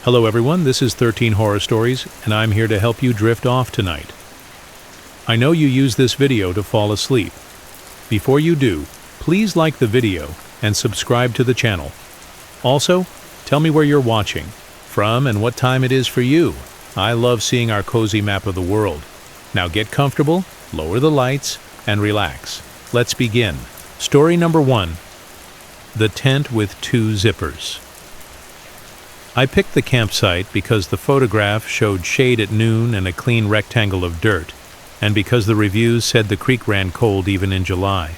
Hello everyone, this is 13 Horror Stories, and I'm here to help you drift off tonight. I know you use this video to fall asleep. Before you do, please like the video and subscribe to the channel. Also, tell me where you're watching from and what time it is for you. I love seeing our cozy map of the world. Now get comfortable, lower the lights, and relax. Let's begin. Story number 1. The Tent with Two Zippers. I picked the campsite because the photograph showed shade at noon and a clean rectangle of dirt, and because the reviews said the creek ran cold even in July.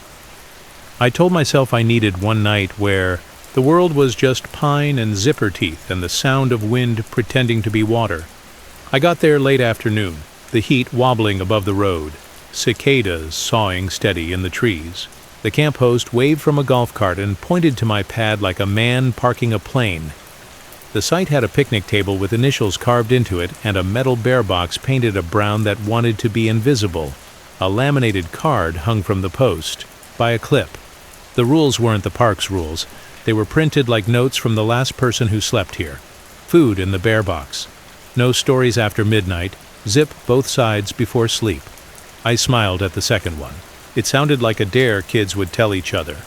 I told myself I needed one night where the world was just pine and zipper teeth and the sound of wind pretending to be water. I got there late afternoon, the heat wobbling above the road, cicadas sawing steady in the trees. The camp host waved from a golf cart and pointed to my pad like a man parking a plane. The site had a picnic table with initials carved into it and a metal bear box painted a brown that wanted to be invisible. A laminated card hung from the post, by a clip. The rules weren't the park's rules. They were printed like notes from the last person who slept here. Food in the bear box. No stories after midnight. Zip both sides before sleep. I smiled at the second one. It sounded like a dare kids would tell each other.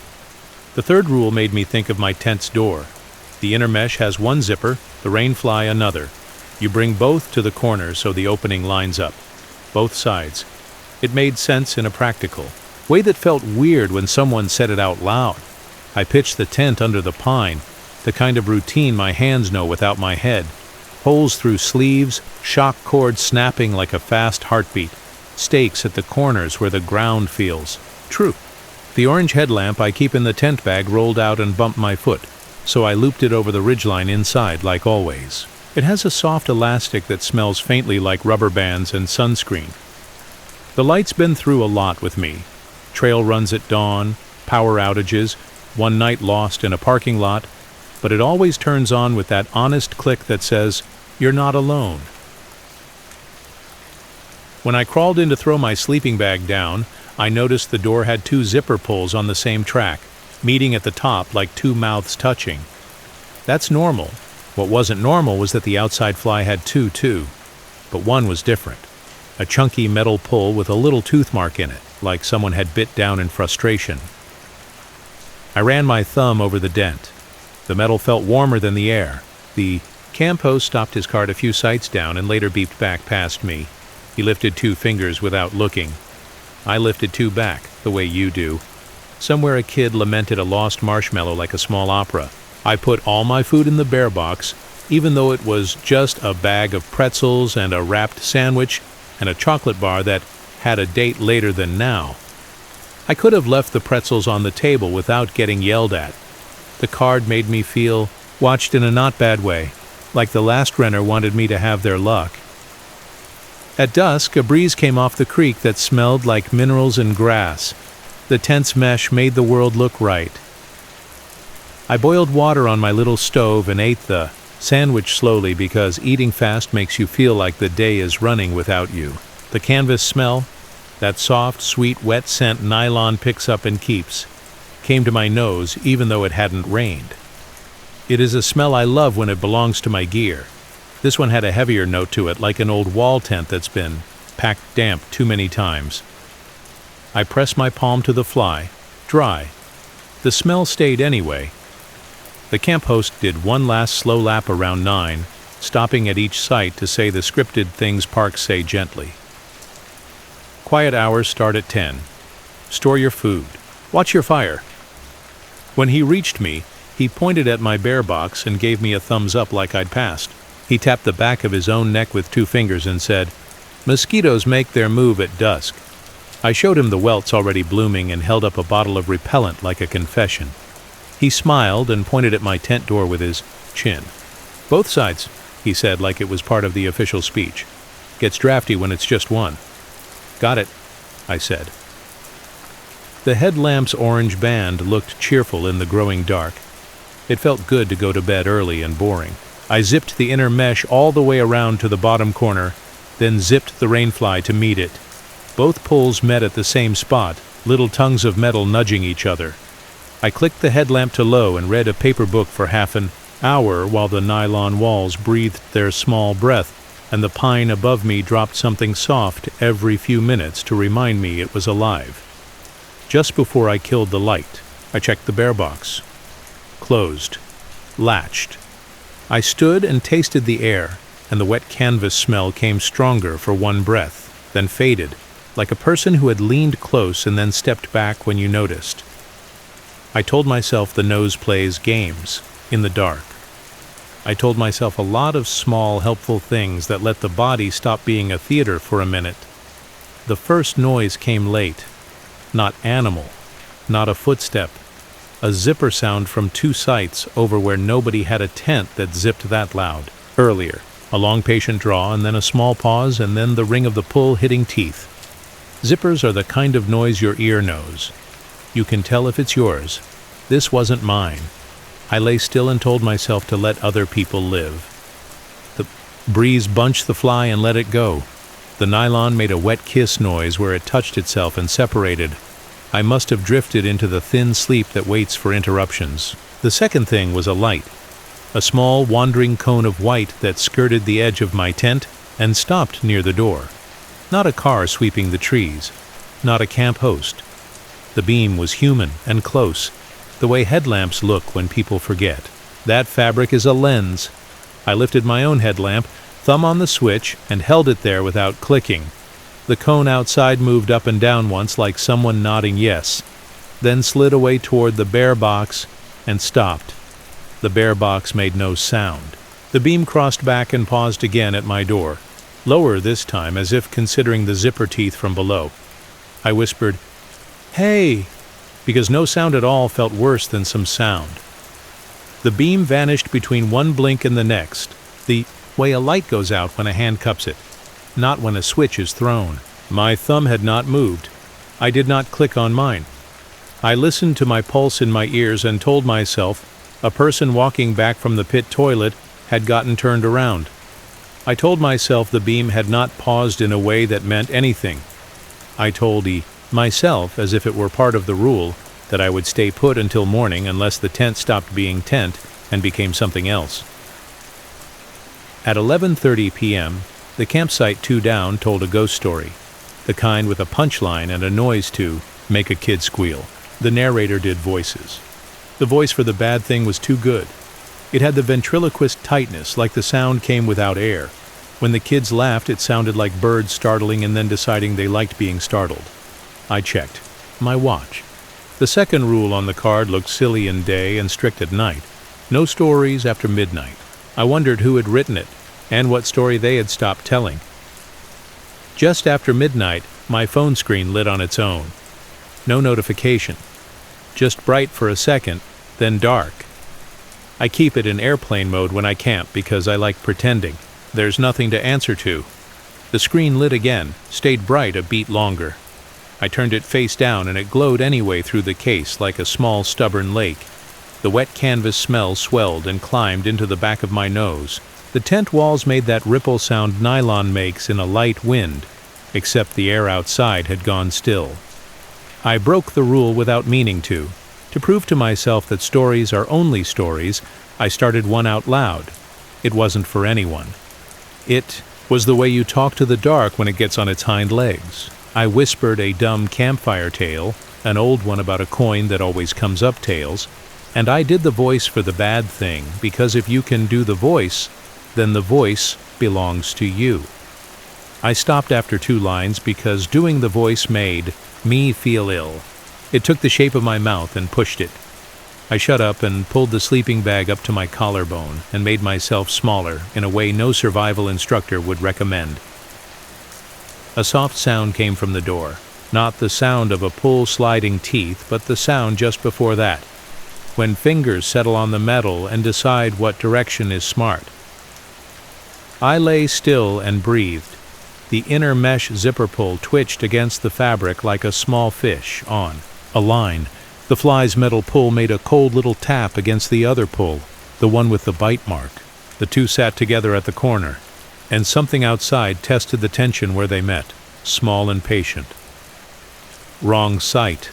The third rule made me think of my tent's door. The inner mesh has one zipper, the rainfly another. You bring both to the corner so the opening lines up. Both sides. It made sense in a practical way that felt weird when someone said it out loud. I pitched the tent under the pine, the kind of routine my hands know without my head. Holes through sleeves, shock cord snapping like a fast heartbeat, stakes at the corners where the ground feels true. The orange headlamp I keep in the tent bag rolled out and bumped my foot, so I looped it over the ridgeline inside like always. It has a soft elastic that smells faintly like rubber bands and sunscreen. The light's been through a lot with me. Trail runs at dawn, power outages, one night lost in a parking lot, but it always turns on with that honest click that says, "You're not alone." When I crawled in to throw my sleeping bag down, I noticed the door had two zipper pulls on the same track, meeting at the top like two mouths touching. That's normal. What wasn't normal was that the outside fly had two too, but one was different. A chunky metal pull with a little tooth mark in it, like someone had bit down in frustration. I ran my thumb over the dent. The metal felt warmer than the air. The camp host stopped his cart a few sites down and later beeped back past me. He lifted two fingers without looking. I lifted two back, the way you do. Somewhere a kid lamented a lost marshmallow like a small opera. I put all my food in the bear box, even though it was just a bag of pretzels and a wrapped sandwich and a chocolate bar that had a date later than now. I could have left the pretzels on the table without getting yelled at. The card made me feel watched in a not bad way, like the last renter wanted me to have their luck. At dusk, a breeze came off the creek that smelled like minerals and grass. The tent's mesh made the world look right. I boiled water on my little stove and ate the sandwich slowly because eating fast makes you feel like the day is running without you. The canvas smell, that soft, sweet, wet scent nylon picks up and keeps, came to my nose even though it hadn't rained. It is a smell I love when it belongs to my gear. This one had a heavier note to it, like an old wall tent that's been packed damp too many times. I pressed my palm to the fly, dry. The smell stayed anyway. The camp host did one last slow lap around 9, stopping at each site to say the scripted things parks say gently. Quiet hours start at 10. Store your food. Watch your fire. When he reached me, he pointed at my bear box and gave me a thumbs up like I'd passed. He tapped the back of his own neck with two fingers and said, "Mosquitoes make their move at dusk." I showed him the welts already blooming and held up a bottle of repellent like a confession. He smiled and pointed at my tent door with his chin. "Both sides," he said like it was part of the official speech. "Gets drafty when it's just one." "Got it," I said. The headlamp's orange band looked cheerful in the growing dark. It felt good to go to bed early and boring. I zipped the inner mesh all the way around to the bottom corner, then zipped the rainfly to meet it. Both pulls met at the same spot, little tongues of metal nudging each other. I clicked the headlamp to low and read a paper book for half an hour while the nylon walls breathed their small breath and the pine above me dropped something soft every few minutes to remind me it was alive. Just before I killed the light, I checked the bear box. Closed. Latched. I stood and tasted the air, and the wet canvas smell came stronger for one breath, then faded, like a person who had leaned close and then stepped back when you noticed. I told myself the nose plays games, in the dark. I told myself a lot of small, helpful things that let the body stop being a theater for a minute. The first noise came late. Not animal, not a footstep. A zipper sound from 2 sites over where nobody had a tent that zipped that loud. Earlier, a long patient draw and then a small pause and then the ring of the pull hitting teeth. Zippers are the kind of noise your ear knows. You can tell if it's yours. This wasn't mine. I lay still and told myself to let other people live. The breeze bunched the fly and let it go. The nylon made a wet kiss noise where it touched itself and separated. I must have drifted into the thin sleep that waits for interruptions. The second thing was a light. A small wandering cone of white that skirted the edge of my tent and stopped near the door. Not a car sweeping the trees. Not a camp host. The beam was human and close, the way headlamps look when people forget. That fabric is a lens. I lifted my own headlamp, thumb on the switch, and held it there without clicking. The cone outside moved up and down once like someone nodding yes, then slid away toward the bear box and stopped. The bear box made no sound. The beam crossed back and paused again at my door, lower this time as if considering the zipper teeth from below. I whispered, "Hey!" because no sound at all felt worse than some sound. The beam vanished between one blink and the next, the way a light goes out when a hand cups it, not when a switch is thrown. My thumb had not moved. I did not click on mine. I listened to my pulse in my ears and told myself a person walking back from the pit toilet had gotten turned around. I told myself the beam had not paused in a way that meant anything. I told myself, as if it were part of the rule, that I would stay put until morning unless the tent stopped being tent and became something else. At 11:30 p.m., the campsite 2 down told a ghost story, the kind with a punchline and a noise to make a kid squeal. The narrator did voices. The voice for the bad thing was too good. It had the ventriloquist tightness, like the sound came without air. When the kids laughed, it sounded like birds startling and then deciding they liked being startled. I checked. My watch. The second rule on the card looked silly in day and strict at night. No stories after midnight. I wondered who had written it, and what story they had stopped telling. Just after midnight, my phone screen lit on its own. No notification. Just bright for a second, then dark. I keep it in airplane mode when I camp because I like pretending. There's nothing to answer to. The screen lit again, stayed bright a beat longer. I turned it face down and it glowed anyway through the case like a small stubborn lake. The wet canvas smell swelled and climbed into the back of my nose. The tent walls made that ripple sound nylon makes in a light wind, except the air outside had gone still. I broke the rule without meaning to. To prove to myself that stories are only stories, I started one out loud. It wasn't for anyone. It was the way you talk to the dark when it gets on its hind legs. I whispered a dumb campfire tale, an old one about a coin that always comes up tails, and I did the voice for the bad thing, because if you can do the voice, then the voice belongs to you. I stopped after 2 lines because doing the voice made me feel ill. It took the shape of my mouth and pushed it. I shut up and pulled the sleeping bag up to my collarbone and made myself smaller in a way no survival instructor would recommend. A soft sound came from the door, not the sound of a pull sliding teeth, but the sound just before that, when fingers settle on the metal and decide what direction is smart. I lay still and breathed. The inner mesh zipper pull twitched against the fabric like a small fish on a line. The fly's metal pull made a cold little tap against the other pull, the one with the bite mark. The 2 sat together at the corner, and something outside tested the tension where they met, small and patient. "Wrong site,"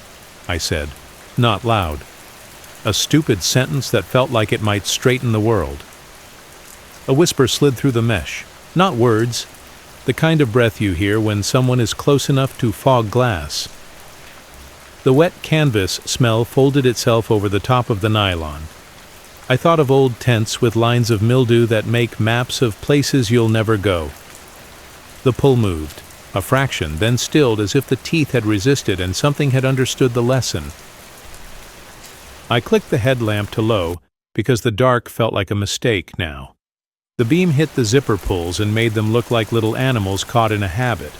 I said, not loud. A stupid sentence that felt like it might straighten the world. A whisper slid through the mesh. Not words. The kind of breath you hear when someone is close enough to fog glass. The wet canvas smell folded itself over the top of the nylon. I thought of old tents with lines of mildew that make maps of places you'll never go. The pull moved, a fraction, then stilled as if the teeth had resisted and something had understood the lesson. I clicked the headlamp to low because the dark felt like a mistake now. The beam hit the zipper pulls and made them look like little animals caught in a habit.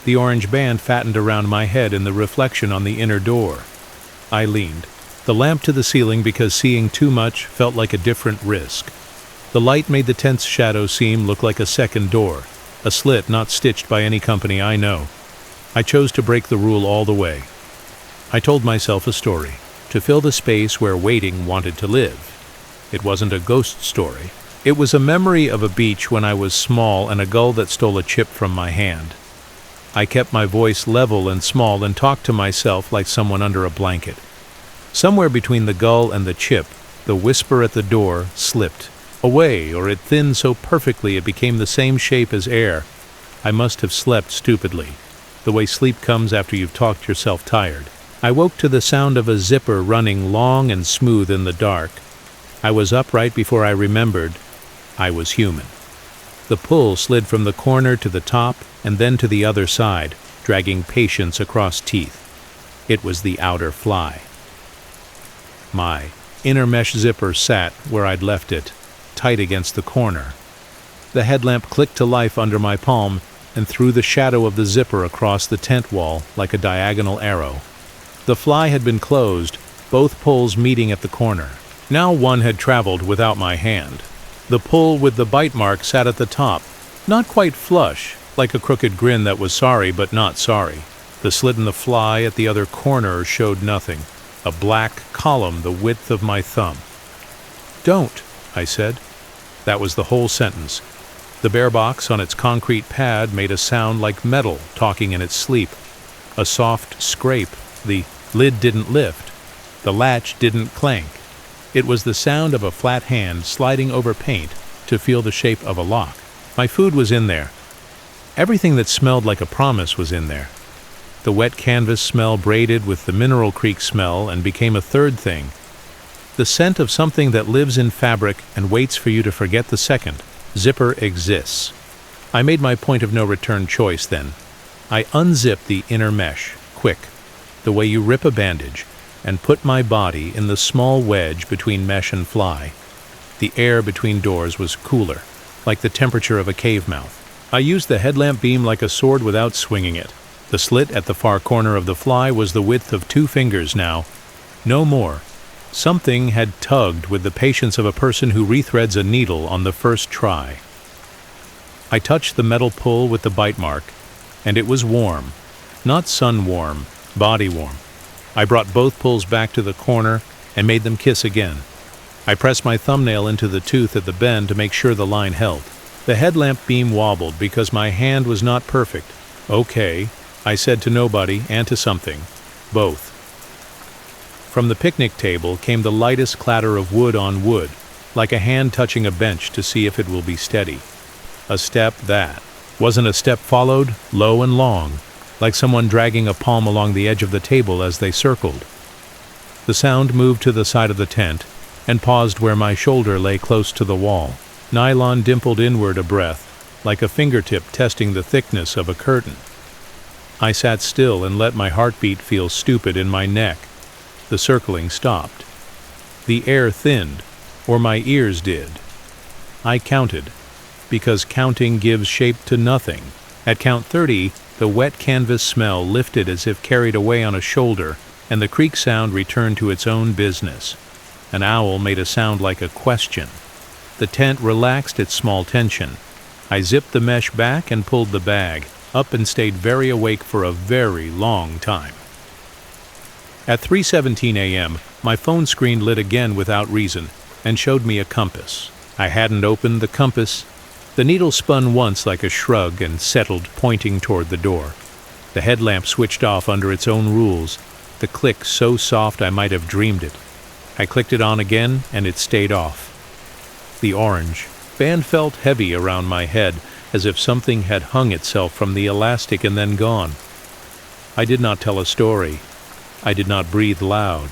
The orange band fattened around my head in the reflection on the inner door. I leaned, the lamp to the ceiling because seeing too much felt like a different risk. The light made the tent's shadow seem look like a second door, a slit not stitched by any company I know. I chose to break the rule all the way. I told myself a story, to fill the space where waiting wanted to live. It wasn't a ghost story. It was a memory of a beach when I was small and a gull that stole a chip from my hand. I kept my voice level and small and talked to myself like someone under a blanket. Somewhere between the gull and the chip, the whisper at the door slipped away, or it thinned so perfectly it became the same shape as air. I must have slept stupidly, the way sleep comes after you've talked yourself tired. I woke to the sound of a zipper running long and smooth in the dark. I was up right before I remembered I was human. The pull slid from the corner to the top and then to the other side, dragging patience across teeth. It was the outer fly. My inner mesh zipper sat where I'd left it, tight against the corner. The headlamp clicked to life under my palm and threw the shadow of the zipper across the tent wall like a diagonal arrow. The fly had been closed, both pulls meeting at the corner. Now one had traveled without my hand. The pull with the bite mark sat at the top, not quite flush, like a crooked grin that was sorry but not sorry. The slit in the fly at the other corner showed nothing, a black column the width of my thumb. "Don't," I said. That was the whole sentence. The bare box on its concrete pad made a sound like metal talking in its sleep. A soft scrape. The lid didn't lift. The latch didn't clank. It was the sound of a flat hand sliding over paint to feel the shape of a lock. My food was in there. Everything that smelled like a promise was in there. The wet canvas smell braided with the Mineral Creek smell and became a third thing. The scent of something that lives in fabric and waits for you to forget the second. Zipper exists. I made my point of no return choice then. I unzipped the inner mesh, quick, the way you rip a bandage, and put my body in the small wedge between mesh and fly. The air between doors was cooler, like the temperature of a cave mouth. I used the headlamp beam like a sword without swinging it. The slit at the far corner of the fly was the width of 2 fingers now. No more. Something had tugged with the patience of a person who rethreads a needle on the first try. I touched the metal pull with the bite mark, and it was warm. Not sun warm, body warm. I brought both pulls back to the corner and made them kiss again. I pressed my thumbnail into the tooth at the bend to make sure the line held. The headlamp beam wobbled because my hand was not perfect. "Okay," I said to nobody and to something. Both. From the picnic table came the lightest clatter of wood on wood, like a hand touching a bench to see if it will be steady. A step that wasn't a step followed, low and long, like someone dragging a palm along the edge of the table as they circled. The sound moved to the side of the tent and paused where my shoulder lay close to the wall. Nylon dimpled inward a breath, like a fingertip testing the thickness of a curtain. I sat still and let my heartbeat feel stupid in my neck. The circling stopped. The air thinned, or my ears did. I counted, because counting gives shape to nothing. At count 30, the wet canvas smell lifted as if carried away on a shoulder, and the creak sound returned to its own business. An owl made a sound like a question. The tent relaxed its small tension. I zipped the mesh back and pulled the bag up and stayed very awake for a very long time. At 3:17 a.m., my phone screen lit again without reason and showed me a compass. I hadn't opened the compass. The needle spun once like a shrug and settled, pointing toward the door. The headlamp switched off under its own rules, the click so soft I might have dreamed it. I clicked it on again, and it stayed off. The orange band felt heavy around my head, as if something had hung itself from the elastic and then gone. I did not tell a story. I did not breathe loud.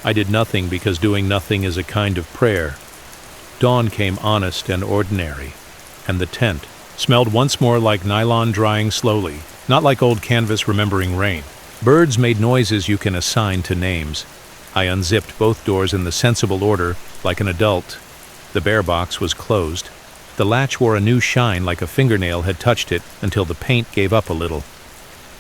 I did nothing because doing nothing is a kind of prayer. Dawn came honest and ordinary, and the tent smelled once more like nylon drying slowly, not like old canvas remembering rain. Birds made noises you can assign to names. I unzipped both doors in the sensible order, like an adult. The bear box was closed. The latch wore a new shine like a fingernail had touched it until the paint gave up a little.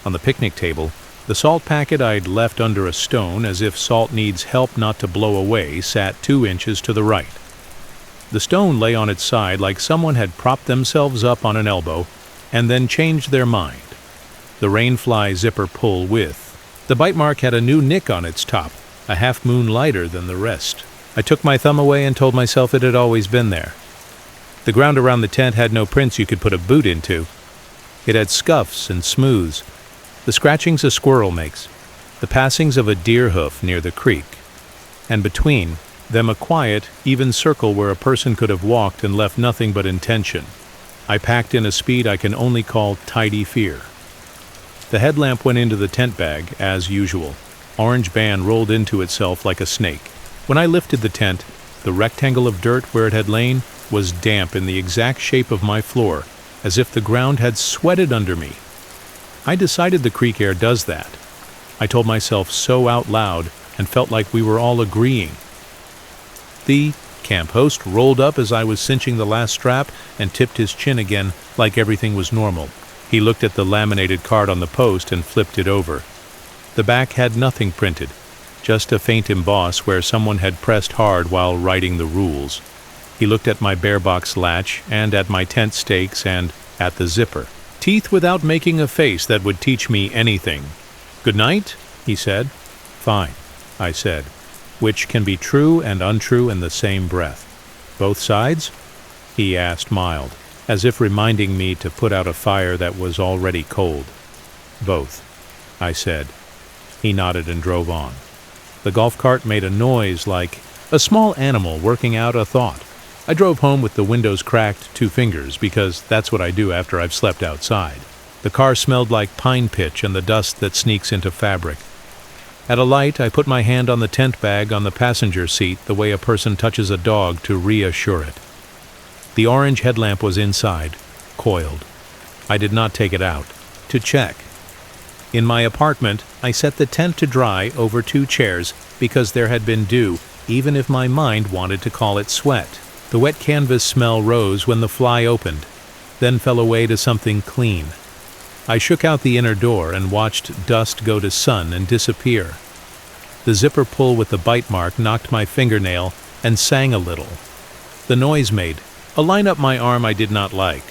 On the picnic table, the salt packet I'd left under a stone as if salt needs help not to blow away sat 2 inches to the right. The stone lay on its side like someone had propped themselves up on an elbow and then changed their mind. The rainfly zipper pull with. The bite mark had a new nick on its top, a half moon lighter than the rest. I took my thumb away and told myself it had always been there. The ground around the tent had no prints you could put a boot into. It had scuffs and smooths, the scratchings a squirrel makes, the passings of a deer hoof near the creek, and between them a quiet, even circle where a person could have walked and left nothing but intention. I packed in a speed I can only call tidy fear. The headlamp went into the tent bag, as usual. Orange band rolled into itself like a snake. When I lifted the tent, the rectangle of dirt where it had lain was damp in the exact shape of my floor, as if the ground had sweated under me. I decided the creek air does that. I told myself so out loud and felt like we were all agreeing. The camp host rolled up as I was cinching the last strap and tipped his chin again like everything was normal. He looked at the laminated card on the post and flipped it over. The back had nothing printed, just a faint emboss where someone had pressed hard while writing the rules. He looked at my bear box latch and at my tent stakes and at the zipper. Teeth without making a face that would teach me anything. "Good night," he said. "Fine," I said, which can be true and untrue in the same breath. "Both sides?" he asked, mild, as if reminding me to put out a fire that was already cold. "Both," I said. He nodded and drove on. The golf cart made a noise like a small animal working out a thought. I drove home with the windows cracked 2 fingers because that's what I do after I've slept outside. The car smelled like pine pitch and the dust that sneaks into fabric. At a light, I put my hand on the tent bag on the passenger seat the way a person touches a dog to reassure it. The orange headlamp was inside, coiled. I did not take it out. To check. In my apartment, I set the tent to dry over 2 chairs because there had been dew, even if my mind wanted to call it sweat. The wet canvas smell rose when the fly opened, then fell away to something clean. I shook out the inner door and watched dust go to sun and disappear. The zipper pull with the bite mark knocked my fingernail and sang a little. The noise made a line up my arm I did not like.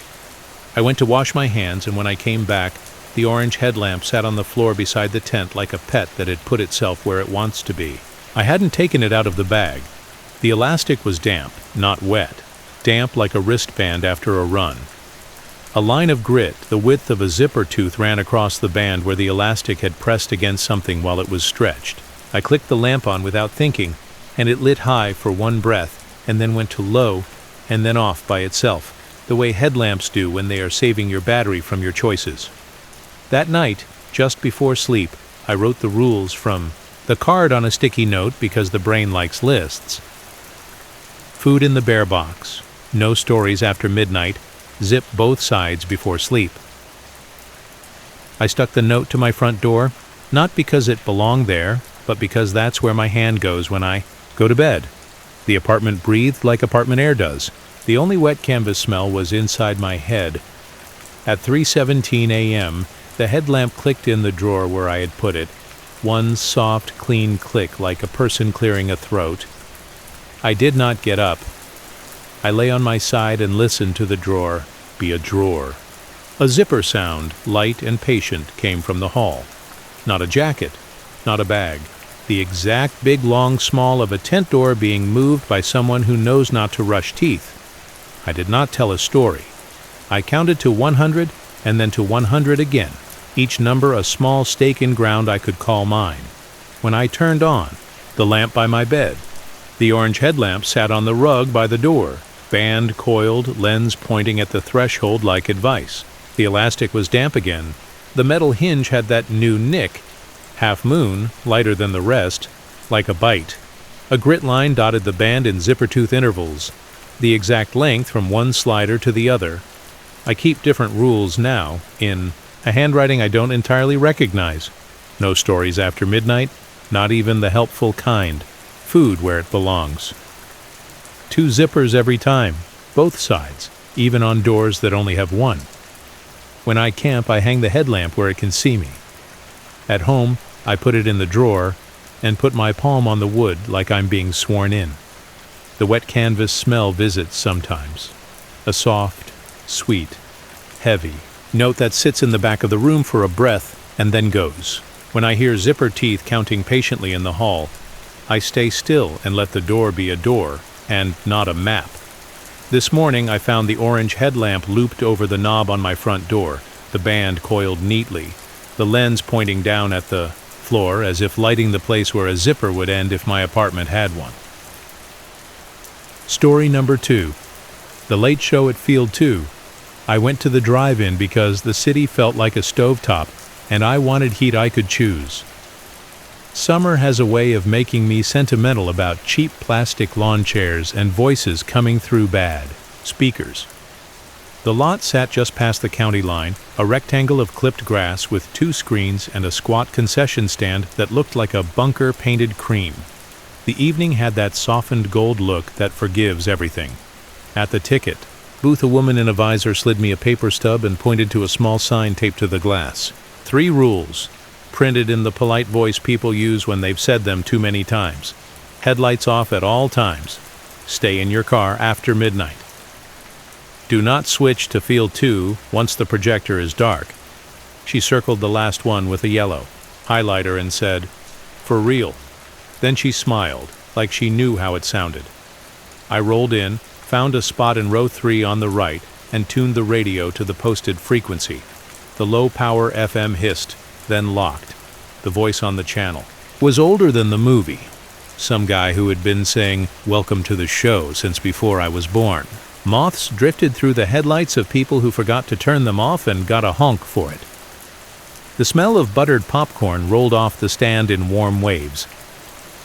I went to wash my hands, and when I came back, the orange headlamp sat on the floor beside the tent like a pet that had put itself where it wants to be. I hadn't taken it out of the bag. The elastic was damp, not wet, damp like a wristband after a run. A line of grit, the width of a zipper tooth, ran across the band where the elastic had pressed against something while it was stretched. I clicked the lamp on without thinking, and it lit high for one breath, and then went to low, and then off by itself, the way headlamps do when they are saving your battery from your choices. That night, just before sleep, I wrote the rules from the card on a sticky note because the brain likes lists. Food in the bear box. No stories after midnight. Zip both sides before sleep. I stuck the note to my front door, not because it belonged there, but because that's where my hand goes when I go to bed. The apartment breathed like apartment air does. The only wet canvas smell was inside my head. At 3:17 a.m., the headlamp clicked in the drawer where I had put it. One soft, clean click like a person clearing a throat. I did not get up. I lay on my side and listened to the drawer be a drawer. A zipper sound, light and patient, came from the hall. Not a jacket, not a bag. The exact big, long, small of a tent door being moved by someone who knows not to rush teeth. I did not tell a story. I counted to 100 and then to 100 again, each number a small stake in ground I could call mine. When I turned on the lamp by my bed, The orange headlamp sat on the rug by the door, band coiled, lens pointing at the threshold like advice. The elastic was damp again. The metal hinge had that new nick, half moon, lighter than the rest, like a bite. A grit line dotted the band in zipper tooth intervals, the exact length from one slider to the other. I keep different rules now, in a handwriting I don't entirely recognize. No stories after midnight, not even the helpful kind. Food where it belongs. 2 zippers every time, both sides, even on doors that only have one. When I camp, I hang the headlamp where it can see me. At home, I put it in the drawer and put my palm on the wood like I'm being sworn in. The wet canvas smell visits sometimes. A soft, sweet, heavy note that sits in the back of the room for a breath and then goes. When I hear zipper teeth counting patiently in the hall, I stay still and let the door be a door and not a map. This morning I found the orange headlamp looped over the knob on my front door, the band coiled neatly, the lens pointing down at the floor as if lighting the place where a zipper would end if my apartment had one. Story number 2. The late show at Field 2. I went to the drive-in because the city felt like a stovetop and I wanted heat I could choose. Summer has a way of making me sentimental about cheap plastic lawn chairs and voices coming through bad speakers. The lot sat just past the county line, a rectangle of clipped grass with 2 screens and a squat concession stand that looked like a bunker painted cream. The evening had that softened gold look that forgives everything. At the ticket booth, a woman in a visor slid me a paper stub and pointed to a small sign taped to the glass. 3 rules, printed in the polite voice people use when they've said them too many times. Headlights off at all times. Stay in your car after midnight. Do not switch to Field 2 once the projector is dark. She circled the last one with a yellow highlighter and said, "For real." Then she smiled, like she knew how it sounded. I rolled in, found a spot in row 3 on the right, and tuned the radio to the posted frequency. The low-power FM hissed, then locked. The voice on the channel was older than the movie. Some guy who had been saying, "Welcome to the show," since before I was born. Moths drifted through the headlights of people who forgot to turn them off and got a honk for it. The smell of buttered popcorn rolled off the stand in warm waves.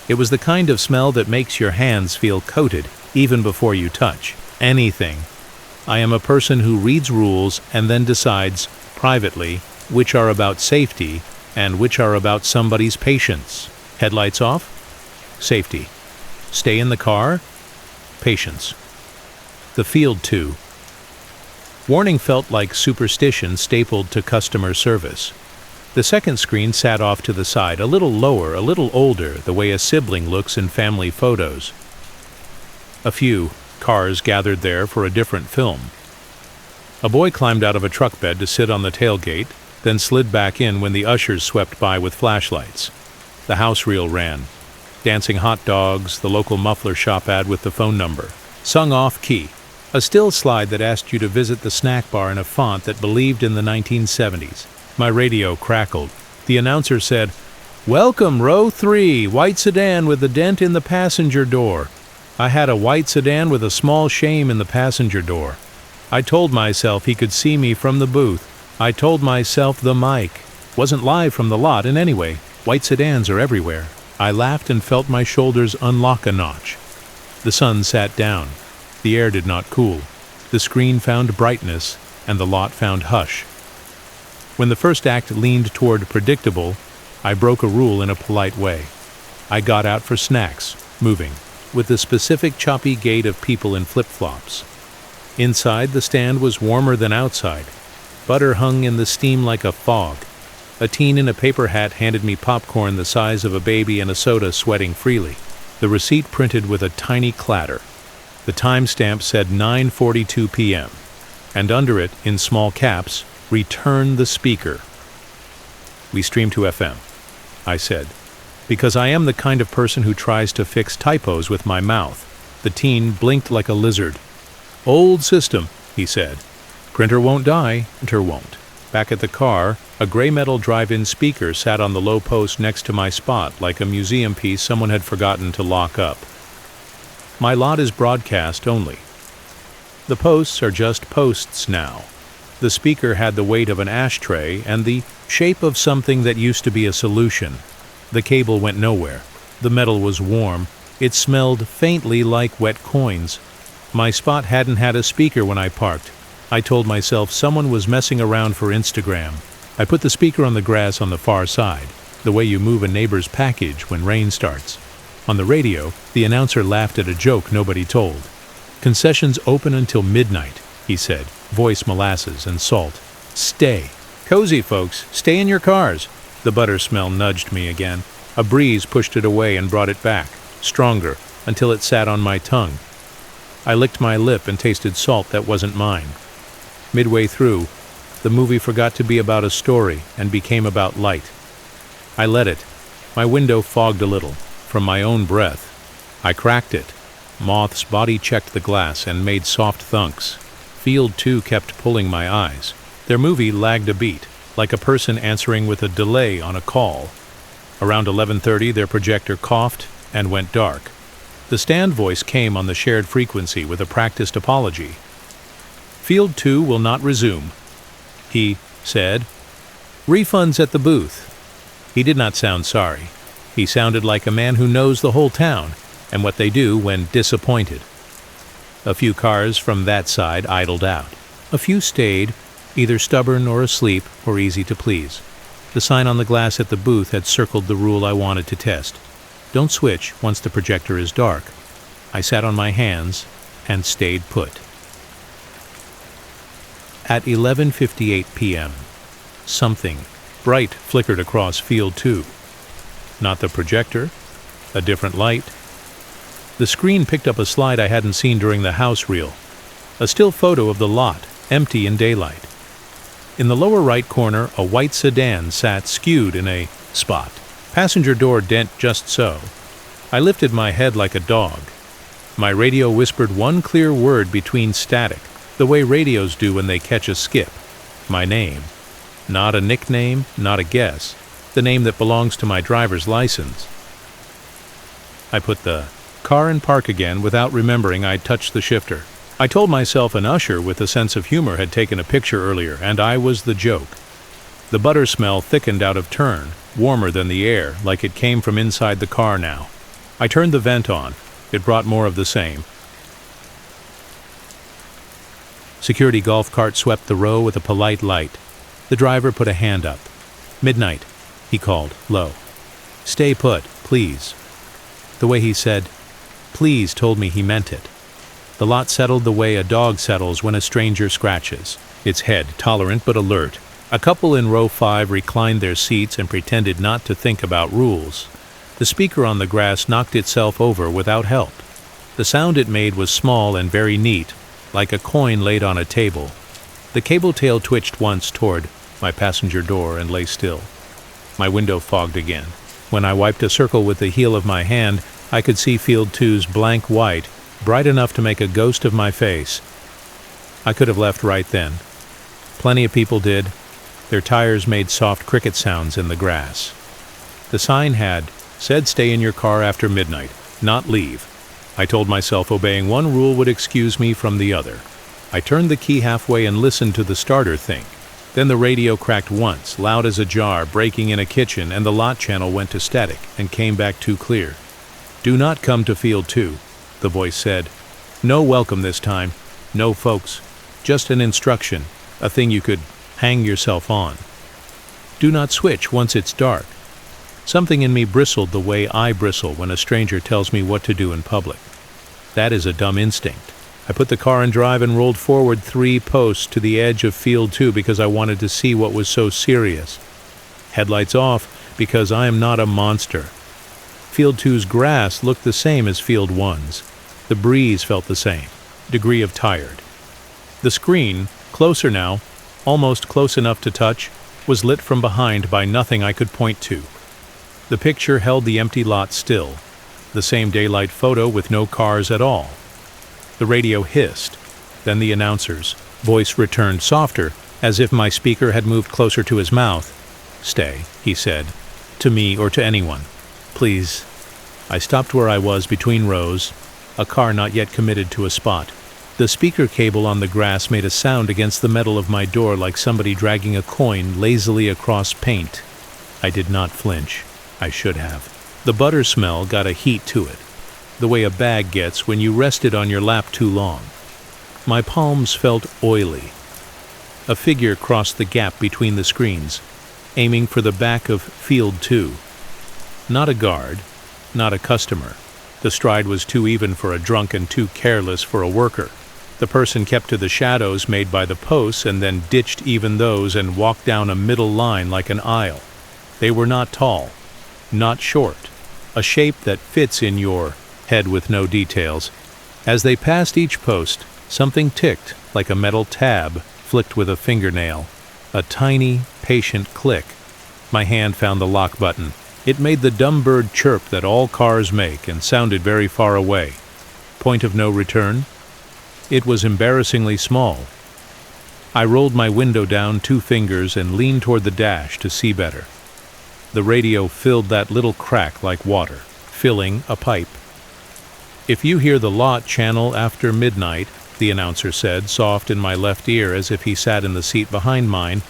It was the kind of smell that makes your hands feel coated even before you touch anything. I am a person who reads rules and then decides, privately, which are about safety and which are about somebody's patience. Headlights off? Safety. Stay in the car? Patience. The Field 2. Warning felt like superstition stapled to customer service. The second screen sat off to the side, a little lower, a little older, the way a sibling looks in family photos. A few cars gathered there for a different film. A boy climbed out of a truck bed to sit on the tailgate, then slid back in when the ushers swept by with flashlights. The house reel ran. Dancing hot dogs, the local muffler shop ad with the phone number. Sung off key. A still slide that asked you to visit the snack bar in a font that believed in the 1970s. My radio crackled. The announcer said, "Welcome, row 3, white sedan with a dent in the passenger door." I had a white sedan with a small shame in the passenger door. I told myself he could see me from the booth. I told myself the mic wasn't live from the lot, and anyway, white sedans are everywhere. I laughed and felt my shoulders unlock a notch. The sun sat down. The air did not cool. The screen found brightness, and the lot found hush. When the first act leaned toward predictable, I broke a rule in a polite way. I got out for snacks, moving, with the specific choppy gait of people in flip-flops. Inside, the stand was warmer than outside. Butter hung in the steam like a fog. A teen in a paper hat handed me popcorn the size of a baby and a soda sweating freely. The receipt printed with a tiny clatter. The timestamp said 9:42 p.m., and under it, in small caps, "Return the speaker." "We stream to FM," I said, because I am the kind of person who tries to fix typos with my mouth. The teen blinked like a lizard. "Old system," he said. "Printer won't die, printer won't." Back at the car, a gray metal drive-in speaker sat on the low post next to my spot like a museum piece someone had forgotten to lock up. My lot is broadcast only. The posts are just posts now. The speaker had the weight of an ashtray and the shape of something that used to be a solution. The cable went nowhere. The metal was warm. It smelled faintly like wet coins. My spot hadn't had a speaker when I parked. I told myself someone was messing around for Instagram. I put the speaker on the grass on the far side, the way you move a neighbor's package when rain starts. On the radio, the announcer laughed at a joke nobody told. "Concessions open until midnight," he said, voice molasses and salt. "Stay. Cozy, folks. Stay in your cars." The butter smell nudged me again. A breeze pushed it away and brought it back, stronger, until it sat on my tongue. I licked my lip and tasted salt that wasn't mine. Midway through, the movie forgot to be about a story and became about light. I let it. My window fogged a little, from my own breath. I cracked it. Moths body-checked the glass and made soft thunks. Field 2 kept pulling my eyes. Their movie lagged a beat, like a person answering with a delay on a call. Around 11:30, their projector coughed and went dark. The stand voice came on the shared frequency with a practiced apology. "Field 2 will not resume," he said. "Refunds at the booth." He did not sound sorry. He sounded like a man who knows the whole town and what they do when disappointed. A few cars from that side idled out. A few stayed, either stubborn or asleep or easy to please. The sign on the glass at the booth had circled the rule I wanted to test. Don't switch once the projector is dark. I sat on my hands and stayed put. At 11:58 p.m., something bright flickered across Field 2. Not the projector, a different light. The screen picked up a slide I hadn't seen during the house reel, a still photo of the lot, empty in daylight. In the lower right corner, a white sedan sat skewed in a spot, passenger door dent just so. I lifted my head like a dog. My radio whispered one clear word between static, the way radios do when they catch a skip. My name. Not a nickname, not a guess. The name that belongs to my driver's license. I put the car in park again without remembering I'd touched the shifter. I told myself an usher with a sense of humor had taken a picture earlier, and I was the joke. The butter smell thickened out of turn, warmer than the air, like it came from inside the car now. I turned the vent on. It brought more of the same. Security golf cart swept the row with a polite light. The driver put a hand up. "Midnight," he called, low. "Stay put, please." The way he said, "please," told me he meant it. The lot settled the way a dog settles when a stranger scratches, its head tolerant but alert. A couple in row 5 reclined their seats and pretended not to think about rules. The speaker on the grass knocked itself over without help. The sound it made was small and very neat, like a coin laid on a table. The cable tail twitched once toward my passenger door and lay still. My window fogged again. When I wiped a circle with the heel of my hand, I could see Field 2's blank white, bright enough to make a ghost of my face. I could have left right then. Plenty of people did. Their tires made soft cricket sounds in the grass. The sign had said stay in your car after midnight, not leave. I told myself obeying one rule would excuse me from the other. I turned the key halfway and listened to the starter think. Then the radio cracked once, loud as a jar breaking in a kitchen, and the lot channel went to static and came back too clear. "Do not come to Field 2, the voice said. "No welcome this time. No folks. Just an instruction, a thing you could hang yourself on. Do not switch once it's dark." Something in me bristled the way I bristle when a stranger tells me what to do in public. That is a dumb instinct. I put the car in drive and rolled forward 3 posts to the edge of Field 2 because I wanted to see what was so serious. Headlights off because I am not a monster. Field 2's grass looked the same as Field 1's. The breeze felt the same, degree of tired. The screen, closer now, almost close enough to touch, was lit from behind by nothing I could point to. The picture held the empty lot still, the same daylight photo with no cars at all. The radio hissed, then the announcer's voice returned softer, as if my speaker had moved closer to his mouth. "Stay," he said, to me or to anyone. "Please." I stopped where I was between rows. a car not yet committed to a spot. The speaker cable on the grass made a sound against the metal of my door like somebody dragging a coin lazily across paint. I did not flinch. I should have. The butter smell got a heat to it, the way a bag gets when you rest it on your lap too long. My palms felt oily. A figure crossed the gap between the screens, aiming for the back of Field 2. Not a guard, not a customer. The stride was too even for a drunk and too careless for a worker. The person kept to the shadows made by the posts and then ditched even those and walked down a middle line like an aisle. They were not tall, not short, a shape that fits in your head with no details. As they passed each post, something ticked like a metal tab flicked with a fingernail. A tiny, patient click. My hand found the lock button. It made the dumb bird chirp that all cars make and sounded very far away. Point of no return? It was embarrassingly small. I rolled my window down 2 fingers and leaned toward the dash to see better. The radio filled that little crack like water, filling a pipe. "If you hear the lot channel after midnight," the announcer said, soft in my left ear as if he sat in the seat behind mine,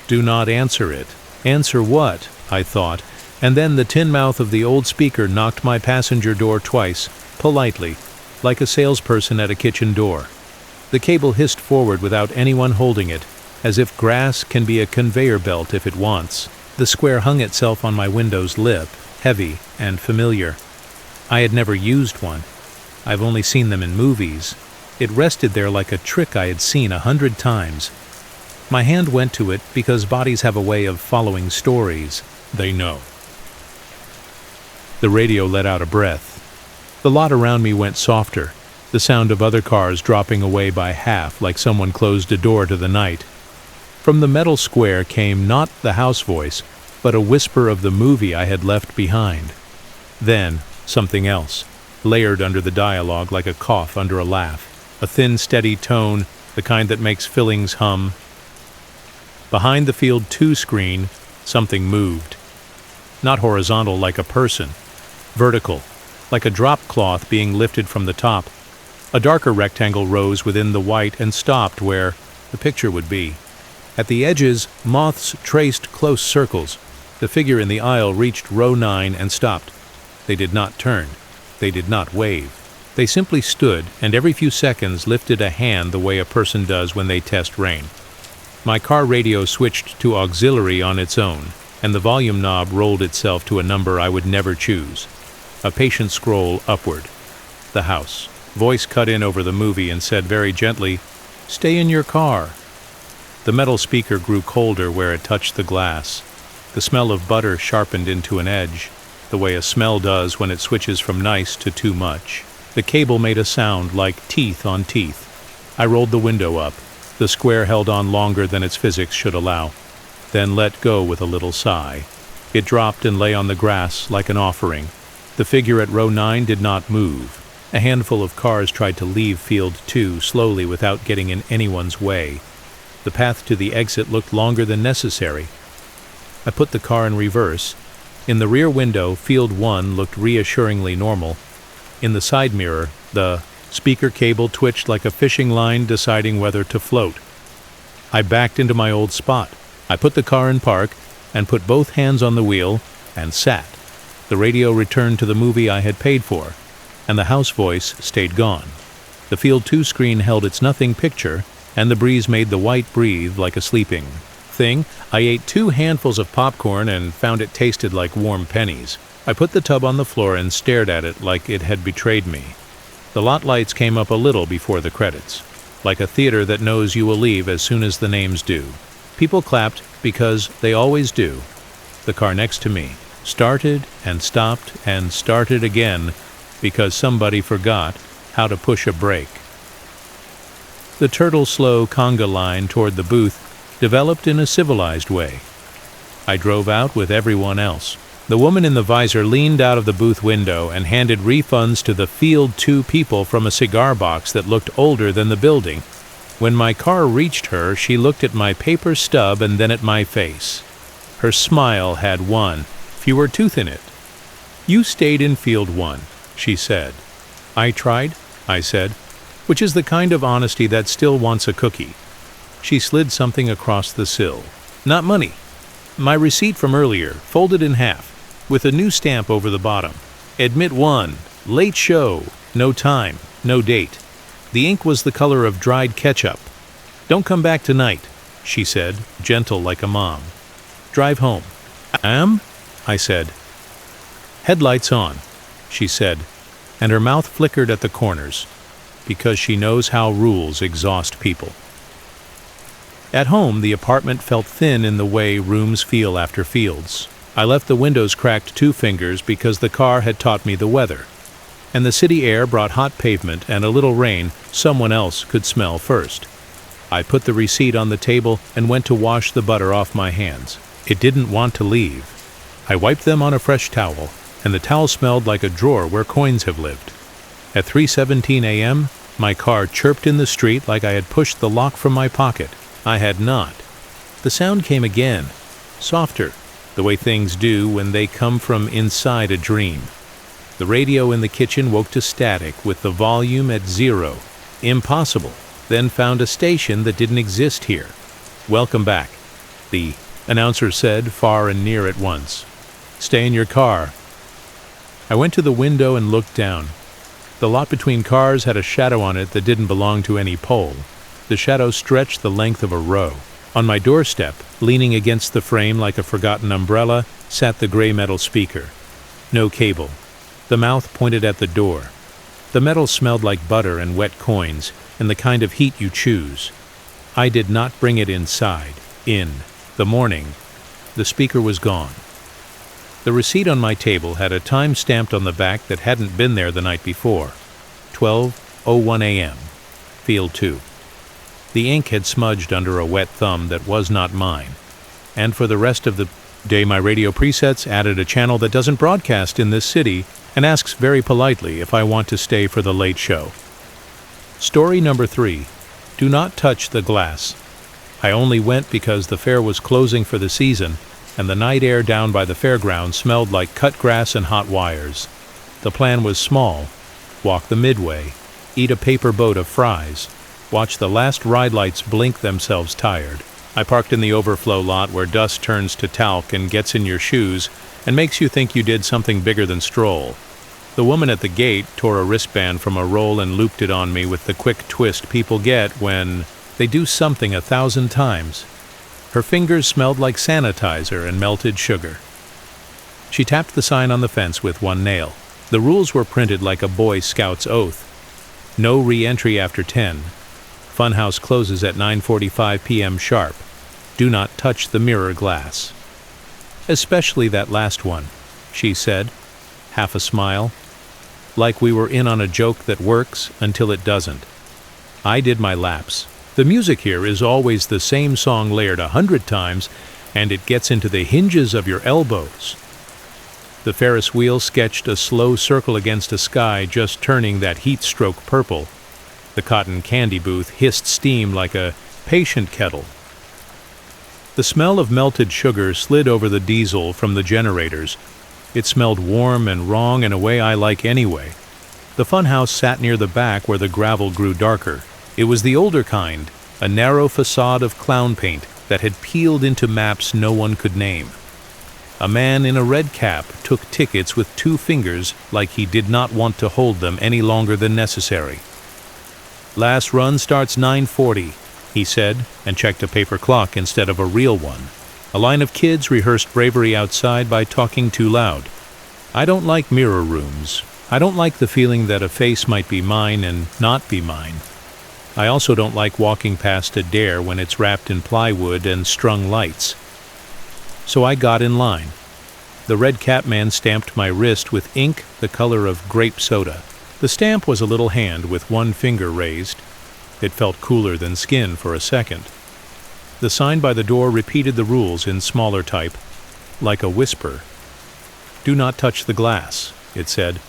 "do not answer it." Answer what? I thought, and then the tin mouth of the old speaker knocked my passenger door twice, politely, like a salesperson at a kitchen door. The cable hissed forward without anyone holding it, as if grass can be a conveyor belt if it wants. The square hung itself on my window's lip, heavy and familiar. I had never used one. I've only seen them in movies. It rested there like a trick I had seen 100 times. My hand went to it because bodies have a way of following stories they know. The radio let out a breath. The lot around me went softer, the sound of other cars dropping away by half like someone closed a door to the night. From the metal square came not the house voice, but a whisper of the movie I had left behind. Then, something else, layered under the dialogue like a cough under a laugh, a thin, steady tone, the kind that makes fillings hum. Behind the Field 2 screen, something moved. Not horizontal like a person, vertical, like a drop cloth being lifted from the top. A darker rectangle rose within the white and stopped where the picture would be. At the edges, moths traced close circles. The figure in the aisle reached row 9 and stopped. They did not turn. They did not wave. They simply stood and every few seconds lifted a hand the way a person does when they test rain. My car radio switched to auxiliary on its own, and the volume knob rolled itself to a number I would never choose. A patient scroll upward. The house. Voice cut in over the movie and said very gently, "Stay in your car." The metal speaker grew colder where it touched the glass. The smell of butter sharpened into an edge, the way a smell does when it switches from nice to too much. The cable made a sound like teeth on teeth. I rolled the window up. The square held on longer than its physics should allow, then let go with a little sigh. It dropped and lay on the grass like an offering. The figure at row 9 did not move. A handful of cars tried to leave Field 2 slowly without getting in anyone's way. The path to the exit looked longer than necessary. I put the car in reverse. In the rear window, Field 1 looked reassuringly normal. In the side mirror, the speaker cable twitched like a fishing line deciding whether to float. I backed into my old spot. I put the car in park and put both hands on the wheel and sat. The radio returned to the movie I had paid for, and the house voice stayed gone. The Field 2 screen held its nothing picture, and the breeze made the white breathe like a sleeping thing. I ate 2 handfuls of popcorn and found it tasted like warm pennies. I put the tub on the floor and stared at it like it had betrayed me. The lot lights came up a little before the credits, like a theater that knows you will leave as soon as the names do. People clapped because they always do. The car next to me started and stopped and started again because somebody forgot how to push a brake. The turtle-slow conga line toward the booth developed in a civilized way. I drove out with everyone else. The woman in the visor leaned out of the booth window and handed refunds to the Field 2 people from a cigar box that looked older than the building. When my car reached her, she looked at my paper stub and then at my face. Her smile had one fewer tooth in it. "You stayed in Field 1, she said. "I tried," I said, which is the kind of honesty that still wants a cookie. She slid something across the sill. "Not money. My receipt from earlier, folded in half, with a new stamp over the bottom. Admit 1. Late show. No time. No date. The ink was the color of dried ketchup. Don't come back tonight," she said, gentle like a mom. "Drive home." I said. "Headlights on," she said, and her mouth flickered at the corners, because she knows how rules exhaust people. At home, the apartment felt thin in the way rooms feel after fields. I left the windows cracked 2 fingers because the car had taught me the weather, and the city air brought hot pavement and a little rain someone else could smell first. I put the receipt on the table and went to wash the butter off my hands. It didn't want to leave. I wiped them on a fresh towel, and the towel smelled like a drawer where coins have lived. At 3:17 a.m., my car chirped in the street like I had pushed the lock from my pocket. I had not. The sound came again, softer, the way things do when they come from inside a dream. The radio in the kitchen woke to static with the volume at 0. Impossible. Then found a station that didn't exist here. "Welcome back," the announcer said, far and near at once. "Stay in your car." I went to the window and looked down. The lot between cars had a shadow on it that didn't belong to any pole. The shadow stretched the length of a row. On my doorstep, leaning against the frame like a forgotten umbrella, sat the gray metal speaker. No cable. The mouth pointed at the door. The metal smelled like butter and wet coins, and the kind of heat you choose. I did not bring it inside. In the morning, the speaker was gone. The receipt on my table had a time stamped on the back that hadn't been there the night before. 12:01 a.m. Field 2. The ink had smudged under a wet thumb that was not mine. And for the rest of the day, my radio presets added a channel that doesn't broadcast in this city and asks very politely if I want to stay for the late show. Story number 3. Do not touch the glass. I only went because the fair was closing for the season, and the night air down by the fairground smelled like cut grass and hot wires. The plan was small: walk the midway, eat a paper boat of fries, watch the last ride lights blink themselves tired. I parked in the overflow lot where dust turns to talc and gets in your shoes and makes you think you did something bigger than stroll. The woman at the gate tore a wristband from a roll and looped it on me with the quick twist people get when they do something 1,000 times. Her fingers smelled like sanitizer and melted sugar. She tapped the sign on the fence with one nail. The rules were printed like a Boy Scout's oath. No re-entry after 10. Funhouse closes at 9:45 p.m. sharp. Do not touch the mirror glass. Especially that last one, she said, half a smile, like we were in on a joke that works until it doesn't. I did my laps. The music here is always the same song layered 100 times, and it gets into the hinges of your elbows. The Ferris wheel sketched a slow circle against a sky just turning that heat stroke purple. The cotton candy booth hissed steam like a patient kettle. The smell of melted sugar slid over the diesel from the generators. It smelled warm and wrong in a way I like anyway. The funhouse sat near the back where the gravel grew darker. It was the older kind, a narrow facade of clown paint that had peeled into maps no one could name. A man in a red cap took tickets with 2 fingers like he did not want to hold them any longer than necessary. Last run starts 9:40, he said, and checked a paper clock instead of a real one. A line of kids rehearsed bravery outside by talking too loud. I don't like mirror rooms. I don't like the feeling that a face might be mine and not be mine. I also don't like walking past a dare when it's wrapped in plywood and strung lights. So I got in line. The red cap man stamped my wrist with ink the color of grape soda. The stamp was a little hand with one finger raised. It felt cooler than skin for a second. The sign by the door repeated the rules in smaller type, like a whisper. Do not touch the glass, it said.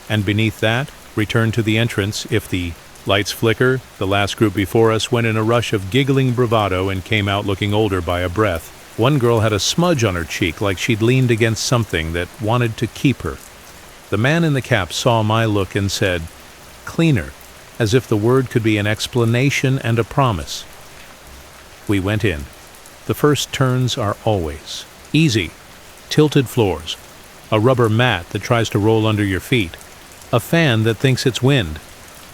And beneath that, return to the entrance if the lights flicker. The last group before us went in a rush of giggling bravado and came out looking older by a breath. One girl had a smudge on her cheek like she'd leaned against something that wanted to keep her. The man in the cap saw my look and said, cleaner, as if the word could be an explanation and a promise. We went in. The first turns are always easy. Tilted floors, a rubber mat that tries to roll under your feet, a fan that thinks it's wind.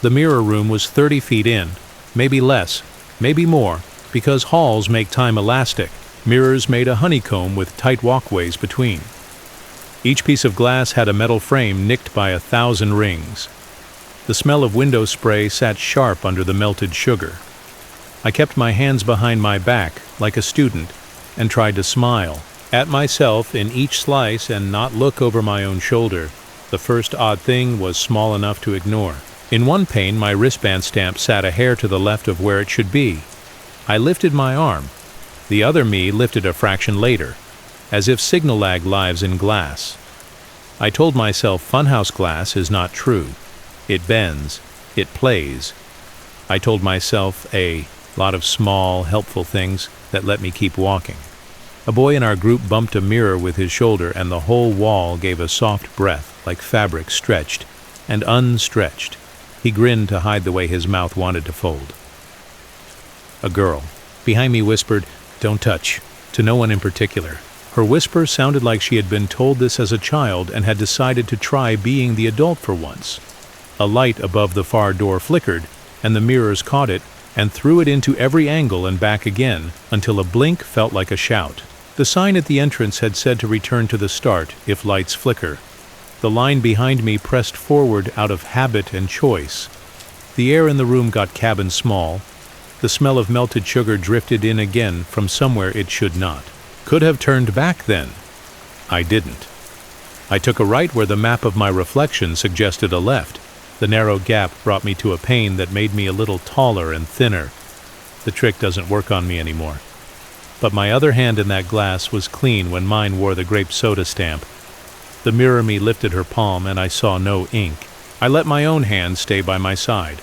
The mirror room was 30 feet in, maybe less, maybe more, because halls make time elastic. Mirrors made a honeycomb with tight walkways between. Each piece of glass had a metal frame nicked by 1,000 rings. The smell of window spray sat sharp under the melted sugar. I kept my hands behind my back, like a student, and tried to smile at myself in each slice and not look over my own shoulder. The first odd thing was small enough to ignore. In one pane, my wristband stamp sat a hair to the left of where it should be. I lifted my arm. The other me lifted a fraction later, as if signal lag lives in glass. I told myself funhouse glass is not true. It bends. It plays. I told myself a lot of small, helpful things that let me keep walking. A boy in our group bumped a mirror with his shoulder, and the whole wall gave a soft breath, like fabric stretched and unstretched. He grinned to hide the way his mouth wanted to fold. A girl behind me whispered, "Don't touch," to no one in particular. Her whisper sounded like she had been told this as a child and had decided to try being the adult for once. A light above the far door flickered, and the mirrors caught it and threw it into every angle and back again, until a blink felt like a shout. The sign at the entrance had said to return to the start if lights flicker. The line behind me pressed forward out of habit and choice. The air in the room got cabin small. The smell of melted sugar drifted in again from somewhere it should not. Could have turned back then. I didn't. I took a right where the map of my reflection suggested a left. The narrow gap brought me to a pane that made me a little taller and thinner. The trick doesn't work on me anymore. But my other hand in that glass was clean when mine wore the grape soda stamp. The mirror me lifted her palm, and I saw no ink. I let my own hand stay by my side.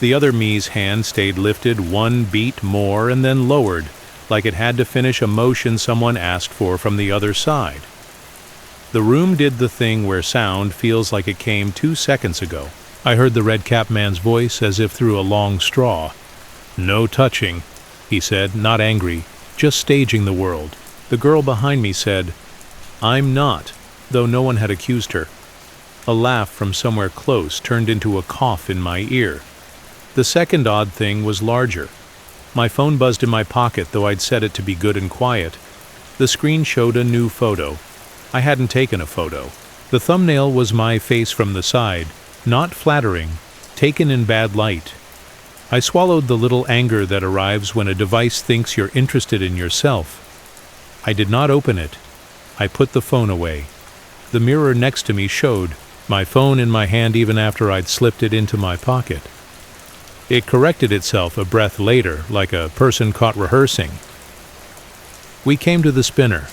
The other me's hand stayed lifted one beat more and then lowered, like it had to finish a motion someone asked for from the other side. The room did the thing where sound feels like it came 2 seconds ago. I heard the red-capped man's voice as if through a long straw. "No touching," he said, not angry, just staging the world. The girl behind me said, "I'm not," though no one had accused her. A laugh from somewhere close turned into a cough in my ear. The second odd thing was larger. My phone buzzed in my pocket, though I'd set it to be good and quiet. The screen showed a new photo. I hadn't taken a photo. The thumbnail was my face from the side, not flattering, taken in bad light. I swallowed the little anger that arrives when a device thinks you're interested in yourself. I did not open it. I put the phone away. The mirror next to me showed my phone in my hand even after I'd slipped it into my pocket. It corrected itself a breath later, like a person caught rehearsing. We came to the spinner,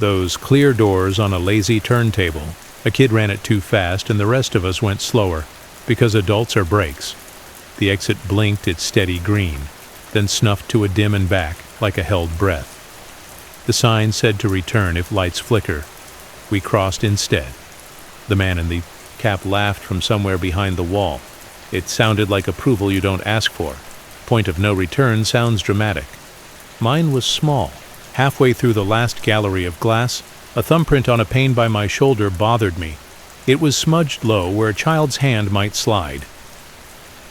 those clear doors on a lazy turntable. A kid ran it too fast, and the rest of us went slower, because adults are brakes. The exit blinked its steady green, then snuffed to a dim and back, like a held breath. The sign said to return if lights flicker. We crossed instead. The man in the cap laughed from somewhere behind the wall. It sounded like approval you don't ask for. Point of no return sounds dramatic. Mine was small. Halfway through the last gallery of glass, a thumbprint on a pane by my shoulder bothered me. It was smudged low where a child's hand might slide.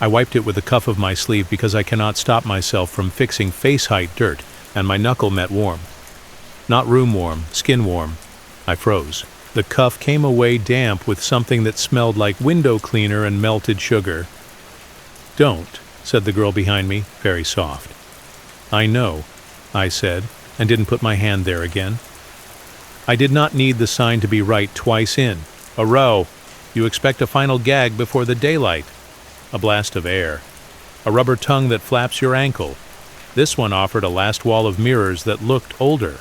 I wiped it with the cuff of my sleeve because I cannot stop myself from fixing face-height dirt, and my knuckle met warm. Not room warm, skin warm. I froze. The cuff came away damp with something that smelled like window cleaner and melted sugar. "Don't," said the girl behind me, very soft. "I know," I said, and didn't put my hand there again. I did not need the sign to be right twice in. A row. You expect a final gag before the daylight. A blast of air. A rubber tongue that flaps your ankle. This one offered a last wall of mirrors that looked older.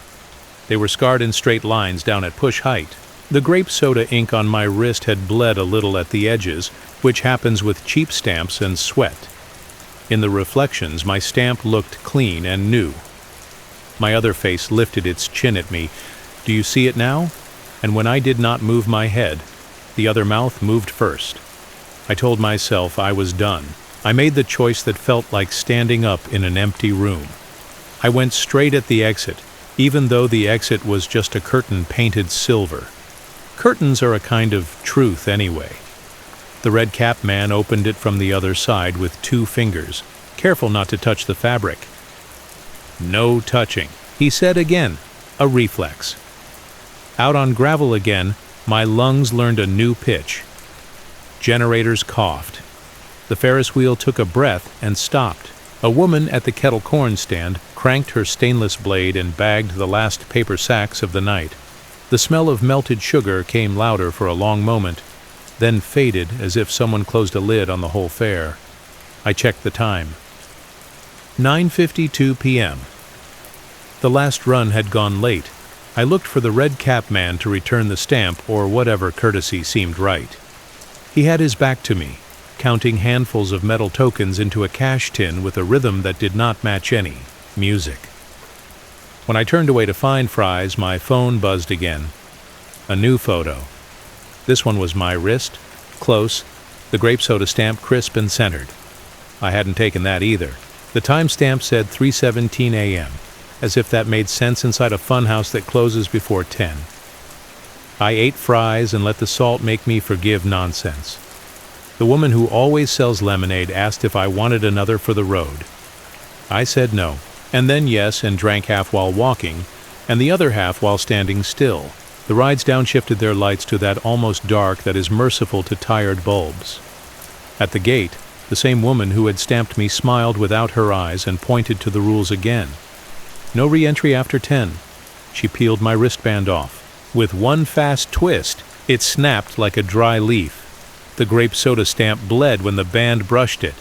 They were scarred in straight lines down at push height. The grape soda ink on my wrist had bled a little at the edges, which happens with cheap stamps and sweat. In the reflections, my stamp looked clean and new. My other face lifted its chin at me. "Do you see it now?" And when I did not move my head, the other mouth moved first. I told myself I was done. I made the choice that felt like standing up in an empty room. I went straight at the exit, even though the exit was just a curtain painted silver. Curtains are a kind of truth anyway. The red-capped man opened it from the other side with 2 fingers, careful not to touch the fabric. "No touching," he said again, a reflex. Out on gravel again, my lungs learned a new pitch. Generators coughed. The Ferris wheel took a breath and stopped. A woman at the kettle corn stand cranked her stainless blade and bagged the last paper sacks of the night. The smell of melted sugar came louder for a long moment, then faded as if someone closed a lid on the whole fair. I checked the time. 9:52 p.m. The last run had gone late. I looked for the red-capped man to return the stamp or whatever courtesy seemed right. He had his back to me, counting handfuls of metal tokens into a cash tin with a rhythm that did not match any music. When I turned away to find fries, my phone buzzed again. A new photo. This one was my wrist, close, the grape soda stamp crisp and centered. I hadn't taken that either. The timestamp said 3:17 a.m., as if that made sense inside a funhouse that closes before 10. I ate fries and let the salt make me forgive nonsense. The woman who always sells lemonade asked if I wanted another for the road. I said no, and then yes, and drank half while walking, and the other half while standing still. The rides downshifted their lights to that almost dark that is merciful to tired bulbs. At the gate, the same woman who had stamped me smiled without her eyes and pointed to the rules again. No re-entry after 10. She peeled my wristband off. With one fast twist, it snapped like a dry leaf. The grape soda stamp bled when the band brushed it.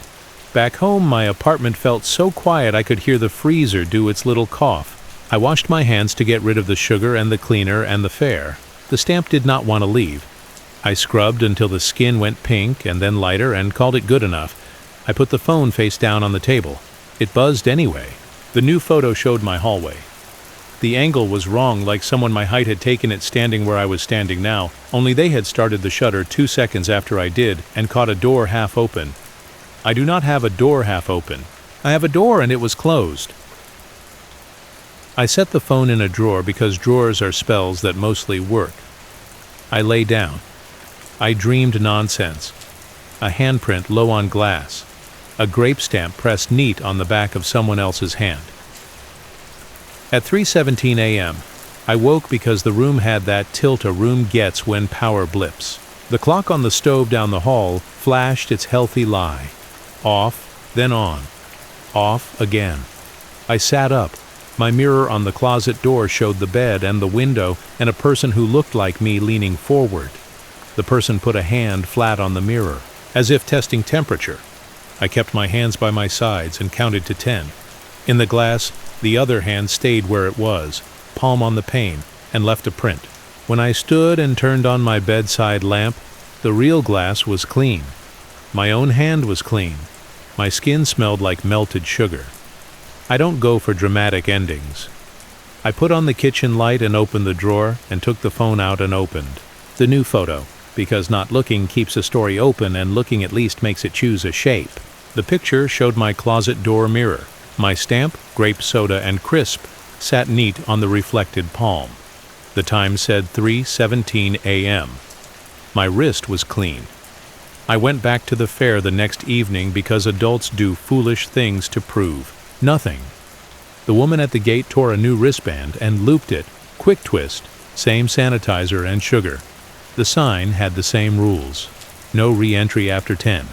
Back home, my apartment felt so quiet I could hear the freezer do its little cough. I washed my hands to get rid of the sugar and the cleaner and the fare. The stamp did not want to leave. I scrubbed until the skin went pink and then lighter and called it good enough. I put the phone face down on the table. It buzzed anyway. The new photo showed my hallway. The angle was wrong, like someone my height had taken it standing where I was standing now, only they had started the shutter 2 seconds after I did and caught a door half open. I do not have a door half open. I have a door and it was closed. I set the phone in a drawer because drawers are spells that mostly work. I lay down. I dreamed nonsense. A handprint low on glass. A grape stamp pressed neat on the back of someone else's hand. At 3:17 a.m., I woke because the room had that tilt a room gets when power blips. The clock on the stove down the hall flashed its healthy lie. Off, then on. Off again. I sat up. My mirror on the closet door showed the bed and the window and a person who looked like me leaning forward. The person put a hand flat on the mirror, as if testing temperature. I kept my hands by my sides and counted to 10. In the glass, the other hand stayed where it was, palm on the pane, and left a print. When I stood and turned on my bedside lamp, the real glass was clean. My own hand was clean. My skin smelled like melted sugar. I don't go for dramatic endings. I put on the kitchen light and opened the drawer and took the phone out and opened. The new photo, because not looking keeps a story open and looking at least makes it choose a shape. The picture showed my closet door mirror. My stamp, grape soda, and crisp sat neat on the reflected palm. The time said 3:17 a.m. My wrist was clean. I went back to the fair the next evening because adults do foolish things to prove nothing. The woman at the gate tore a new wristband and looped it, quick twist, same sanitizer and sugar. The sign had the same rules. No re-entry after 10.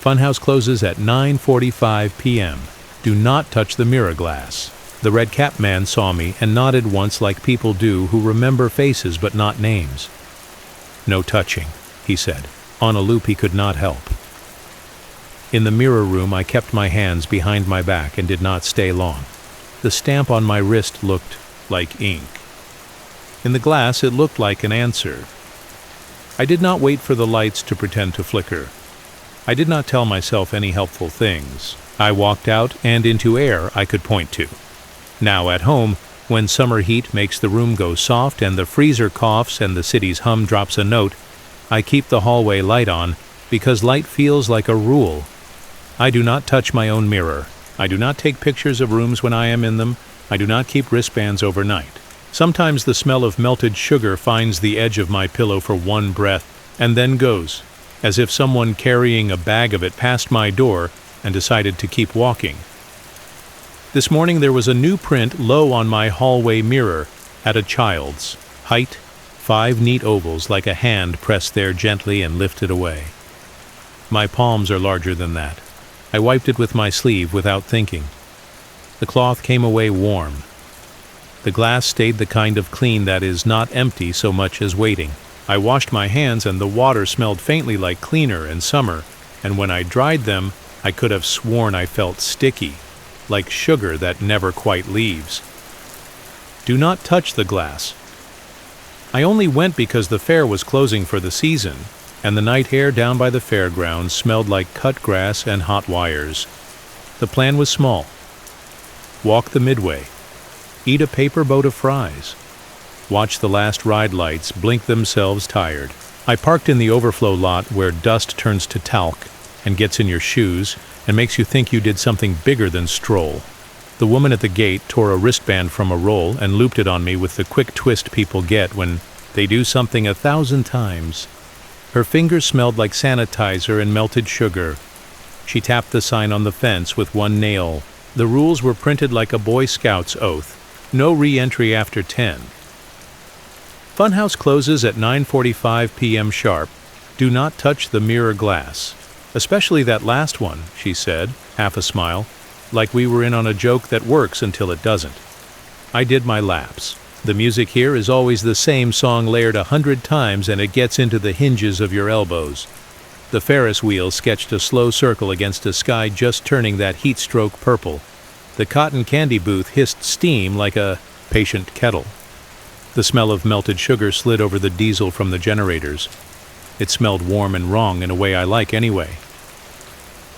Funhouse closes at 9:45 p.m. Do not touch the mirror glass. The red-capped man saw me and nodded once like people do who remember faces but not names. No touching, he said. On a loop he could not help. In the mirror room I kept my hands behind my back and did not stay long. The stamp on my wrist looked like ink. In the glass it looked like an answer. I did not wait for the lights to pretend to flicker. I did not tell myself any helpful things. I walked out and into air I could point to. Now at home, when summer heat makes the room go soft and the freezer coughs and the city's hum drops a note, I keep the hallway light on because light feels like a rule. I do not touch my own mirror. I do not take pictures of rooms when I am in them. I do not keep wristbands overnight. Sometimes the smell of melted sugar finds the edge of my pillow for one breath and then goes, as if someone carrying a bag of it passed my door and decided to keep walking. This morning there was a new print low on my hallway mirror at a child's. Height, 5 neat ovals like a hand pressed there gently and lifted away. My palms are larger than that. I wiped it with my sleeve without thinking. The cloth came away warm. The glass stayed the kind of clean that is not empty so much as waiting. I washed my hands and the water smelled faintly like cleaner and summer, and when I dried them, I could have sworn I felt sticky, like sugar that never quite leaves. Do not touch the glass. I only went because the fair was closing for the season, and the night air down by the fairgrounds smelled like cut grass and hot wires. The plan was small. Walk the midway. Eat a paper boat of fries. Watch the last ride lights blink themselves tired. I parked in the overflow lot where dust turns to talc and gets in your shoes and makes you think you did something bigger than stroll. The woman at the gate tore a wristband from a roll and looped it on me with the quick twist people get when they do something 1,000 times. Her fingers smelled like sanitizer and melted sugar. She tapped the sign on the fence with one nail. The rules were printed like a Boy Scout's oath. No re-entry after 10. Funhouse closes at 9:45 p.m. sharp. Do not touch the mirror glass. Especially that last one, she said, half a smile, like we were in on a joke that works until it doesn't. I did my laps. The music here is always the same song layered 100 times and it gets into the hinges of your elbows. The Ferris wheel sketched a slow circle against a sky just turning that heat stroke purple. The cotton candy booth hissed steam like a patient kettle. The smell of melted sugar slid over the diesel from the generators. It smelled warm and wrong in a way I like anyway.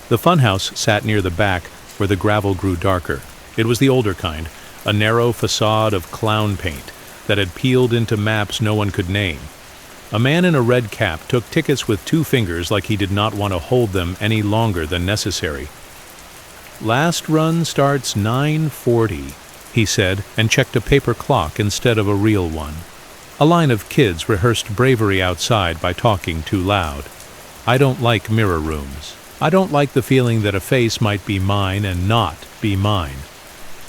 The funhouse sat near the back where the gravel grew darker. It was the older kind, a narrow facade of clown paint that had peeled into maps no one could name. A man in a red cap took tickets with 2 fingers like he did not want to hold them any longer than necessary. Last run starts 9:40, he said, and checked a paper clock instead of a real one. A line of kids rehearsed bravery outside by talking too loud. I don't like mirror rooms. I don't like the feeling that a face might be mine and not be mine.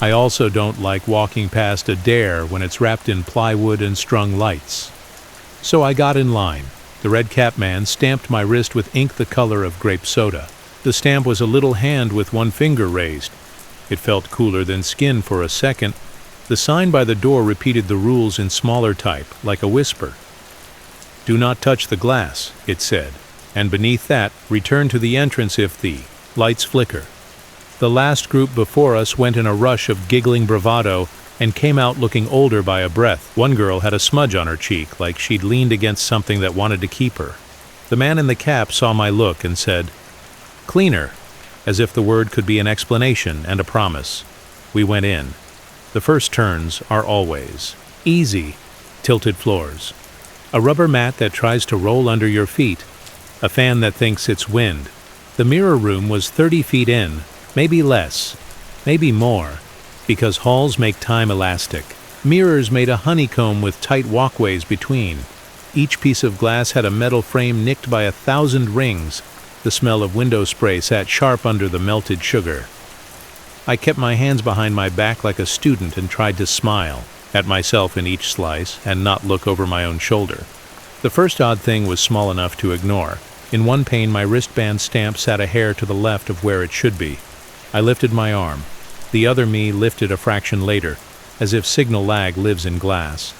I also don't like walking past a dare when it's wrapped in plywood and strung lights. So I got in line. The red cap man stamped my wrist with ink the color of grape soda. The stamp was a little hand with one finger raised. It felt cooler than skin for a second. The sign by the door repeated the rules in smaller type, like a whisper. Do not touch the glass, it said, and beneath that, return to the entrance if the lights flicker. The last group before us went in a rush of giggling bravado and came out looking older by a breath. One girl had a smudge on her cheek, like she'd leaned against something that wanted to keep her. The man in the cap saw my look and said, "Cleaner," as if the word could be an explanation and a promise. We went in. The first turns are always easy, tilted floors, a rubber mat that tries to roll under your feet, a fan that thinks it's wind. The mirror room was 30 feet in, maybe less, maybe more, because halls make time elastic. Mirrors made a honeycomb with tight walkways between. Each piece of glass had a metal frame nicked by 1,000 rings. The smell of window spray sat sharp under the melted sugar. I kept my hands behind my back like a student and tried to smile at myself in each slice and not look over my own shoulder. The first odd thing was small enough to ignore. In one pane, my wristband stamp sat a hair to the left of where it should be. I lifted my arm. The other me lifted a fraction later, as if signal lag lives in glass.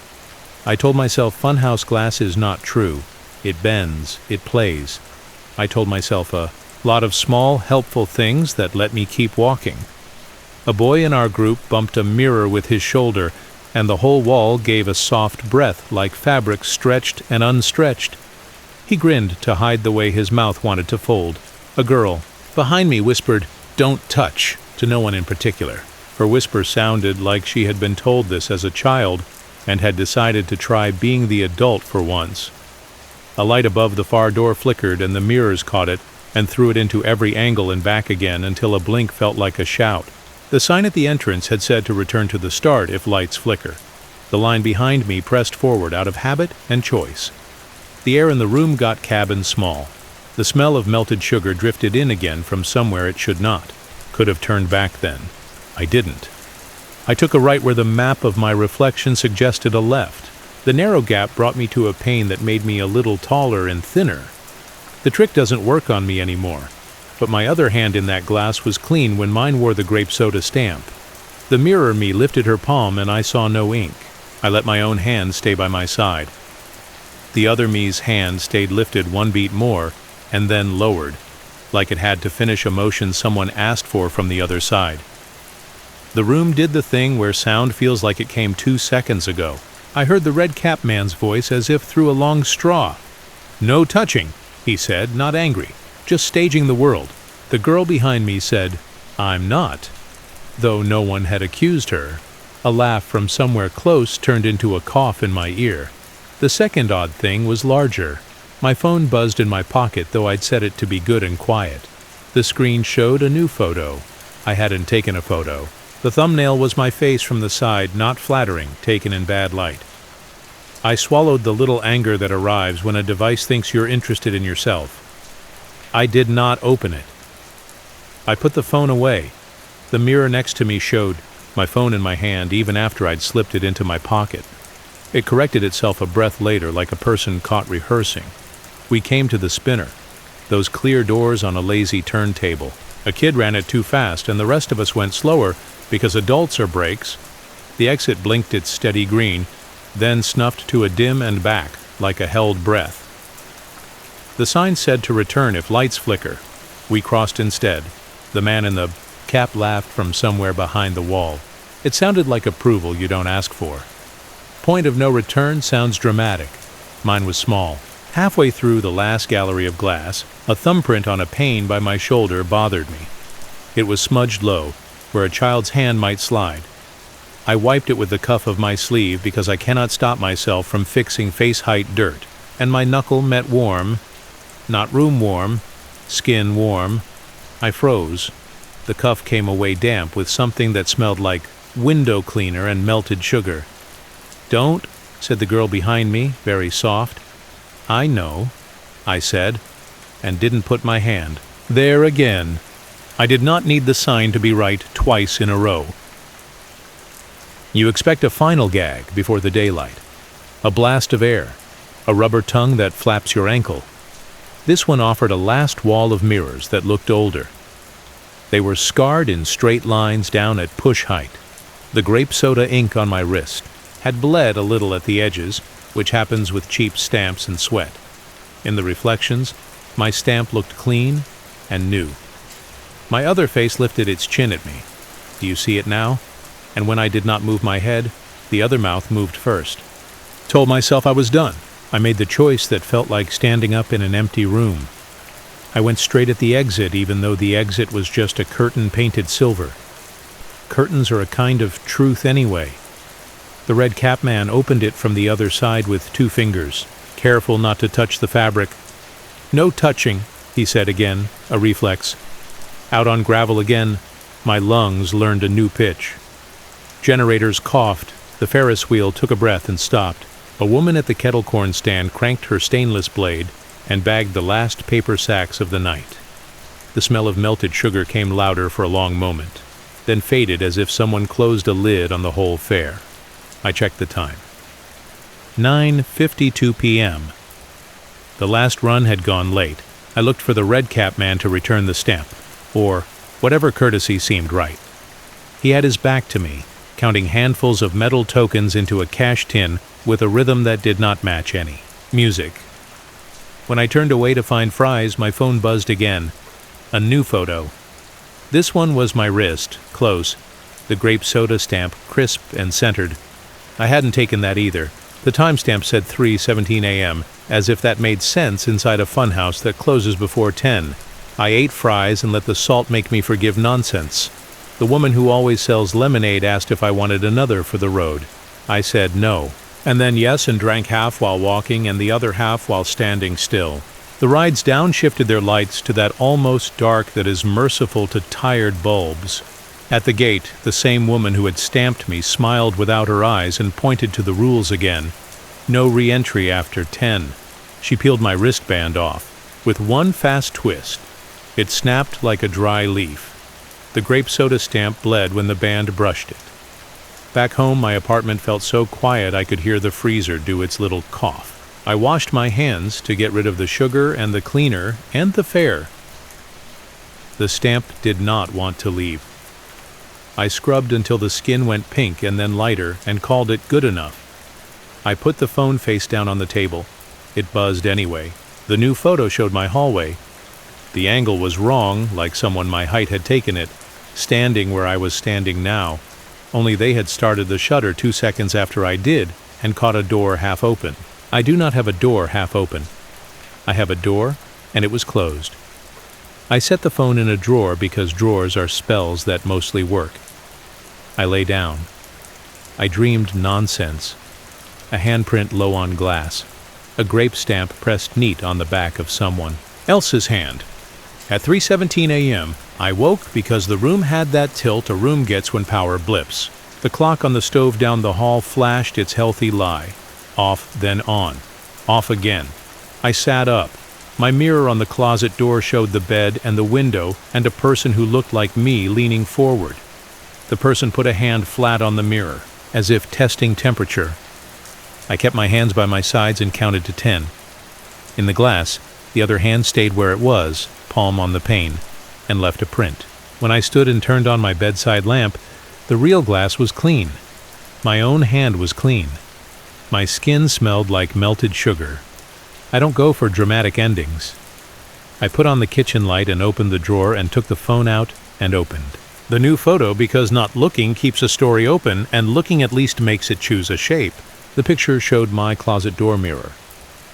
I told myself funhouse glass is not true. It bends, it plays. I told myself a lot of small, helpful things that let me keep walking. A boy in our group bumped a mirror with his shoulder, and the whole wall gave a soft breath like fabric stretched and unstretched. He grinned to hide the way his mouth wanted to fold. A girl behind me whispered, "Don't touch," to no one in particular. Her whisper sounded like she had been told this as a child and had decided to try being the adult for once. A light above the far door flickered, and the mirrors caught it and threw it into every angle and back again until a blink felt like a shout. The sign at the entrance had said to return to the start if lights flicker. The line behind me pressed forward out of habit and choice. The air in the room got cabin small. The smell of melted sugar drifted in again from somewhere it should not. Could have turned back then. I didn't. I took a right where the map of my reflection suggested a left. The narrow gap brought me to a pane that made me a little taller and thinner. The trick doesn't work on me anymore, but my other hand in that glass was clean when mine wore the grape soda stamp. The mirror me lifted her palm and I saw no ink. I let my own hand stay by my side. The other me's hand stayed lifted one beat more and then lowered, like it had to finish a motion someone asked for from the other side. The room did the thing where sound feels like it came 2 seconds ago. I heard the red cap man's voice as if through a long straw. "No touching," he said, not angry, just staging the world. The girl behind me said, "I'm not," though no one had accused her. A laugh from somewhere close turned into a cough in my ear. The second odd thing was larger. My phone buzzed in my pocket, though I'd set it to be good and quiet. The screen showed a new photo. I hadn't taken a photo. The thumbnail was my face from the side, not flattering, taken in bad light. I swallowed the little anger that arrives when a device thinks you're interested in yourself. I did not open it. I put the phone away. The mirror next to me showed my phone in my hand even after I'd slipped it into my pocket. It corrected itself a breath later like a person caught rehearsing. We came to the spinner, those clear doors on a lazy turntable. A kid ran it too fast and the rest of us went slower because adults are brakes. The exit blinked its steady green, then snuffed to a dim and back, like a held breath. The sign said to return if lights flicker. We crossed instead. The man in the cap laughed from somewhere behind the wall. It sounded like approval you don't ask for. Point of no return sounds dramatic. Mine was small. Halfway through the last gallery of glass, a thumbprint on a pane by my shoulder bothered me. It was smudged low, where a child's hand might slide. I wiped it with the cuff of my sleeve because I cannot stop myself from fixing face-height dirt, and my knuckle met warm, not room warm, skin warm. I froze. The cuff came away damp with something that smelled like window cleaner and melted sugar. "Don't," said the girl behind me, very soft. "I know," I said, and didn't put my hand. There again. I did not need the sign to be right twice in a row. You expect a final gag before the daylight, a blast of air, a rubber tongue that flaps your ankle. This one offered a last wall of mirrors that looked older. They were scarred in straight lines down at push height. The grape soda ink on my wrist had bled a little at the edges, which happens with cheap stamps and sweat. In the reflections, my stamp looked clean and new. My other face lifted its chin at me. Do you see it now? And when I did not move my head, the other mouth moved first. Told myself I was done. I made the choice that felt like standing up in an empty room. I went straight at the exit, even though the exit was just a curtain painted silver. Curtains are a kind of truth anyway. The red cap man opened it from the other side with 2 fingers, careful not to touch the fabric. "No touching," he said again, a reflex. Out on gravel again, my lungs learned a new pitch. Generators coughed. The Ferris wheel took a breath and stopped. A woman at the kettle corn stand cranked her stainless blade and bagged the last paper sacks of the night. The smell of melted sugar came louder for a long moment, then faded as if someone closed a lid on the whole fare. I checked the time. 9:52 p.m. The last run had gone late. I looked for the red cap man to return the stamp, or whatever courtesy seemed right. He had his back to me, counting handfuls of metal tokens into a cash tin with a rhythm that did not match any music. When I turned away to find fries, my phone buzzed again. A new photo. This one was my wrist, close, the grape soda stamp crisp and centered. I hadn't taken that either. The timestamp said 3:17 a.m., as if that made sense inside a funhouse that closes before 10. I ate fries and let the salt make me forgive nonsense. The woman who always sells lemonade asked if I wanted another for the road. I said no. And then yes, and drank half while walking and the other half while standing still. The rides downshifted their lights to that almost dark that is merciful to tired bulbs. At the gate, the same woman who had stamped me smiled without her eyes and pointed to the rules again. No re-entry after 10. She peeled my wristband off. With one fast twist, it snapped like a dry leaf. The grape soda stamp bled when the band brushed it. Back home, my apartment felt so quiet I could hear the freezer do its little cough. I washed my hands to get rid of the sugar and the cleaner and the fare. The stamp did not want to leave. I scrubbed until the skin went pink and then lighter and called it good enough. I put the phone face down on the table. It buzzed anyway. The new photo showed my hallway. The angle was wrong, like someone my height had taken it, standing where I was standing now. Only they had started the shutter 2 seconds after I did and caught a door half open. I do not have a door half open. I have a door, and it was closed. I set the phone in a drawer because drawers are spells that mostly work. I lay down. I dreamed nonsense. A handprint low on glass. A grape stamp pressed neat on the back of someone else's hand. At 3:17 a.m., I woke because the room had that tilt a room gets when power blips. The clock on the stove down the hall flashed its healthy lie. Off, then on. Off again. I sat up. My mirror on the closet door showed the bed and the window and a person who looked like me leaning forward. The person put a hand flat on the mirror, as if testing temperature. I kept my hands by my sides and counted to 10. In the glass, the other hand stayed where it was, palm on the pane, and left a print. When I stood and turned on my bedside lamp, the real glass was clean. My own hand was clean. My skin smelled like melted sugar. I don't go for dramatic endings. I put on the kitchen light and opened the drawer and took the phone out and opened. The new photo, because not looking keeps a story open and looking at least makes it choose a shape. The picture showed my closet door mirror.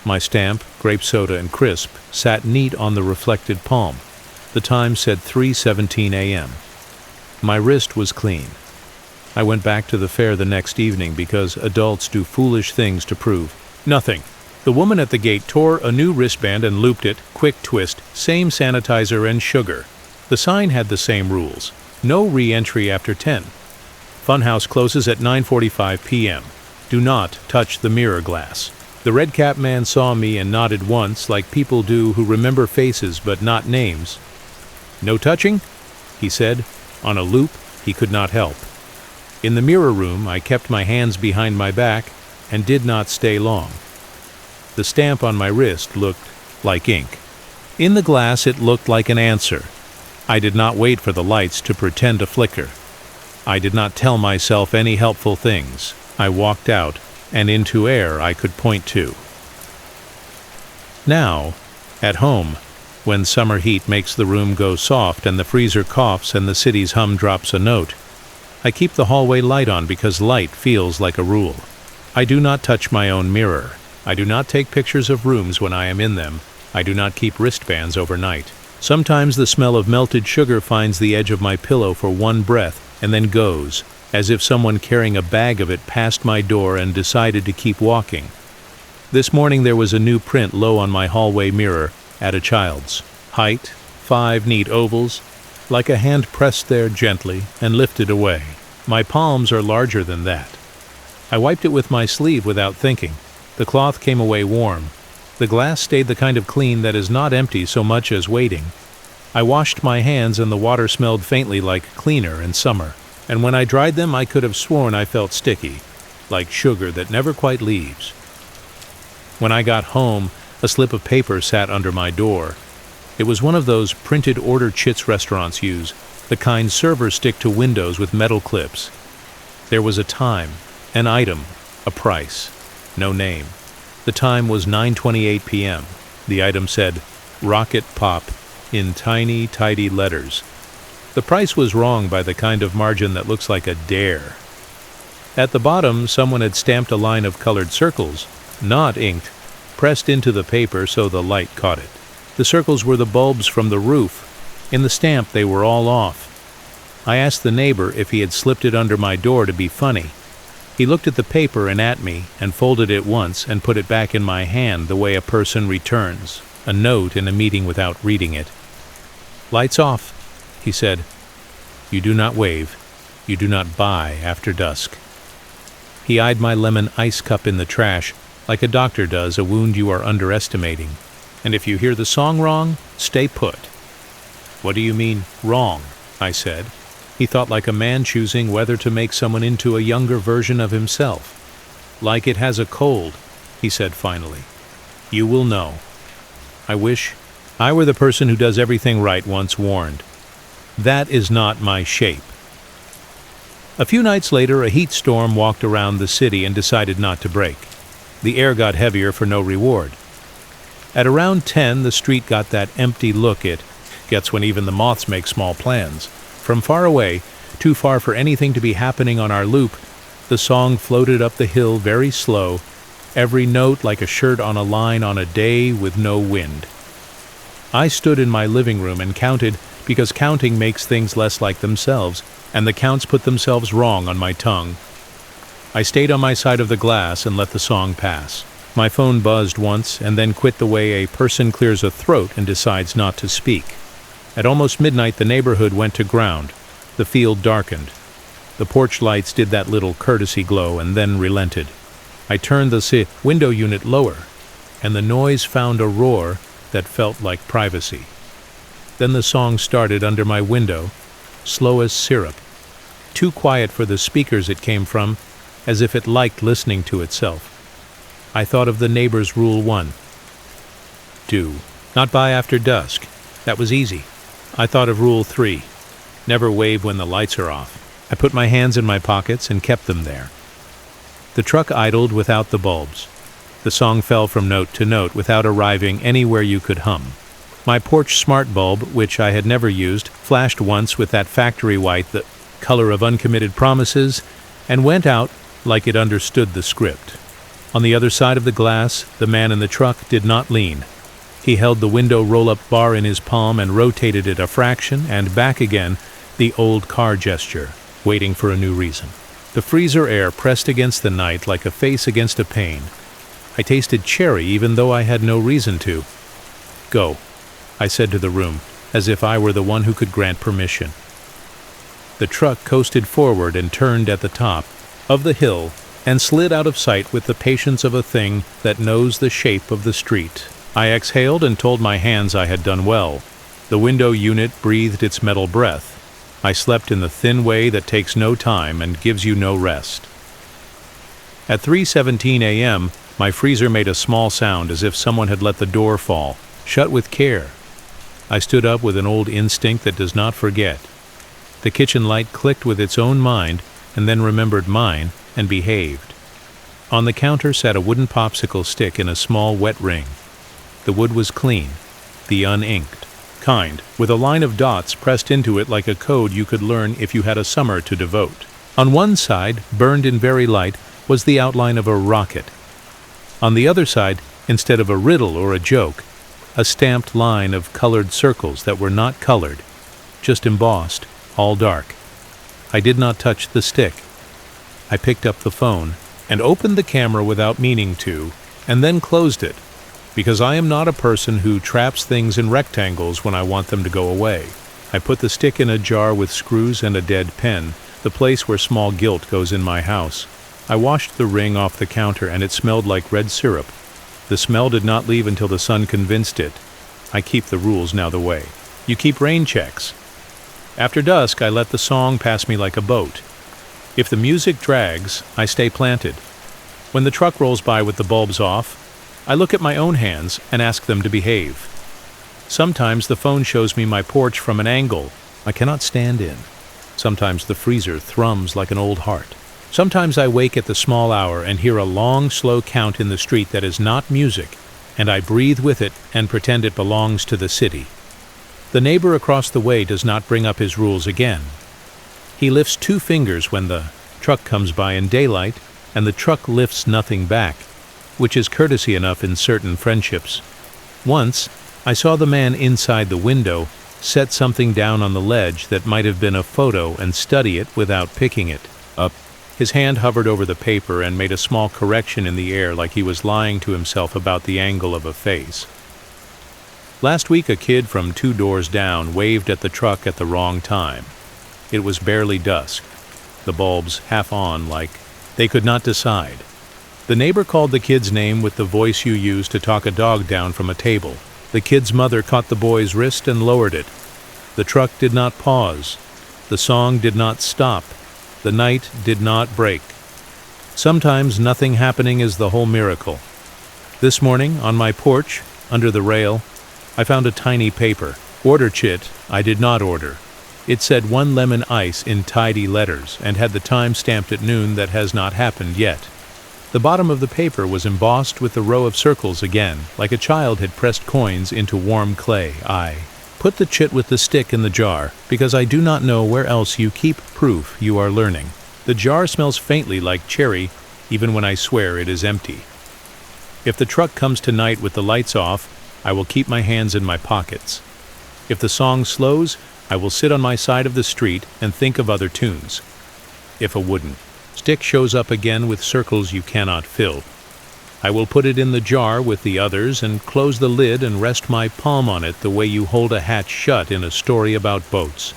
My stamp, grape soda and crisp, sat neat on the reflected palm. The time said 3:17 a.m. My wrist was clean. I went back to the fair the next evening because adults do foolish things to prove nothing. The woman at the gate tore a new wristband and looped it, quick twist, same sanitizer and sugar. The sign had the same rules. No re-entry after 10. Funhouse closes at 9:45 p.m. Do not touch the mirror glass. The red cap man saw me and nodded once, like people do who remember faces but not names. No touching? He said. On a loop, he could not help. In the mirror room, I kept my hands behind my back and did not stay long. The stamp on my wrist looked like ink. In the glass, it looked like an answer. I did not wait for the lights to pretend to flicker. I did not tell myself any helpful things. I walked out and into air I could point to. Now, at home, when summer heat makes the room go soft and the freezer coughs and the city's hum drops a note, I keep the hallway light on because light feels like a rule. I do not touch my own mirror. I do not take pictures of rooms when I am in them. I do not keep wristbands overnight. Sometimes the smell of melted sugar finds the edge of my pillow for one breath and then goes, as if someone carrying a bag of it passed my door and decided to keep walking. This morning there was a new print low on my hallway mirror at a child's. Height, 5 neat ovals, like a hand pressed there gently and lifted away. My palms are larger than that. I wiped it with my sleeve without thinking. The cloth came away warm. The glass stayed the kind of clean that is not empty so much as waiting. I washed my hands and the water smelled faintly like cleaner in summer. And when I dried them, I could have sworn I felt sticky, like sugar that never quite leaves. When I got home, a slip of paper sat under my door. It was one of those printed order chits restaurants use, the kind servers stick to windows with metal clips. There was a time, an item, a price, no name. The time was 9:28 p.m. The item said, Rocket Pop, in tiny, tidy letters. The price was wrong by the kind of margin that looks like a dare. At the bottom, someone had stamped a line of colored circles, not inked, pressed into the paper so the light caught it. The circles were the bulbs from the roof. In the stamp, they were all off. I asked the neighbor if he had slipped it under my door to be funny. He looked at the paper and at me and folded it once and put it back in my hand the way a person returns a note in a meeting without reading it. "Lights off," he said. "You do not wave. You do not buy after dusk." He eyed my lemon ice cup in the trash like a doctor does a wound you are underestimating. "And if you hear the song wrong, stay put." "What do you mean, wrong?" I said. He thought like a man choosing whether to make someone into a younger version of himself. "Like it has a cold," he said finally. "You will know." I wish I were the person who does everything right once warned. That is not my shape. A few nights later, a heat storm walked around the city and decided not to break. The air got heavier for no reward. At around 10, the street got that empty look it gets when even the moths make small plans. From far away, too far for anything to be happening on our loop, the song floated up the hill very slow, every note like a shirt on a line on a day with no wind. I stood in my living room and counted because counting makes things less like themselves, and the counts put themselves wrong on my tongue. I stayed on my side of the glass and let the song pass. My phone buzzed once and then quit the way a person clears a throat and decides not to speak. At almost midnight, the neighborhood went to ground. The field darkened. The porch lights did that little courtesy glow and then relented. I turned the window unit lower, and the noise found a roar that felt like privacy. Then the song started under my window, slow as syrup, too quiet for the speakers it came from, as if it liked listening to itself. I thought of the neighbor's Rule 1. Do not buy after dusk. That was easy. I thought of Rule 3. Never wave when the lights are off. I put my hands in my pockets and kept them there. The truck idled without the bulbs. The song fell from note to note without arriving anywhere you could hum. My porch smart bulb, which I had never used, flashed once with that factory white, the color of uncommitted promises, and went out like it understood the script. On the other side of the glass, the man in the truck did not lean. He held the window roll-up bar in his palm and rotated it a fraction and back again, the old car gesture, waiting for a new reason. The freezer air pressed against the night like a face against a pane. I tasted cherry even though I had no reason to. "Go," I said to the room, as if I were the one who could grant permission. The truck coasted forward and turned at the top of the hill and slid out of sight with the patience of a thing that knows the shape of the street. I exhaled and told my hands I had done well. The window unit breathed its metal breath. I slept in the thin way that takes no time and gives you no rest. At 3:17 a.m., my freezer made a small sound as if someone had let the door fall, shut with care. I stood up with an old instinct that does not forget. The kitchen light clicked with its own mind and then remembered mine and behaved. On the counter sat a wooden popsicle stick in a small wet ring. The wood was clean, the uninked kind, with a line of dots pressed into it like a code you could learn if you had a summer to devote. On one side, burned in very light, was the outline of a rocket. On the other side, instead of a riddle or a joke, a stamped line of colored circles that were not colored, just embossed, all dark. I did not touch the stick. I picked up the phone and opened the camera without meaning to, and then closed it, because I am not a person who traps things in rectangles when I want them to go away. I put the stick in a jar with screws and a dead pen, the place where small guilt goes in my house. I washed the ring off the counter and it smelled like red syrup. The smell did not leave until the sun convinced it. I keep the rules now the way. You keep rain checks. After dusk, I let the song pass me like a boat. If the music drags, I stay planted. When the truck rolls by with the bulbs off, I look at my own hands and ask them to behave. Sometimes the phone shows me my porch from an angle I cannot stand in. Sometimes the freezer thrums like an old heart. Sometimes I wake at the small hour and hear a long, slow count in the street that is not music, and I breathe with it and pretend it belongs to the city. The neighbor across the way does not bring up his rules again. He lifts 2 fingers when the truck comes by in daylight, and the truck lifts nothing back, which is courtesy enough in certain friendships. Once, I saw the man inside the window set something down on the ledge that might have been a photo and study it without picking it up. His hand hovered over the paper and made a small correction in the air like he was lying to himself about the angle of a face. Last week a kid from 2 doors down waved at the truck at the wrong time. It was barely dusk, the bulbs half on like they could not decide. The neighbor called the kid's name with the voice you use to talk a dog down from a table. The kid's mother caught the boy's wrist and lowered it. The truck did not pause. The song did not stop. The night did not break. Sometimes nothing happening is the whole miracle. This morning, on my porch, under the rail, I found a tiny paper. Order chit, I did not order. It said 1 lemon ice in tidy letters and had the time stamped at noon that has not happened yet. The bottom of the paper was embossed with the row of circles again, like a child had pressed coins into warm clay. I put the chit with the stick in the jar, because I do not know where else you keep proof you are learning. The jar smells faintly like cherry, even when I swear it is empty. If the truck comes tonight with the lights off, I will keep my hands in my pockets. If the song slows, I will sit on my side of the street and think of other tunes. If a wooden stick shows up again with circles you cannot fill, I will put it in the jar with the others and close the lid and rest my palm on it the way you hold a hatch shut in a story about boats.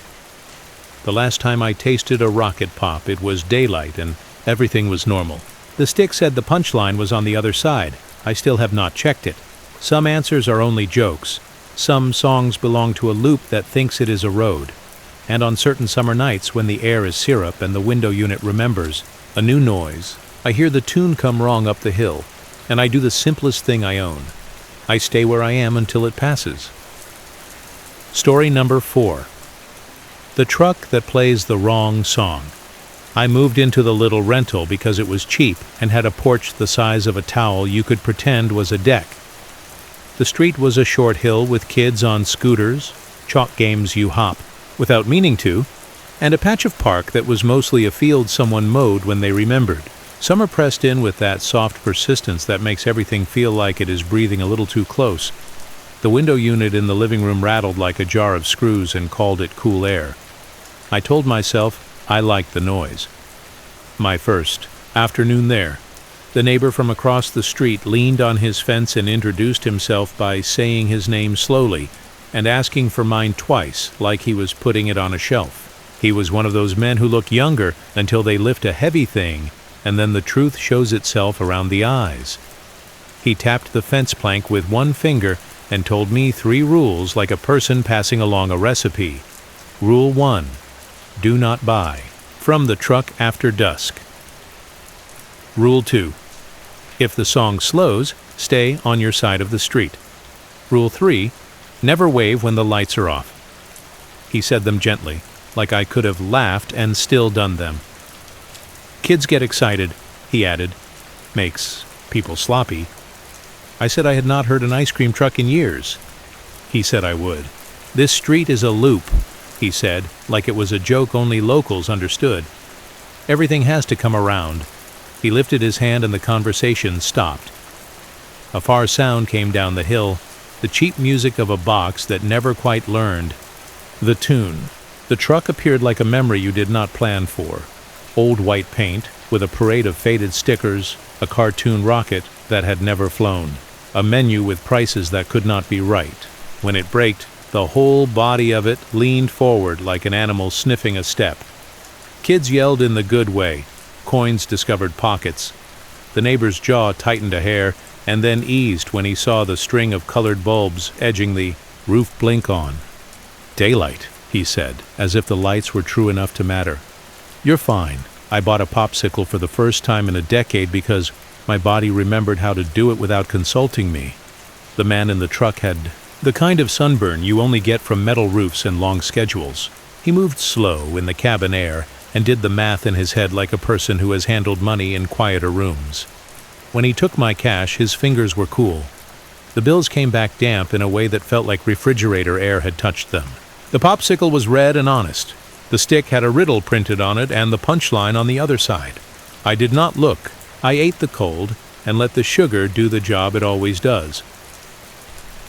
The last time I tasted a rocket pop, it was daylight and everything was normal. The stick said the punchline was on the other side. I still have not checked it. Some answers are only jokes. Some songs belong to a loop that thinks it is a road. And on certain summer nights when the air is syrup and the window unit remembers a new noise, I hear the tune come wrong up the hill, and I do the simplest thing I own. I stay where I am until it passes. Story number 4. The truck that plays the wrong song. I moved into the little rental because it was cheap and had a porch the size of a towel you could pretend was a deck. The street was a short hill with kids on scooters, chalk games you hop without meaning to, and a patch of park that was mostly a field someone mowed when they remembered. Summer pressed in with that soft persistence that makes everything feel like it is breathing a little too close. The window unit in the living room rattled like a jar of screws and called it cool air. I told myself I liked the noise. My first afternoon there, the neighbor from across the street leaned on his fence and introduced himself by saying his name slowly and asking for mine twice, like he was putting it on a shelf. He was one of those men who look younger until they lift a heavy thing, and then the truth shows itself around the eyes. He tapped the fence plank with 1 finger and told me 3 rules like a person passing along a recipe. Rule 1. Do not buy from the truck after dusk. Rule 2. If the song slows, stay on your side of the street. Rule 3. Never wave when the lights are off. He said them gently, like I could have laughed and still done them. Kids get excited, he added. Makes people sloppy. I said I had not heard an ice cream truck in years. He said I would. This street is a loop, he said, like it was a joke only locals understood. Everything has to come around. He lifted his hand and the conversation stopped. A far sound came down the hill, the cheap music of a box that never quite learned the tune. The truck appeared like a memory you did not plan for. Old white paint, with a parade of faded stickers, a cartoon rocket that had never flown, a menu with prices that could not be right. When it braked, the whole body of it leaned forward like an animal sniffing a step. Kids yelled in the good way. Coins discovered pockets. The neighbor's jaw tightened a hair and then eased when he saw the string of colored bulbs edging the roof blink on. Daylight, he said, as if the lights were true enough to matter. You're fine. I bought a popsicle for the first time in a decade because my body remembered how to do it without consulting me. The man in the truck had the kind of sunburn you only get from metal roofs and long schedules. He moved slow in the cabin air and did the math in his head like a person who has handled money in quieter rooms. When he took my cash, his fingers were cool. The bills came back damp in a way that felt like refrigerator air had touched them. The popsicle was red and honest. The stick had a riddle printed on it and the punchline on the other side. I did not look. I ate the cold and let the sugar do the job it always does.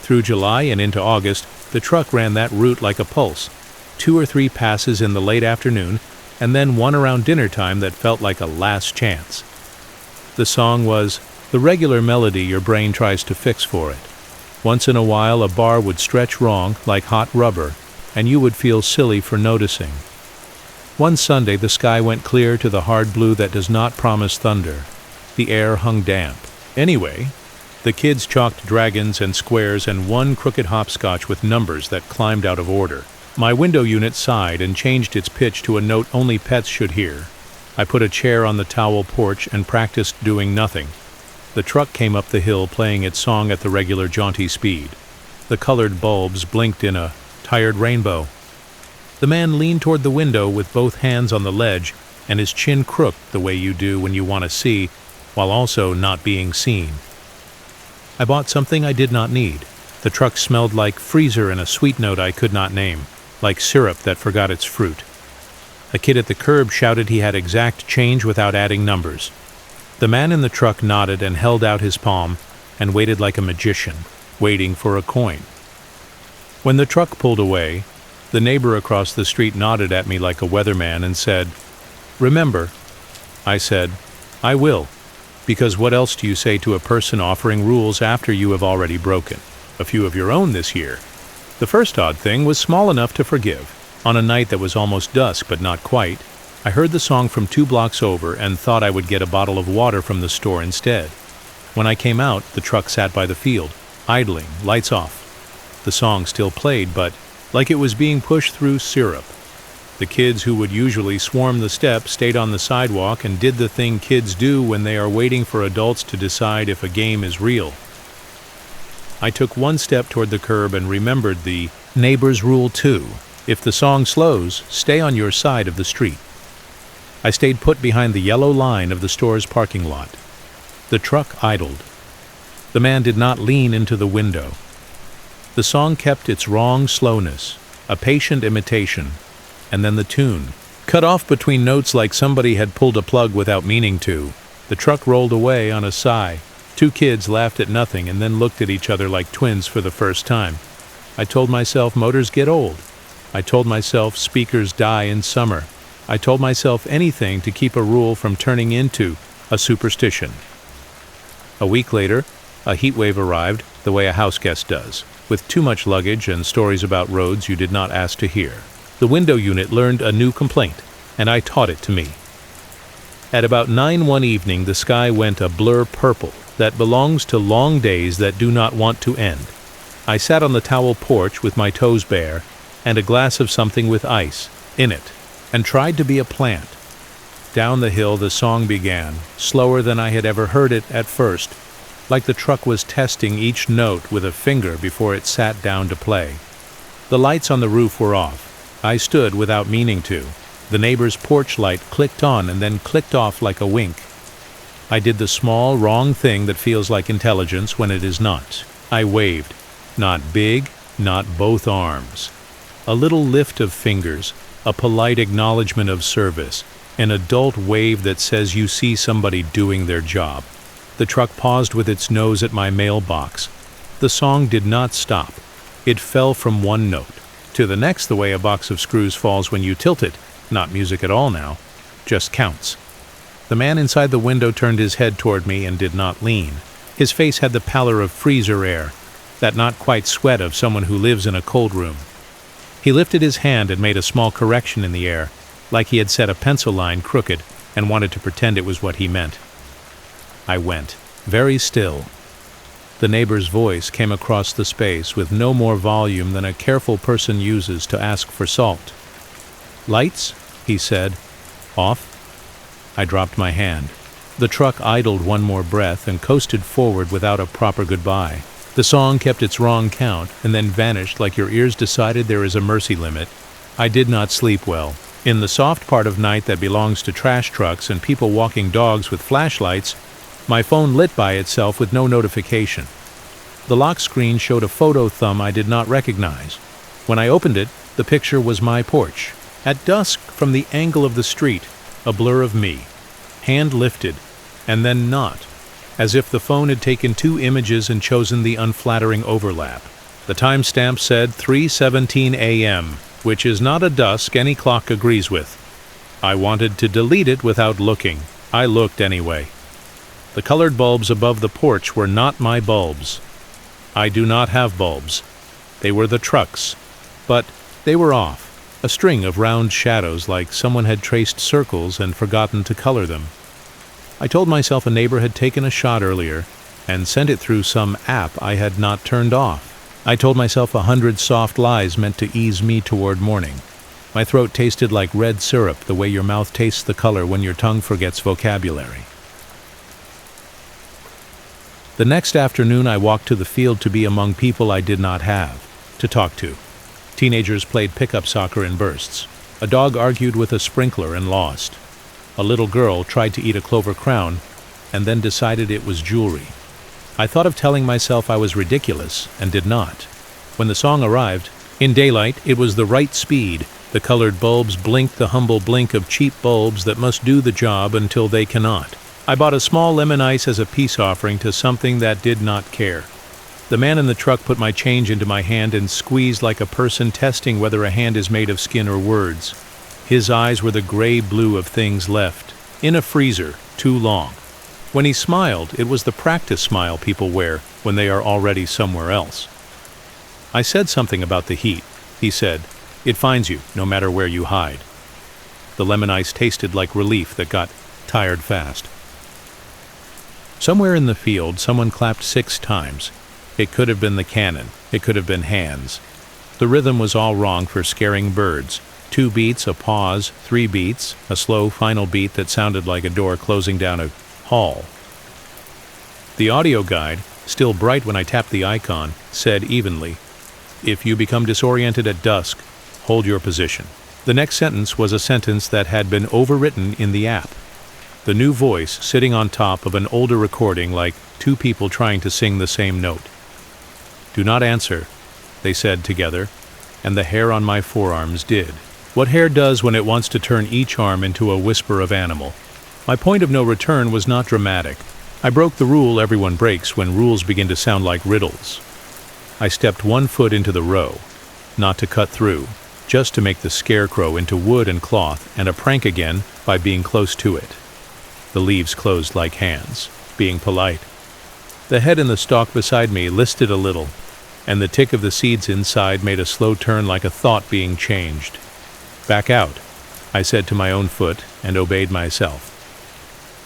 Through July and into August, the truck ran that route like a pulse. 2 or 3 passes in the late afternoon, and then one around dinner time that felt like a last chance. The song was the regular melody your brain tries to fix for it. Once in a while, a bar would stretch wrong, like hot rubber, and you would feel silly for noticing. One Sunday, the sky went clear to the hard blue that does not promise thunder. The air hung damp. Anyway, the kids chalked dragons and squares and one crooked hopscotch with numbers that climbed out of order. My window unit sighed and changed its pitch to a note only pets should hear. I put a chair on the towel porch and practiced doing nothing. The truck came up the hill playing its song at the regular jaunty speed. The colored bulbs blinked in a tired rainbow. The man leaned toward the window with both hands on the ledge and his chin crooked the way you do when you want to see, while also not being seen. I bought something I did not need. The truck smelled like freezer and a sweet note I could not name, like syrup that forgot its fruit. A kid at the curb shouted he had exact change without adding numbers. The man in the truck nodded and held out his palm and waited like a magician, waiting for a coin. When the truck pulled away, the neighbor across the street nodded at me like a weatherman and said, "Remember." I said, "I will, because what else do you say to a person offering rules after you have already broken a few of your own this year?" The first odd thing was small enough to forgive. On a night that was almost dusk but not quite, I heard the song from 2 blocks over and thought I would get a bottle of water from the store instead. When I came out, the truck sat by the field, idling, lights off. The song still played, but like it was being pushed through syrup. The kids who would usually swarm the steps stayed on the sidewalk and did the thing kids do when they are waiting for adults to decide if a game is real. I took one step toward the curb and remembered the neighbor's rule too. If the song slows, stay on your side of the street. I stayed put behind the yellow line of the store's parking lot. The truck idled. The man did not lean into the window. The song kept its wrong slowness, a patient imitation, and then the tune, cut off between notes like somebody had pulled a plug without meaning to. The truck rolled away on a sigh. 2 kids laughed at nothing and then looked at each other like twins for the first time. I told myself motors get old. I told myself speakers die in summer. I told myself anything to keep a rule from turning into a superstition. A week later, a heat wave arrived, the way a house guest does, with too much luggage and stories about roads you did not ask to hear. The window unit learned a new complaint, and I taught it to me. At about 9 one evening, the sky went a blur purple that belongs to long days that do not want to end. I sat on the towel porch with my toes bare and a glass of something with ice in it, and tried to be a plant. Down the hill the song began, slower than I had ever heard it at first, like the truck was testing each note with a finger before it sat down to play. The lights on the roof were off. I stood without meaning to. The neighbor's porch light clicked on and then clicked off like a wink. I did the small, wrong thing that feels like intelligence when it is not. I waved. Not big, not both arms. A little lift of fingers, a polite acknowledgement of service, an adult wave that says you see somebody doing their job. The truck paused with its nose at my mailbox. The song did not stop. It fell from one note to the next the way a box of screws falls when you tilt it. Not music at all now, just counts. The man inside the window turned his head toward me and did not lean. His face had the pallor of freezer air, that not quite sweat of someone who lives in a cold room. He lifted his hand and made a small correction in the air, like he had set a pencil line crooked and wanted to pretend it was what he meant. I went, very still. The neighbor's voice came across the space with no more volume than a careful person uses to ask for salt. "Lights?" he said. "Off?" I dropped my hand. The truck idled one more breath and coasted forward without a proper goodbye. The song kept its wrong count and then vanished like your ears decided there is a mercy limit. I did not sleep well. In the soft part of night that belongs to trash trucks and people walking dogs with flashlights, my phone lit by itself with no notification. The lock screen showed a photo thumb I did not recognize. When I opened it, the picture was my porch. At dusk, from the angle of the street, a blur of me, hand lifted, and then not, as if the phone had taken 2 images and chosen the unflattering overlap. The timestamp said 3:17 a.m., which is not a dusk any clock agrees with. I wanted to delete it without looking. I looked anyway. The colored bulbs above the porch were not my bulbs. I do not have bulbs. They were the truck's. But they were off. A string of round shadows like someone had traced circles and forgotten to color them. I told myself a neighbor had taken a shot earlier and sent it through some app I had not turned off. I told myself 100 soft lies meant to ease me toward morning. My throat tasted like red syrup, the way your mouth tastes the color when your tongue forgets vocabulary. The next afternoon I walked to the field to be among people I did not have to talk to. Teenagers played pickup soccer in bursts. A dog argued with a sprinkler and lost. A little girl tried to eat a clover crown and then decided it was jewelry. I thought of telling myself I was ridiculous and did not. When the song arrived, in daylight, it was the right speed. The colored bulbs blinked the humble blink of cheap bulbs that must do the job until they cannot. I bought a small lemon ice as a peace offering to something that did not care. The man in the truck put my change into my hand and squeezed like a person testing whether a hand is made of skin or words. His eyes were the gray-blue of things left in a freezer too long. When he smiled, it was the practice smile people wear when they are already somewhere else. I said something about the heat. He said, "It finds you, no matter where you hide." The lemon ice tasted like relief that got tired fast. Somewhere in the field, someone clapped 6 times. It could have been the cannon. It could have been hands. The rhythm was all wrong for scaring birds. 2 beats, a pause, 3 beats, a slow final beat that sounded like a door closing down a hall. The audio guide, still bright when I tapped the icon, said evenly, "If you become disoriented at dusk, hold your position." The next sentence was a sentence that had been overwritten in the app. The new voice sitting on top of an older recording like 2 people trying to sing the same note. "Do not answer," they said together, and the hair on my forearms did. What hair does when it wants to turn each arm into a whisper of animal. My point of no return was not dramatic. I broke the rule everyone breaks when rules begin to sound like riddles. I stepped 1 foot into the row, not to cut through, just to make the scarecrow into wood and cloth and a prank again by being close to it. The leaves closed like hands, being polite. The head in the stalk beside me listed a little, and the tick of the seeds inside made a slow turn like a thought being changed. "Back out," I said to my own foot and obeyed myself.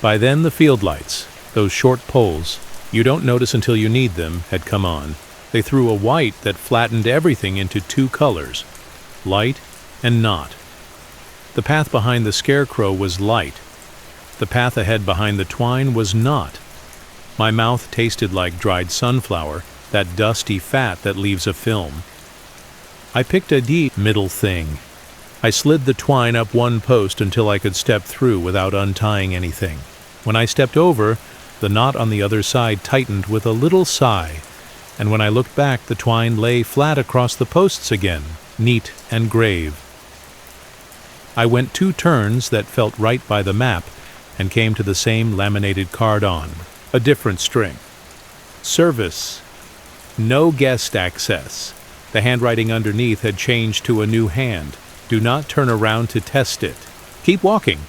By then the field lights, those short poles, you don't notice until you need them, had come on. They threw a white that flattened everything into 2 colors, light and not. The path behind the scarecrow was light. The path ahead behind the twine was not. My mouth tasted like dried sunflower, that dusty fat that leaves a film. I picked a deep middle thing. I slid the twine up 1 post until I could step through without untying anything. When I stepped over, the knot on the other side tightened with a little sigh, and when I looked back, the twine lay flat across the posts again, neat and grave. I went 2 turns that felt right by the map and came to the same laminated card on, a different string. Service. No guest access. The handwriting underneath had changed to a new hand. Do not turn around to test it. Keep walking.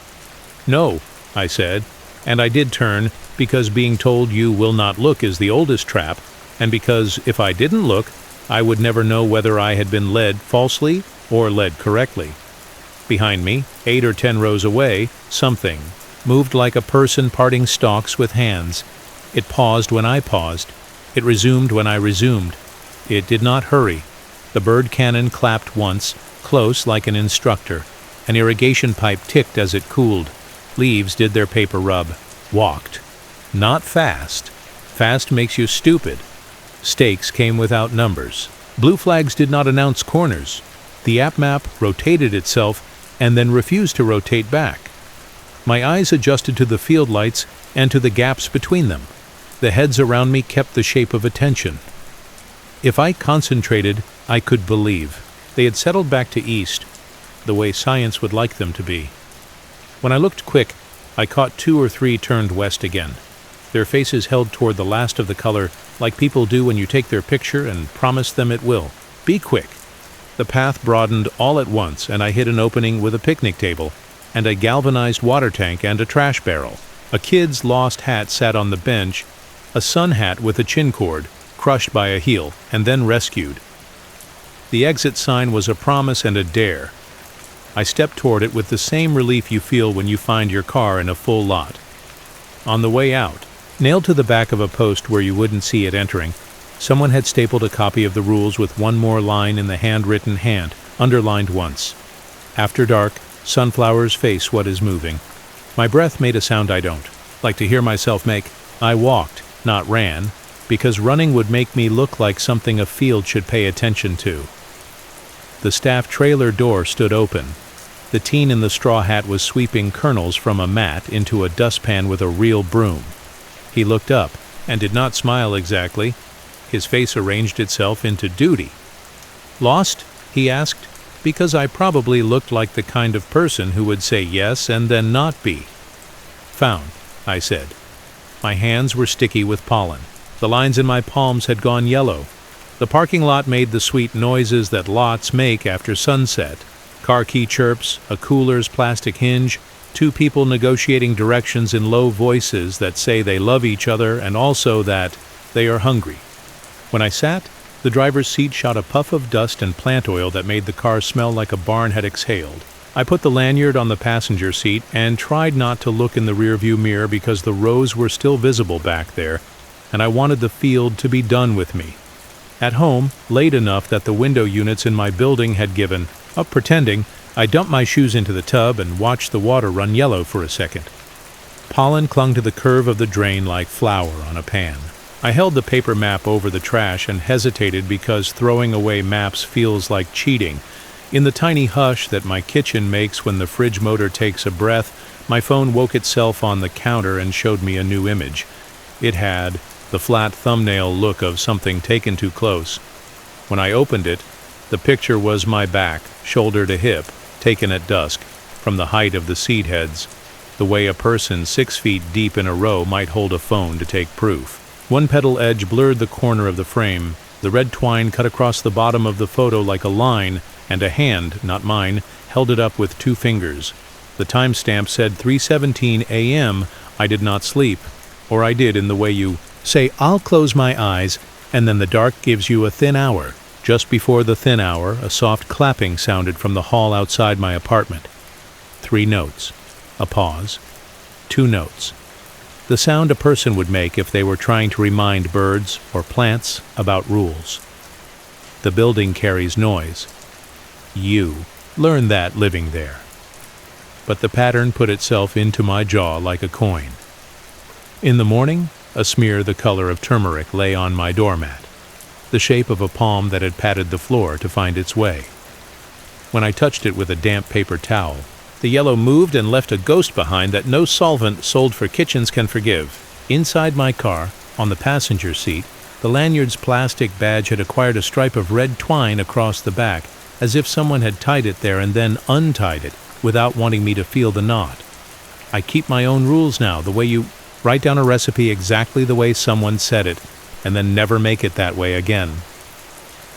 No, I said, and I did turn because being told you will not look is the oldest trap, and because if I didn't look, I would never know whether I had been led falsely or led correctly. Behind me, 8 or 10 rows away, something moved like a person parting stalks with hands. It paused when I paused. It resumed when I resumed. It did not hurry. The bird cannon clapped once, close like an instructor. An irrigation pipe ticked as it cooled. Leaves did their paper rub. Walked. Not fast. Fast makes you stupid. Stakes came without numbers. Blue flags did not announce corners. The app map rotated itself and then refused to rotate back. My eyes adjusted to the field lights and to the gaps between them. The heads around me kept the shape of attention. If I concentrated, I could believe. They had settled back to east, the way science would like them to be. When I looked quick, I caught 2 or 3 turned west again. Their faces held toward the last of the color, like people do when you take their picture and promise them it will. Be quick. The path broadened all at once, and I hit an opening with a picnic table. and a galvanized water tank and a trash barrel. A kid's lost hat sat on the bench, a sun hat with a chin cord, crushed by a heel, and then rescued. The exit sign was a promise and a dare. I stepped toward it with the same relief you feel when you find your car in a full lot. On the way out, nailed to the back of a post where you wouldn't see it entering, someone had stapled a copy of the rules with one more line in the handwritten hand, underlined once. After dark, sunflowers face what is moving. My breath made a sound I don't like to hear myself make. I walked, not ran, because running would make me look like something a field should pay attention to. The staff trailer door stood open. The teen in the straw hat was sweeping kernels from a mat into a dustpan with a real broom. He looked up, and did not smile exactly. His face arranged itself into duty. "Lost?" he asked, because I probably looked like the kind of person who would say yes and then not be. "Found," I said. My hands were sticky with pollen. The lines in my palms had gone yellow. The parking lot made the sweet noises that lots make after sunset. Car key chirps, a cooler's plastic hinge, two people negotiating directions in low voices that say they love each other and also that they are hungry. When I sat, the driver's seat shot a puff of dust and plant oil that made the car smell like a barn had exhaled. I put the lanyard on the passenger seat and tried not to look in the rearview mirror because the rows were still visible back there, and I wanted the field to be done with me. At home, late enough that the window units in my building had given up pretending, I dumped my shoes into the tub and watched the water run yellow for a second. Pollen clung to the curve of the drain like flour on a pan. I held the paper map over the trash and hesitated because throwing away maps feels like cheating. In the tiny hush that my kitchen makes when the fridge motor takes a breath, my phone woke itself on the counter and showed me a new image. It had the flat thumbnail look of something taken too close. When I opened it, the picture was my back, shoulder to hip, taken at dusk, from the height of the seat heads, the way a person 6 feet deep in a row might hold a phone to take proof. One petal edge blurred the corner of the frame. The red twine cut across the bottom of the photo like a line, and a hand, not mine, held it up with 2 fingers. The timestamp said 3:17 a.m. I did not sleep, or I did in the way you say, "I'll close my eyes," and then the dark gives you a thin hour. Just before the thin hour, a soft clapping sounded from the hall outside my apartment. 3 notes. A pause. 2 notes. The sound a person would make if they were trying to remind birds or plants about rules. The building carries noise. You learn that living there. But the pattern put itself into my jaw like a coin. In the morning, a smear the color of turmeric lay on my doormat, the shape of a palm that had patted the floor to find its way. When I touched it with a damp paper towel, the yellow moved and left a ghost behind that no solvent sold for kitchens can forgive. Inside my car, on the passenger seat, the lanyard's plastic badge had acquired a stripe of red twine across the back, as if someone had tied it there and then untied it without wanting me to feel the knot. I keep my own rules now, the way you write down a recipe exactly the way someone said it, and then never make it that way again.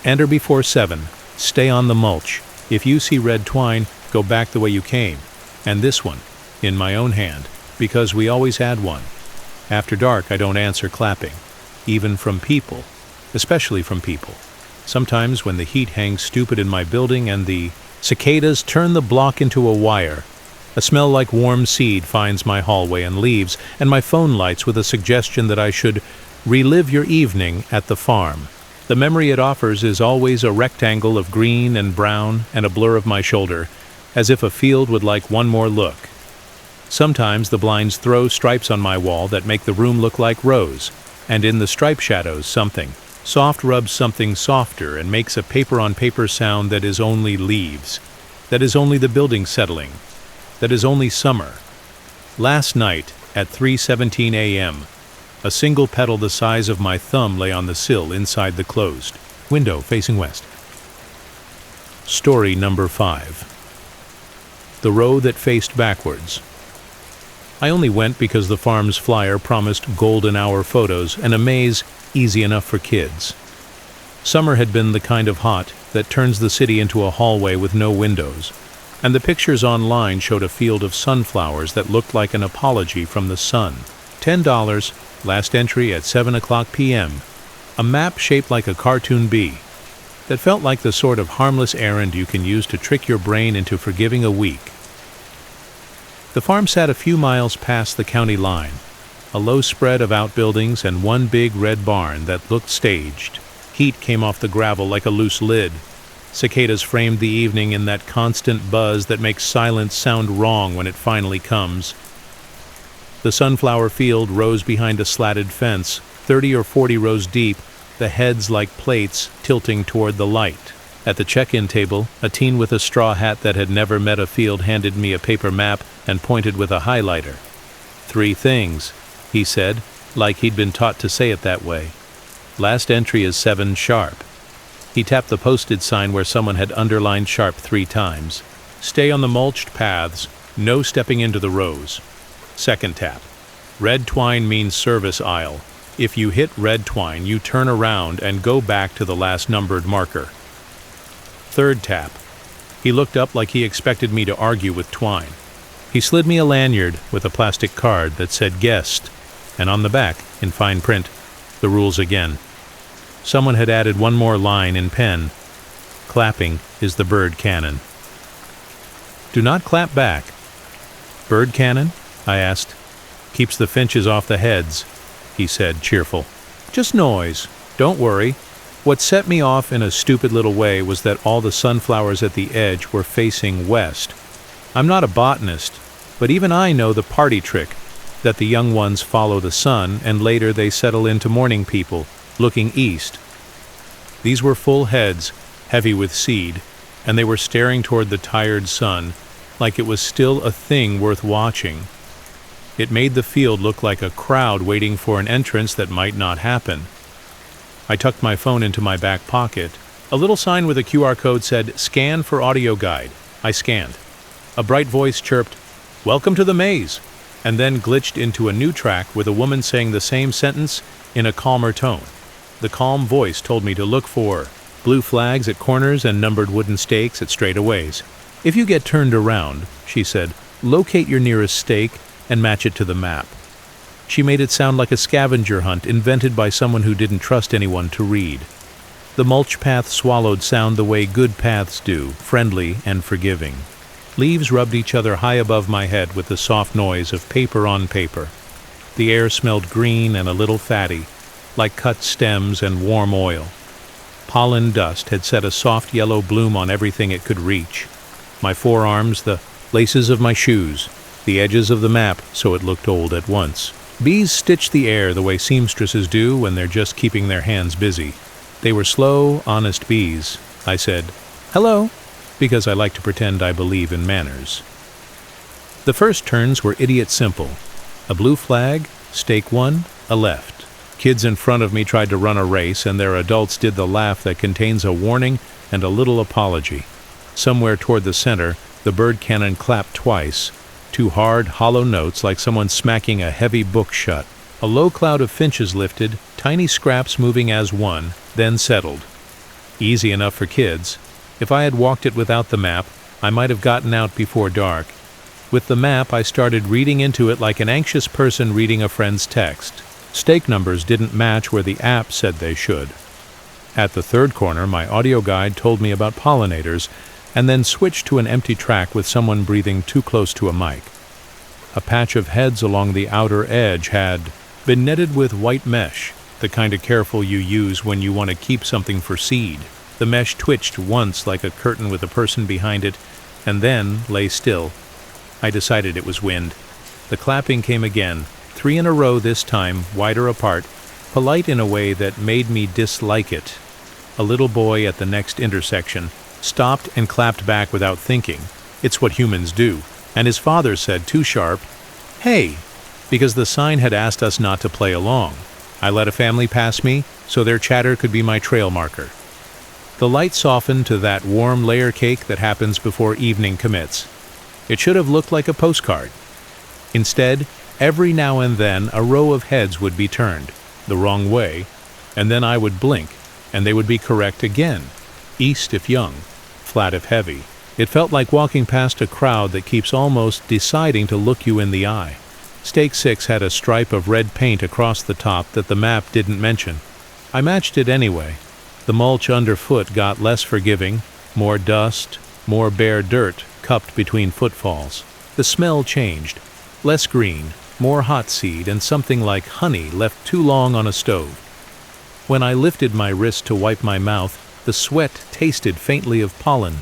Enter before 7. Stay on the mulch. If you see red twine, go back the way you came. And this one, in my own hand, because we always had one. After dark, I don't answer clapping, even from people, especially from people. Sometimes when the heat hangs stupid in my building and the cicadas turn the block into a wire, a smell like warm seed finds my hallway and leaves, and my phone lights with a suggestion that I should relive your evening at the farm. The memory it offers is always a rectangle of green and brown and a blur of my shoulder, as if a field would like one more look. Sometimes the blinds throw stripes on my wall that make the room look like rose, and in the stripe shadows something soft rubs something softer and makes a paper-on-paper sound that is only leaves, that is only the building settling, that is only summer. Last night, at 3:17 a.m., a single petal the size of my thumb lay on the sill inside the closed window facing west. Story number 5. The row that faced backwards. I only went because the farm's flyer promised golden hour photos and a maze easy enough for kids. Summer had been the kind of hot that turns the city into a hallway with no windows. and the pictures online showed a field of sunflowers that looked like an apology from the sun. $10, last entry at 7:00 p.m. A map shaped like a cartoon bee. That felt like the sort of harmless errand you can use to trick your brain into forgiving a week. The farm sat a few miles past the county line, a low spread of outbuildings and one big red barn that looked staged. Heat came off the gravel like a loose lid. Cicadas framed the evening in that constant buzz that makes silence sound wrong when it finally comes. The sunflower field rose behind a slatted fence, 30 or 40 rows deep, the heads like plates tilting toward the light. At the check-in table, a teen with a straw hat that had never met a field handed me a paper map and pointed with a highlighter. 3 things, he said, like he'd been taught to say it that way. Last entry is 7 sharp. He tapped the posted sign where someone had underlined sharp 3 times. Stay on the mulched paths, no stepping into the rows. Second tap. Red twine means service aisle. If you hit red twine, you turn around and go back to the last numbered marker. Third tap. He looked up like he expected me to argue with twine. He slid me a lanyard with a plastic card that said guest, and on the back, in fine print, the rules again. Someone had added one more line in pen. Clapping is the bird cannon. Do not clap back. Bird cannon? I asked. Keeps the finches off the heads, he said, cheerful. Just noise. Don't worry. What set me off in a stupid little way was that all the sunflowers at the edge were facing west. I'm not a botanist, but even I know the party trick, that the young ones follow the sun and later they settle into morning people, looking east. These were full heads, heavy with seed, and they were staring toward the tired sun, like it was still a thing worth watching. It made the field look like a crowd waiting for an entrance that might not happen. I tucked my phone into my back pocket. A little sign with a QR code said, "Scan for audio guide." I scanned. A bright voice chirped, "Welcome to the maze," and then glitched into a new track with a woman saying the same sentence in a calmer tone. The calm voice told me to look for blue flags at corners and numbered wooden stakes at straightaways. If you get turned around, she said, locate your nearest stake and match it to the map. She made it sound like a scavenger hunt invented by someone who didn't trust anyone to read. The mulch path swallowed sound the way good paths do, friendly and forgiving. Leaves rubbed each other high above my head with the soft noise of paper on paper. The air smelled green and a little fatty, like cut stems and warm oil. Pollen dust had set a soft yellow bloom on everything it could reach. My forearms, the laces of my shoes, the edges of the map, so it looked old at once. Bees stitched the air the way seamstresses do when they're just keeping their hands busy. They were slow, honest bees. I said, "Hello," because I like to pretend I believe in manners. The first turns were idiot simple. A blue flag, stake 1, a left. Kids in front of me tried to run a race, and their adults did the laugh that contains a warning and a little apology. Somewhere toward the center, the bird cannon clapped twice, 2 hard, hollow notes like someone smacking a heavy book shut. A low cloud of finches lifted, tiny scraps moving as one, then settled. Easy enough for kids. If I had walked it without the map, I might have gotten out before dark. With the map, I started reading into it like an anxious person reading a friend's text. Stake numbers didn't match where the app said they should. At the third corner, my audio guide told me about pollinators, and then switched to an empty track with someone breathing too close to a mic. A patch of heads along the outer edge had been netted with white mesh, the kind of careful you use when you want to keep something for seed. The mesh twitched once like a curtain with a person behind it, and then lay still. I decided it was wind. The clapping came again, 3 in a row this time, wider apart, polite in a way that made me dislike it. A little boy at the next intersection stopped and clapped back without thinking. It's what humans do. And his father said, too sharp, "Hey," because the sign had asked us not to play along. I let a family pass me, so their chatter could be my trail marker. The light softened to that warm layer cake that happens before evening commits. It should have looked like a postcard. Instead, every now and then a row of heads would be turned, the wrong way, and then I would blink, and they would be correct again, east if young, flat if heavy. It felt like walking past a crowd that keeps almost deciding to look you in the eye. Stake 6 had a stripe of red paint across the top that the map didn't mention. I matched it anyway. The mulch underfoot got less forgiving, more dust, more bare dirt cupped between footfalls. The smell changed. Less green, more hot seed, and something like honey left too long on a stove. When I lifted my wrist to wipe my mouth, the sweat tasted faintly of pollen.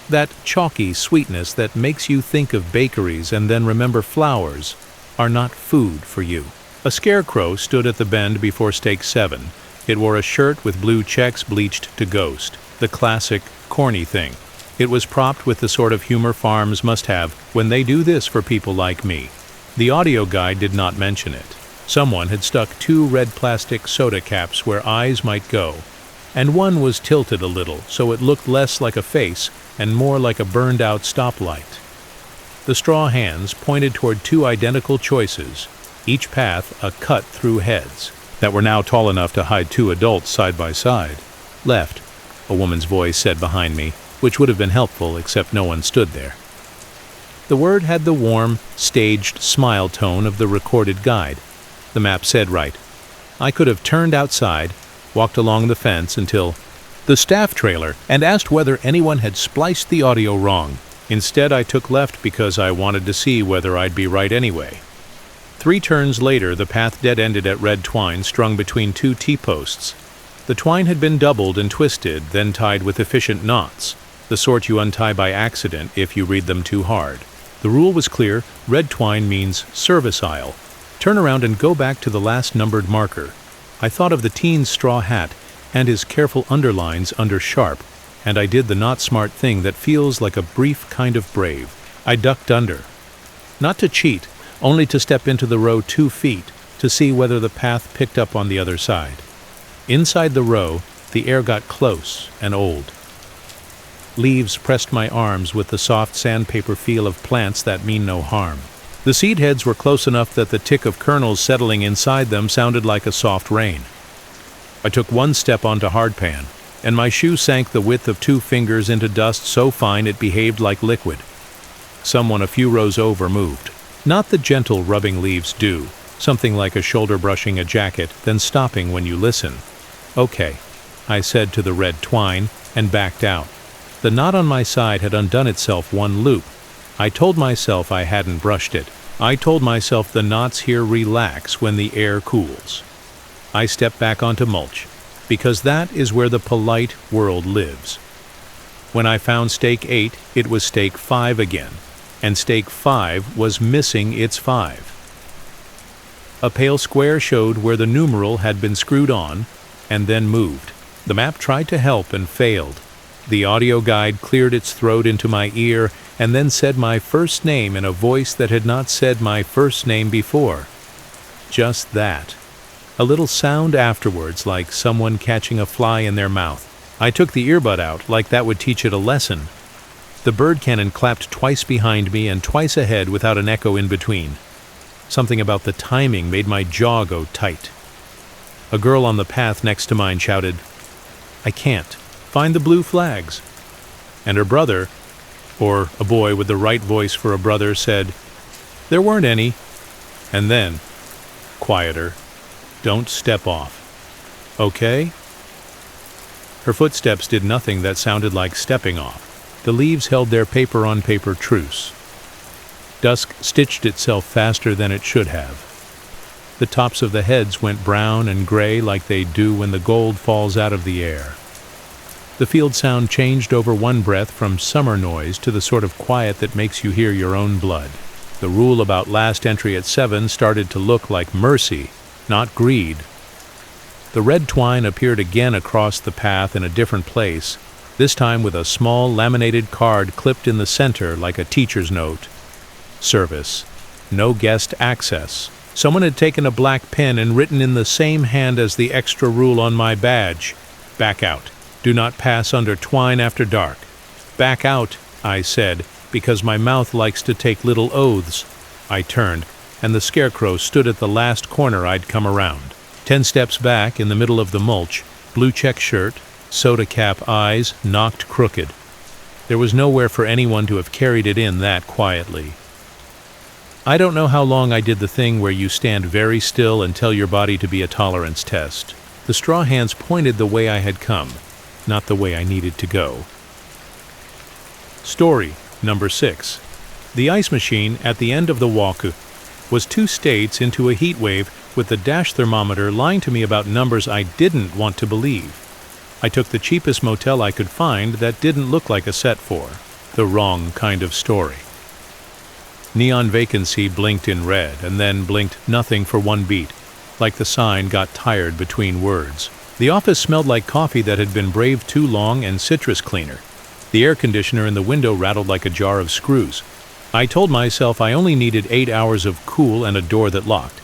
That chalky sweetness that makes you think of bakeries and then remember flowers are not food for you. A scarecrow stood at the bend before Stake 7. It wore a shirt with blue checks bleached to ghost, the classic, corny thing. It was propped with the sort of humor farms must have when they do this for people like me. The audio guide did not mention it. Someone had stuck 2 red plastic soda caps where eyes might go, and one was tilted a little so it looked less like a face and more like a burned-out stoplight. The straw hands pointed toward 2 identical choices, each path a cut through heads that were now tall enough to hide 2 adults side by side. Left, a woman's voice said behind me, which would have been helpful except no one stood there. The word had the warm, staged smile tone of the recorded guide. The map said right. I could have turned outside, walked along the fence until the staff trailer, and asked whether anyone had spliced the audio wrong. Instead, I took left because I wanted to see whether I'd be right anyway. 3 turns later, the path dead-ended at red twine strung between 2 T-posts. The twine had been doubled and twisted, then tied with efficient knots, the sort you untie by accident if you read them too hard. The rule was clear: red twine means service aisle. Turn around and go back to the last numbered marker. I thought of the teen's straw hat and his careful underlines under sharp, and I did the not-smart thing that feels like a brief kind of brave. I ducked under. Not to cheat, only to step into the row 2 feet to see whether the path picked up on the other side. Inside the row, the air got close and old. Leaves pressed my arms with the soft sandpaper feel of plants that mean no harm. The seed heads were close enough that the tick of kernels settling inside them sounded like a soft rain. I took 1 step onto hardpan, and my shoe sank the width of 2 fingers into dust so fine it behaved like liquid. Someone a few rows over moved. Not the gentle rubbing leaves do, something like a shoulder brushing a jacket, then stopping when you listen. Okay, I said to the red twine, and backed out. The knot on my side had undone itself 1 loop. I told myself I hadn't brushed it. I told myself the knots here relax when the air cools. I stepped back onto mulch, because that is where the polite world lives. When I found Stake 8, it was Stake 5 again, and Stake 5 was missing its 5. A pale square showed where the numeral had been screwed on, and then moved. The map tried to help and failed. The audio guide cleared its throat into my ear and then said my first name in a voice that had not said my first name before. Just that. A little sound afterwards, like someone catching a fly in their mouth. I took the earbud out, like that would teach it a lesson. The bird cannon clapped twice behind me and twice ahead without an echo in between. Something about the timing made my jaw go tight. A girl on the path next to mine shouted, "I can't. Find the blue flags." And her brother, or a boy with the right voice for a brother, said, "There weren't any." And then, quieter, "Don't step off. Okay?" Her footsteps did nothing that sounded like stepping off. The leaves held their paper-on-paper truce. Dusk stitched itself faster than it should have. The tops of the heads went brown and gray like they do when the gold falls out of the air. The field sound changed over one breath from summer noise to the sort of quiet that makes you hear your own blood. The rule about last entry at 7 started to look like mercy, not greed. The red twine appeared again across the path in a different place, this time with a small laminated card clipped in the center like a teacher's note. Service. No guest access. Someone had taken a black pen and written in the same hand as the extra rule on my badge. Back out. Do not pass under twine after dark. Back out, I said, because my mouth likes to take little oaths. I turned, and the scarecrow stood at the last corner I'd come around. 10 steps back, in the middle of the mulch, blue check shirt, soda cap eyes, knocked crooked. There was nowhere for anyone to have carried it in that quietly. I don't know how long I did the thing where you stand very still and tell your body to be a tolerance test. The straw hands pointed the way I had come, not the way I needed to go. Story number 6. The ice machine at the end of the walk was 2 states into a heat wave with the dash thermometer lying to me about numbers I didn't want to believe. I took the cheapest motel I could find that didn't look like a set for. The wrong kind of story. Neon vacancy blinked in red and then blinked nothing for 1 beat, like the sign got tired between words. The office smelled like coffee that had been braved too long and citrus cleaner. The air conditioner in the window rattled like a jar of screws. I told myself I only needed 8 hours of cool and a door that locked.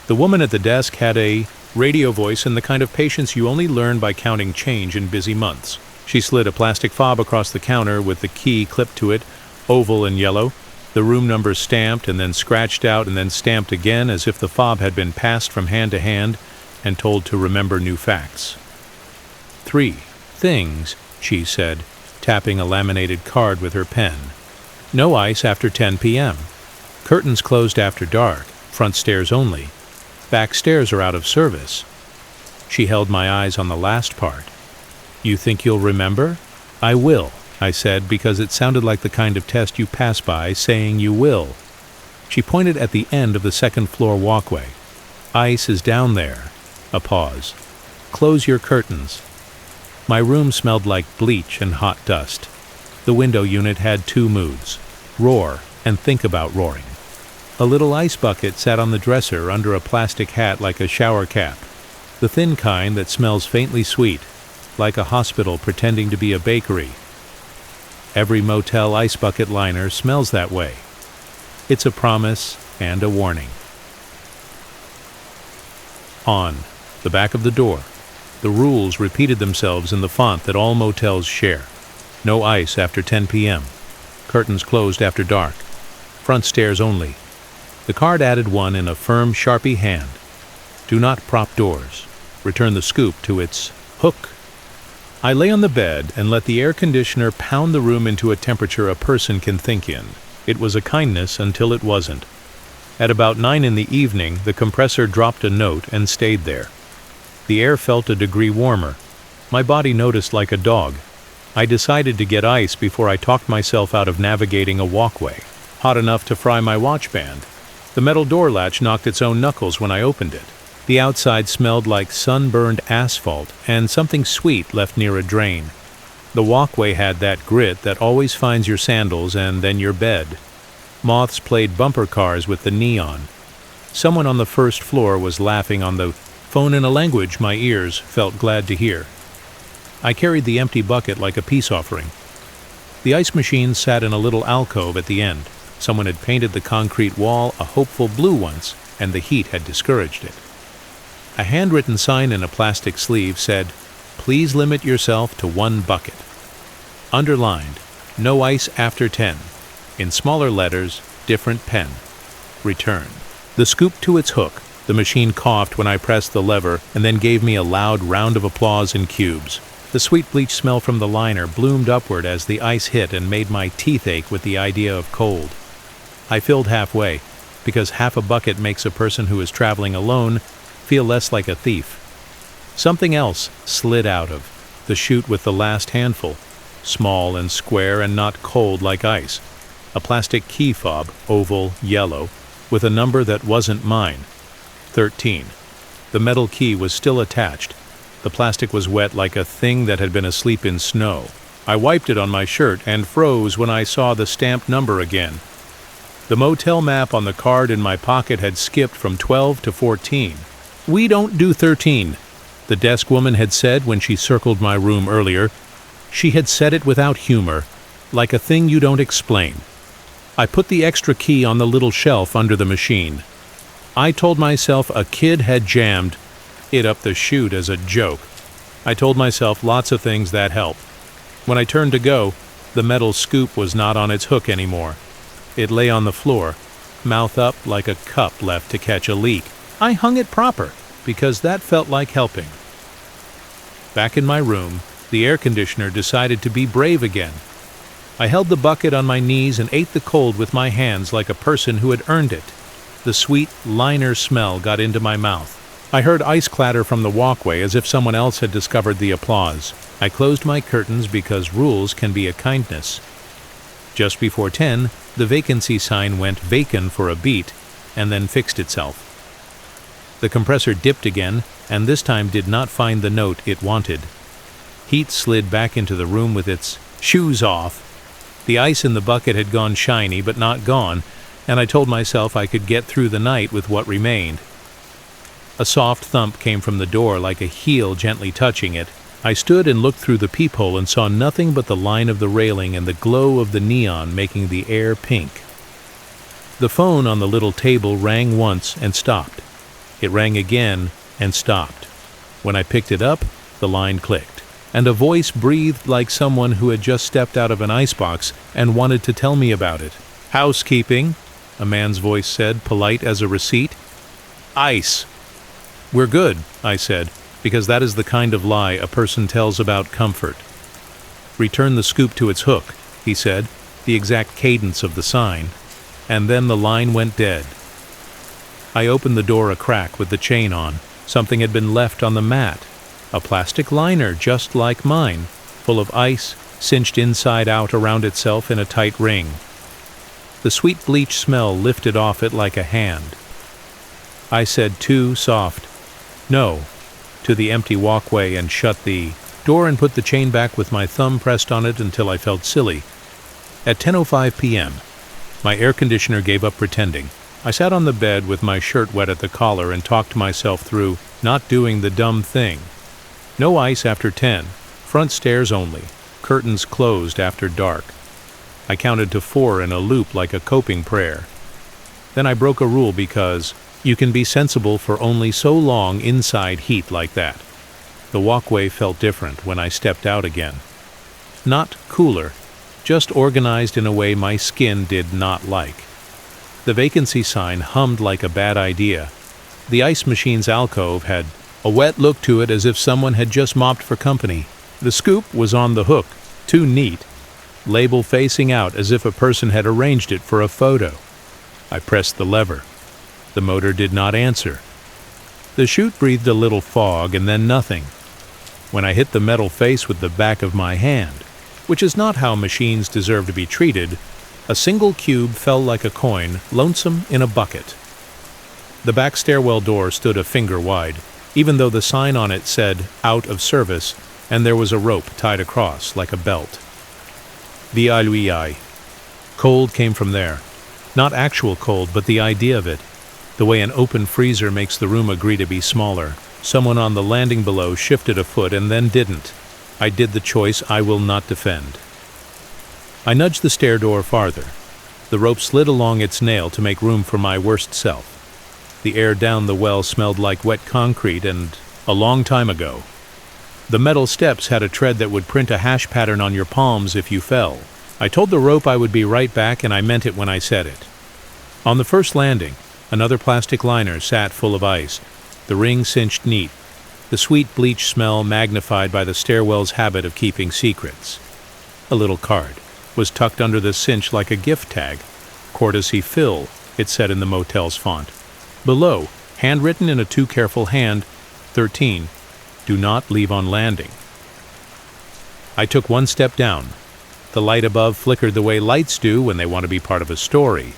The woman at the desk had a radio voice and the kind of patience you only learn by counting change in busy months. She slid a plastic fob across the counter with the key clipped to it, oval and yellow, the room numbers stamped and then scratched out and then stamped again as if the fob had been passed from hand to hand and told to remember new facts. 3 things, she said, tapping a laminated card with her pen. No ice after 10 p.m. Curtains closed after dark, front stairs only. Back stairs are out of service. She held my eyes on the last part. You think you'll remember? I will, I said, because it sounded like the kind of test you pass by saying you will. She pointed at the end of the 2nd floor walkway. Ice is down there. A pause. Close your curtains. My room smelled like bleach and hot dust. The window unit had 2 moods: roar and think about roaring. A little ice bucket sat on the dresser under a plastic hat like a shower cap, the thin kind that smells faintly sweet, like a hospital pretending to be a bakery. Every motel ice bucket liner smells that way. It's a promise and a warning. On the back of the door, the rules repeated themselves in the font that all motels share. No ice after 10 p.m. Curtains closed after dark. Front stairs only. The card added one in a firm Sharpie hand. Do not prop doors. Return the scoop to its hook. I lay on the bed and let the air conditioner pound the room into a temperature a person can think in. It was a kindness until it wasn't. At about 9 in the evening, the compressor dropped a note and stayed there. The air felt a degree warmer. My body noticed like a dog. I decided to get ice before I talked myself out of navigating a walkway, hot enough to fry my watch band. The metal door latch knocked its own knuckles when I opened it. The outside smelled like sunburned asphalt and something sweet left near a drain. The walkway had that grit that always finds your sandals and then your bed. Moths played bumper cars with the neon. Someone on the 1st floor was laughing on the phone in a language my ears felt glad to hear. I carried the empty bucket like a peace offering. The ice machine sat in a little alcove at the end. Someone had painted the concrete wall a hopeful blue once, and the heat had discouraged it. A handwritten sign in a plastic sleeve said, "Please limit yourself to 1 bucket." Underlined, "No ice after 10." In smaller letters, different pen. Return. The scoop to its hook. The machine coughed when I pressed the lever and then gave me a loud round of applause in cubes. The sweet bleach smell from the liner bloomed upward as the ice hit and made my teeth ache with the idea of cold. I filled halfway, because half a bucket makes a person who is traveling alone feel less like a thief. Something else slid out of the chute with the last handful, small and square and not cold like ice. A plastic key fob, oval, yellow, with a number that wasn't mine. 13. The metal key was still attached. The plastic was wet like a thing that had been asleep in snow. I wiped it on my shirt and froze when I saw the stamped number again. The motel map on the card in my pocket had skipped from 12 to 14. "We don't do 13, the desk woman had said when she circled my room earlier. She had said it without humor, like a thing you don't explain. I put the extra key on the little shelf under the machine. I told myself a kid had jammed it up the chute as a joke. I told myself lots of things that help. When I turned to go, the metal scoop was not on its hook anymore. It lay on the floor, mouth up like a cup left to catch a leak. I hung it proper, because that felt like helping. Back in my room, the air conditioner decided to be brave again. I held the bucket on my knees and ate the cold with my hands like a person who had earned it. The sweet liner smell got into my mouth. I heard ice clatter from the walkway as if someone else had discovered the applause. I closed my curtains because rules can be a kindness. Just before 10, the vacancy sign went vacant for a beat and then fixed itself. The compressor dipped again, and this time did not find the note it wanted. Heat slid back into the room with its shoes off. The ice in the bucket had gone shiny but not gone, and I told myself I could get through the night with what remained. A soft thump came from the door like a heel gently touching it. I stood and looked through the peephole and saw nothing but the line of the railing and the glow of the neon making the air pink. The phone on the little table rang once and stopped. It rang again and stopped. When I picked it up, the line clicked, and a voice breathed like someone who had just stepped out of an icebox and wanted to tell me about it. "Housekeeping," a man's voice said, polite as a receipt. "Ice." "We're good," I said, because that is the kind of lie a person tells about comfort. "Return the scoop to its hook," he said, the exact cadence of the sign, and then the line went dead. I opened the door a crack with the chain on. Something had been left on the mat. A plastic liner just like mine, full of ice, cinched inside out around itself in a tight ring. The sweet bleach smell lifted off it like a hand. I said too soft, "No," to the empty walkway and shut the door and put the chain back with my thumb pressed on it until I felt silly. At 10:05 p.m., my air conditioner gave up pretending. I sat on the bed with my shirt wet at the collar and talked myself through not doing the dumb thing. No ice after 10, front stairs only, curtains closed after dark. I counted to 4 in a loop like a coping prayer. Then I broke a rule because you can be sensible for only so long inside heat like that. The walkway felt different when I stepped out again. Not cooler, just organized in a way my skin did not like. The vacancy sign hummed like a bad idea. The ice machine's alcove had a wet look to it as if someone had just mopped for company. The scoop was on the hook, too neat, label facing out as if a person had arranged it for a photo. I pressed the lever. The motor did not answer. The chute breathed a little fog and then nothing. When I hit the metal face with the back of my hand, which is not how machines deserve to be treated, a single cube fell like a coin, lonesome in a bucket. The back stairwell door stood a finger wide, even though the sign on it said "out of service," and there was a rope tied across like a belt. Vol.12. Cold came from there. Not actual cold, but the idea of it. The way an open freezer makes the room agree to be smaller. Someone on the landing below shifted a foot and then didn't. I did the choice I will not defend. I nudged the stair door farther. The rope slid along its nail to make room for my worst self. The air down the well smelled like wet concrete and a long time ago. The metal steps had a tread that would print a hash pattern on your palms if you fell. I told the rope I would be right back, and I meant it when I said it. On the first landing, another plastic liner sat full of ice, the ring cinched neat, the sweet bleach smell magnified by the stairwell's habit of keeping secrets. A little card was tucked under the cinch like a gift tag. "Courtesy Phil," it said in the motel's font. Below, handwritten in a too careful hand, 13, "Do not leave on landing." I took one step down. The light above flickered the way lights do when they want to be part of a story.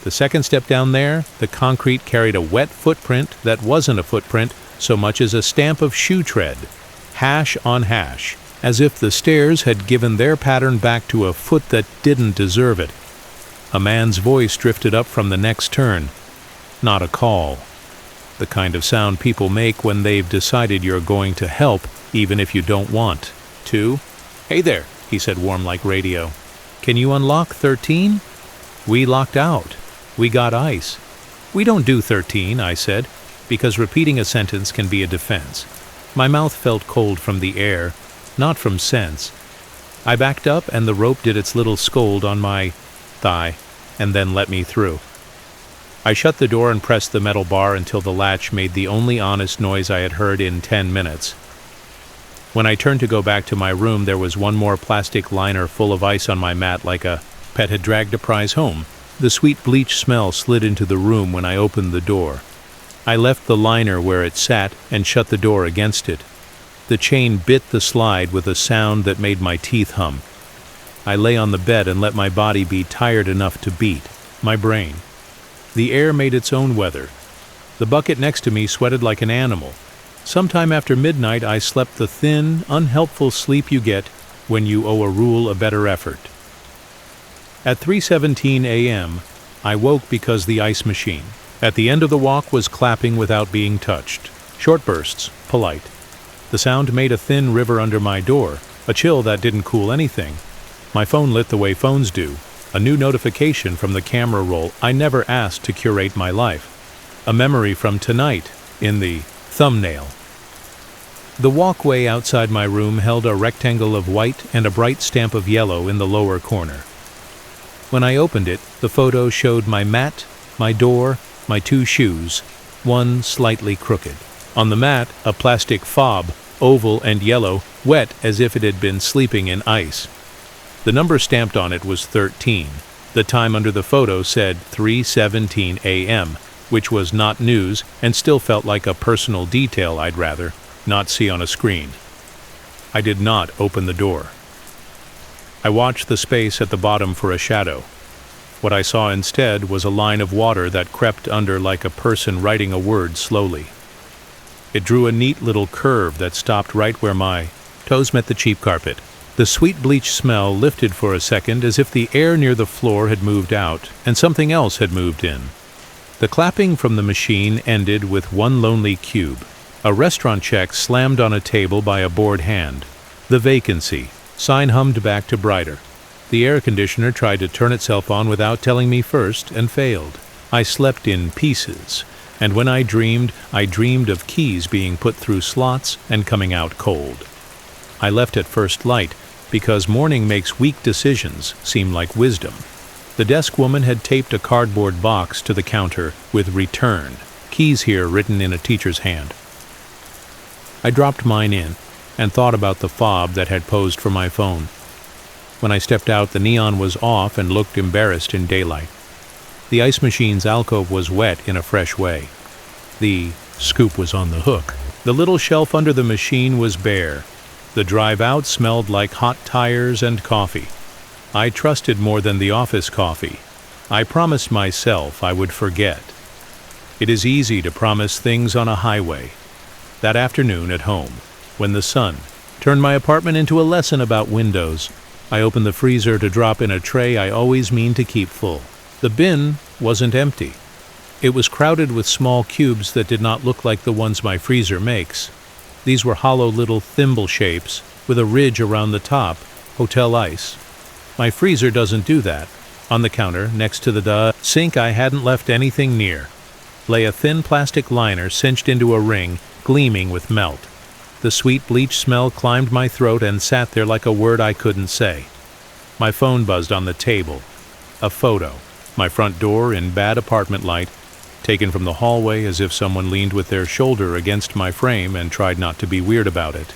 The second step down there, the concrete carried a wet footprint that wasn't a footprint so much as a stamp of shoe tread, hash on hash, as if the stairs had given their pattern back to a foot that didn't deserve it. A man's voice drifted up from the next turn. Not a call. The kind of sound people make when they've decided you're going to help, even if you don't want to. "Hey there," he said, warm like radio. "Can you unlock 13? We locked out. We got ice." "We don't do 13, I said, because repeating a sentence can be a defense. My mouth felt cold from the air, not from sense. I backed up and the rope did its little scold on my thigh, and then let me through. I shut the door and pressed the metal bar until the latch made the only honest noise I had heard in 10 minutes. When I turned to go back to my room, there was one more plastic liner full of ice on my mat like a pet had dragged a prize home. The sweet bleach smell slid into the room when I opened the door. I left the liner where it sat and shut the door against it. The chain bit the slide with a sound that made my teeth hum. I lay on the bed and let my body be tired enough to beat. My brain. The air made its own weather. The bucket next to me sweated like an animal. Sometime after midnight, I slept the thin, unhelpful sleep you get when you owe a rule a better effort. At 3:17 a.m., I woke because the ice machine at the end of the walk was clapping without being touched. Short bursts, polite. The sound made a thin river under my door, a chill that didn't cool anything. My phone lit the way phones do, a new notification from the camera roll I never asked to curate my life. A memory from tonight in the thumbnail. The walkway outside my room held a rectangle of white and a bright stamp of yellow in the lower corner. When I opened it, the photo showed my mat, my door, my two shoes, one slightly crooked. On the mat, a plastic fob, oval and yellow, wet as if it had been sleeping in ice. The number stamped on it was 13. The time under the photo said 3:17 a.m., which was not news and still felt like a personal detail I'd rather not see on a screen. I did not open the door. I watched the space at the bottom for a shadow. What I saw instead was a line of water that crept under like a person writing a word slowly. It drew a neat little curve that stopped right where my toes met the cheap carpet. The sweet bleach smell lifted for a second as if the air near the floor had moved out and something else had moved in. The clapping from the machine ended with one lonely cube. A restaurant check slammed on a table by a bored hand. The vacancy sign hummed back to brighter. The air conditioner tried to turn itself on without telling me first and failed. I slept in pieces, and when I dreamed of keys being put through slots and coming out cold. I left at first light because morning makes weak decisions seem like wisdom. The desk woman had taped a cardboard box to the counter with "return," keys here written in a teacher's hand. I dropped mine in and thought about the fob that had posed for my phone. When I stepped out, the neon was off and looked embarrassed in daylight. The ice machine's alcove was wet in a fresh way. The scoop was on the hook. The little shelf under the machine was bare. The drive out smelled like hot tires and coffee. I trusted more than the office coffee. I promised myself I would forget. It is easy to promise things on a highway. That afternoon at home, when the sun turned my apartment into a lesson about windows, I opened the freezer to drop in a tray I always mean to keep full. The bin wasn't empty. It was crowded with small cubes that did not look like the ones my freezer makes. These were hollow little thimble shapes with a ridge around the top, hotel ice. My freezer doesn't do that. On the counter, next to the sink I hadn't left anything near, lay a thin plastic liner cinched into a ring, gleaming with melt. The sweet bleach smell climbed my throat and sat there like a word I couldn't say. My phone buzzed on the table. A photo. My front door in bad apartment light, taken from the hallway as if someone leaned with their shoulder against my frame and tried not to be weird about it.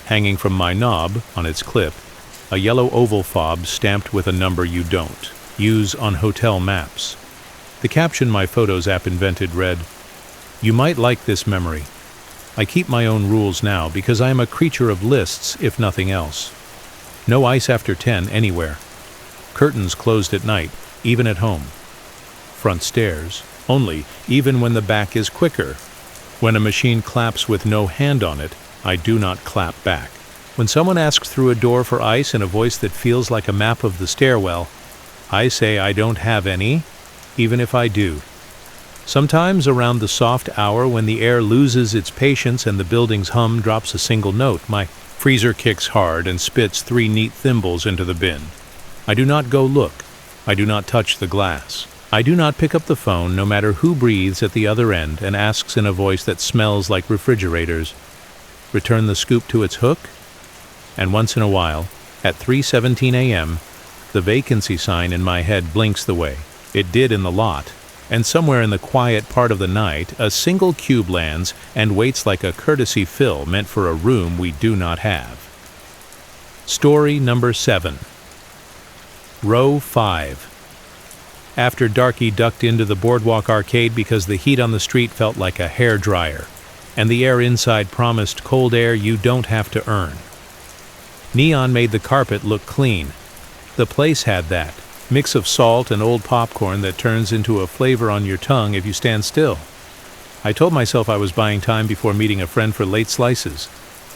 Hanging from my knob, on its clip, a yellow oval fob stamped with a number you don't use on hotel maps. The caption my Photos app invented read, "You might like this memory. I keep my own rules now because I am a creature of lists, if nothing else. No ice after 10 anywhere. Curtains closed at night, even at home. Front stairs, only, even when the back is quicker. When a machine claps with no hand on it, I do not clap back. When someone asks through a door for ice in a voice that feels like a map of the stairwell, I say I don't have any, even if I do. Sometimes around the soft hour when the air loses its patience and the building's hum drops a single note, my freezer kicks hard and spits 3 neat thimbles into the bin. I do not go look. I do not touch the glass. I do not pick up the phone no matter who breathes at the other end and asks in a voice that smells like refrigerators, return the scoop to its hook? And once in a while, at 3:17 a.m., the vacancy sign in my head blinks the way it did in the lot. and somewhere in the quiet part of the night, a single cube lands and waits like a courtesy fill meant for a room we do not have. Story number 7. Row 5. After Darky ducked into the boardwalk arcade because the heat on the street felt like a hairdryer, and the air inside promised cold air you don't have to earn. Neon made the carpet look clean. The place had that mix of salt and old popcorn that turns into a flavor on your tongue if you stand still. I told myself I was buying time before meeting a friend for late slices.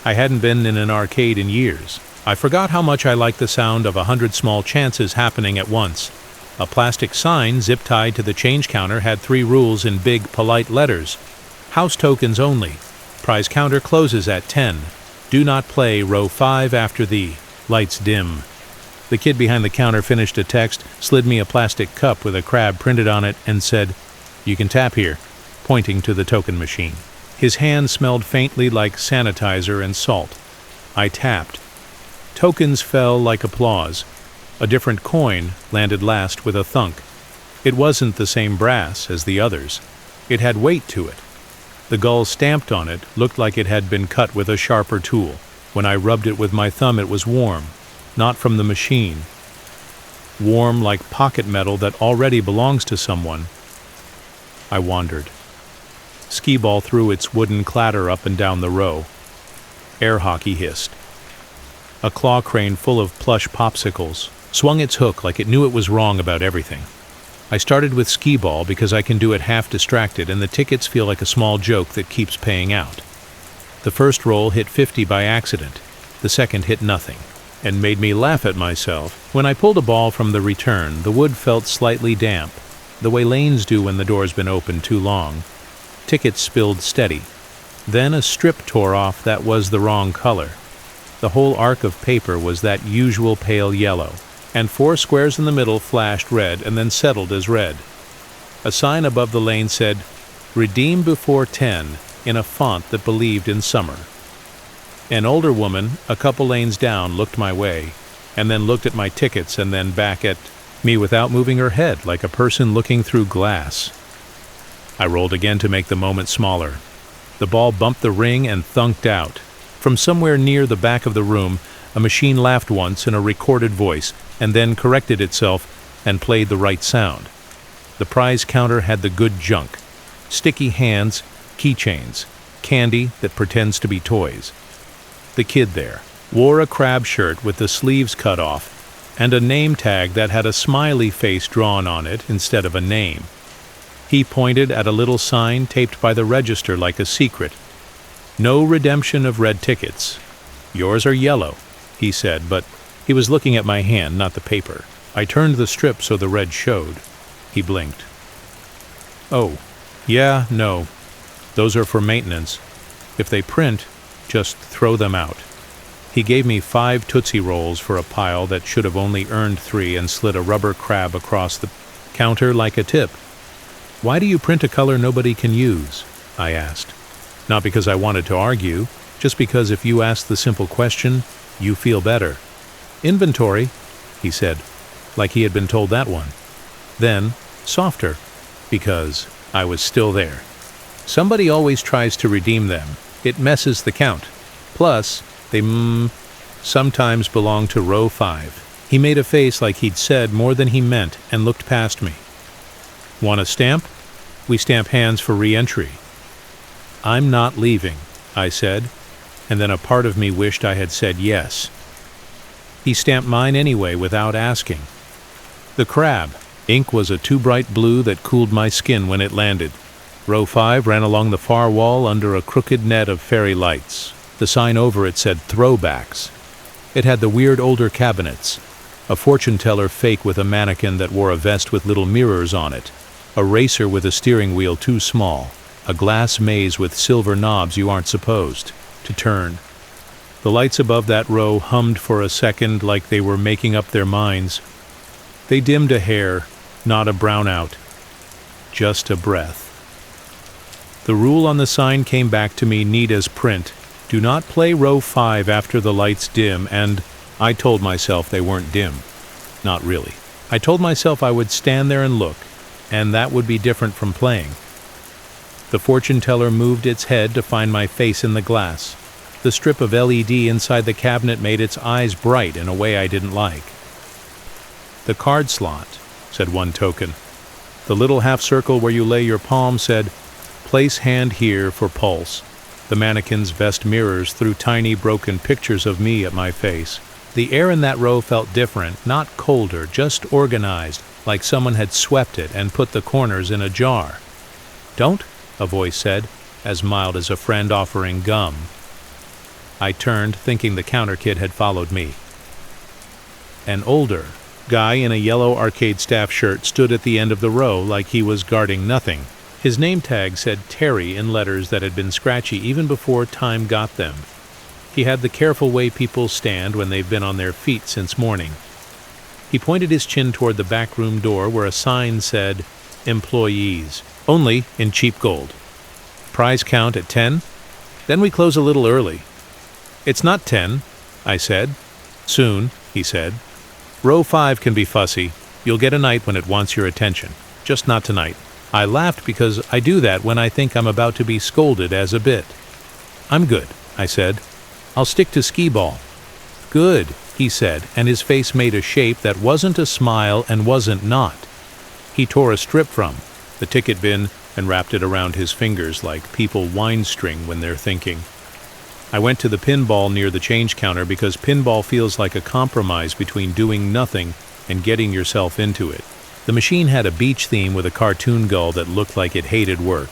I hadn't been in an arcade in years. I forgot how much I liked the sound of 100 small chances happening at once. A plastic sign zip-tied to the change counter had 3 rules in big, polite letters. House tokens only. Prize counter closes at 10. Do not play row 5 after the lights dim. The kid behind the counter finished a text, slid me a plastic cup with a crab printed on it, and said, "You can tap here," pointing to the token machine. His hand smelled faintly like sanitizer and salt. I tapped. Tokens fell like applause. A different coin landed last with a thunk. It wasn't the same brass as the others. It had weight to it. The gull stamped on it looked like it had been cut with a sharper tool. When I rubbed it with my thumb, it was warm, not from the machine. Warm like pocket metal that already belongs to someone. I wandered. Skee-ball threw its wooden clatter up and down the row. Air hockey hissed. A claw crane full of plush popsicles swung its hook like it knew it was wrong about everything. I started with skee-ball because I can do it half distracted and the tickets feel like a small joke that keeps paying out. The first roll hit 50 by accident. The second hit nothing, and made me laugh at myself. When I pulled a ball from the return, the wood felt slightly damp, the way lanes do when the door's been open too long. Tickets spilled steady. Then a strip tore off that was the wrong color. The whole arc of paper was that usual pale yellow, and 4 squares in the middle flashed red and then settled as red. A sign above the lane said, "Redeem before 10," in a font that believed in summer. An older woman, a couple lanes down, looked my way, and then looked at my tickets and then back at me without moving her head, like a person looking through glass. I rolled again to make the moment smaller. The ball bumped the ring and thunked out. From somewhere near the back of the room, a machine laughed once in a recorded voice, and then corrected itself and played the right sound. The prize counter had the good junk. Sticky hands, keychains, candy that pretends to be toys. The kid there wore a crab shirt with the sleeves cut off, and a name tag that had a smiley face drawn on it instead of a name. He pointed at a little sign taped by the register like a secret. "No redemption of red tickets. Yours are yellow," he said, but he was looking at my hand, not the paper. I turned the strip so the red showed. He blinked. "Oh, yeah, no. Those are for maintenance. If they print, just throw them out." He gave me 5 Tootsie Rolls for a pile that should have only earned 3 and slid a rubber crab across the counter like a tip. "Why do you print a color nobody can use?" I asked. Not because I wanted to argue, just because if you ask the simple question, you feel better. "Inventory," he said, like he had been told that one. Then, softer, because I was still there. "Somebody always tries to redeem them. It messes the count. Plus, they sometimes belong to row 5. He made a face like he'd said more than he meant and looked past me. "Want a stamp? We stamp hands for re-entry." "I'm not leaving," I said, and then a part of me wished I had said yes. He stamped mine anyway without asking. The crab. Ink was a too bright blue that cooled my skin when it landed. Row 5 ran along the far wall under a crooked net of fairy lights. The sign over it said Throwbacks. It had the weird older cabinets, a fortune-teller fake with a mannequin that wore a vest with little mirrors on it, a racer with a steering wheel too small, a glass maze with silver knobs you aren't supposed to turn. The lights above that row hummed for a second like they were making up their minds. They dimmed a hair, not a brownout, just a breath. The rule on the sign came back to me neat as print. Do not play row 5 after the lights dim, and I told myself they weren't dim. Not really. I told myself I would stand there and look. and that would be different from playing. The fortune teller moved its head to find my face in the glass. The strip of LED inside the cabinet made its eyes bright in a way I didn't like. "The card slot," said one token. The little half circle where you lay your palm said, "Place hand here for pulse." The mannequin's vest mirrors threw tiny broken pictures of me at my face. The air in that row felt different, not colder, just organized, like someone had swept it and put the corners in a jar. "Don't," a voice said, as mild as a friend offering gum. I turned, thinking the counter kid had followed me. An older guy in a yellow arcade staff shirt stood at the end of the row like he was guarding nothing. His name tag said Terry in letters that had been scratchy even before time got them. He had the careful way people stand when they've been on their feet since morning. He pointed his chin toward the back room door where a sign said, "Employees, only in cheap gold. Prize count at 10? Then we close a little early." "It's not 10, I said. "Soon," he said. "Row 5 can be fussy. You'll get a night when it wants your attention. Just not tonight." I laughed because I do that when I think I'm about to be scolded as a bit. "I'm good," I said. "I'll stick to skee-ball." "Good," he said, and his face made a shape that wasn't a smile and wasn't not. He tore a strip from the ticket bin and wrapped it around his fingers like people wind string when they're thinking. I went to the pinball near the change counter because pinball feels like a compromise between doing nothing and getting yourself into it. The machine had a beach theme with a cartoon gull that looked like it hated work.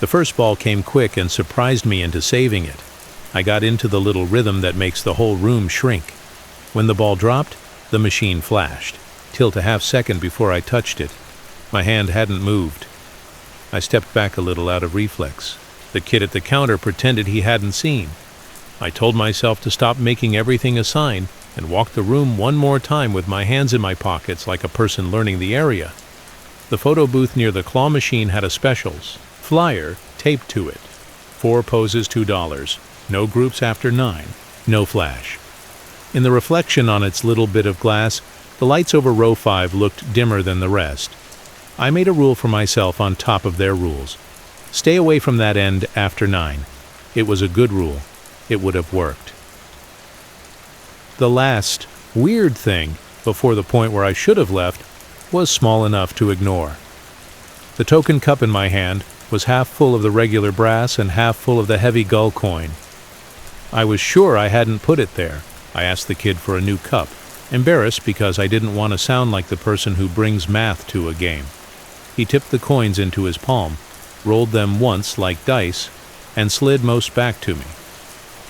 The first ball came quick and surprised me into saving it. I got into the little rhythm that makes the whole room shrink. When the ball dropped, the machine flashed. Tilt a half second before I touched it. My hand hadn't moved. I stepped back a little out of reflex. The kid at the counter pretended he hadn't seen. I told myself to stop making everything a sign and walk the room one more time with my hands in my pockets like a person learning the area. The photo booth near the claw machine had a specials flyer taped to it. 4 poses $2. No groups after 9. No flash. In the reflection on its little bit of glass, the lights over row 5 looked dimmer than the rest. I made a rule for myself on top of their rules. Stay away from that end after 9. It was a good rule. It would have worked. The last weird thing, before the point where I should have left, was small enough to ignore. The token cup in my hand was half full of the regular brass and half full of the heavy gull coin. I was sure I hadn't put it there. I asked the kid for a new cup, embarrassed because I didn't want to sound like the person who brings math to a game. He tipped the coins into his palm, rolled them once like dice, and slid most back to me.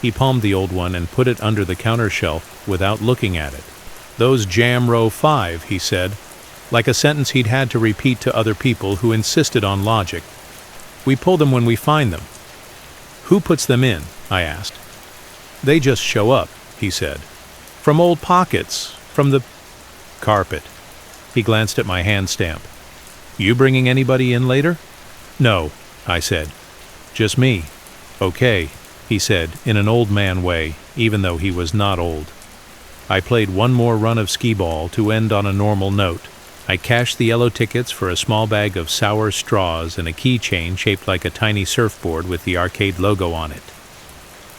He palmed the old one and put it under the counter shelf without looking at it. "Those jam row 5, he said, like a sentence he'd had to repeat to other people who insisted on logic. "We pull them when we find them." "Who puts them in?" I asked. "They just show up," he said. "From old pockets, from the carpet." He glanced at my hand stamp. "You bringing anybody in later?" "No," I said. "Just me." "Okay," he said, in an old man way, even though he was not old. I played one more run of skee-ball to end on a normal note. I cashed the yellow tickets for a small bag of sour straws and a keychain shaped like a tiny surfboard with the arcade logo on it.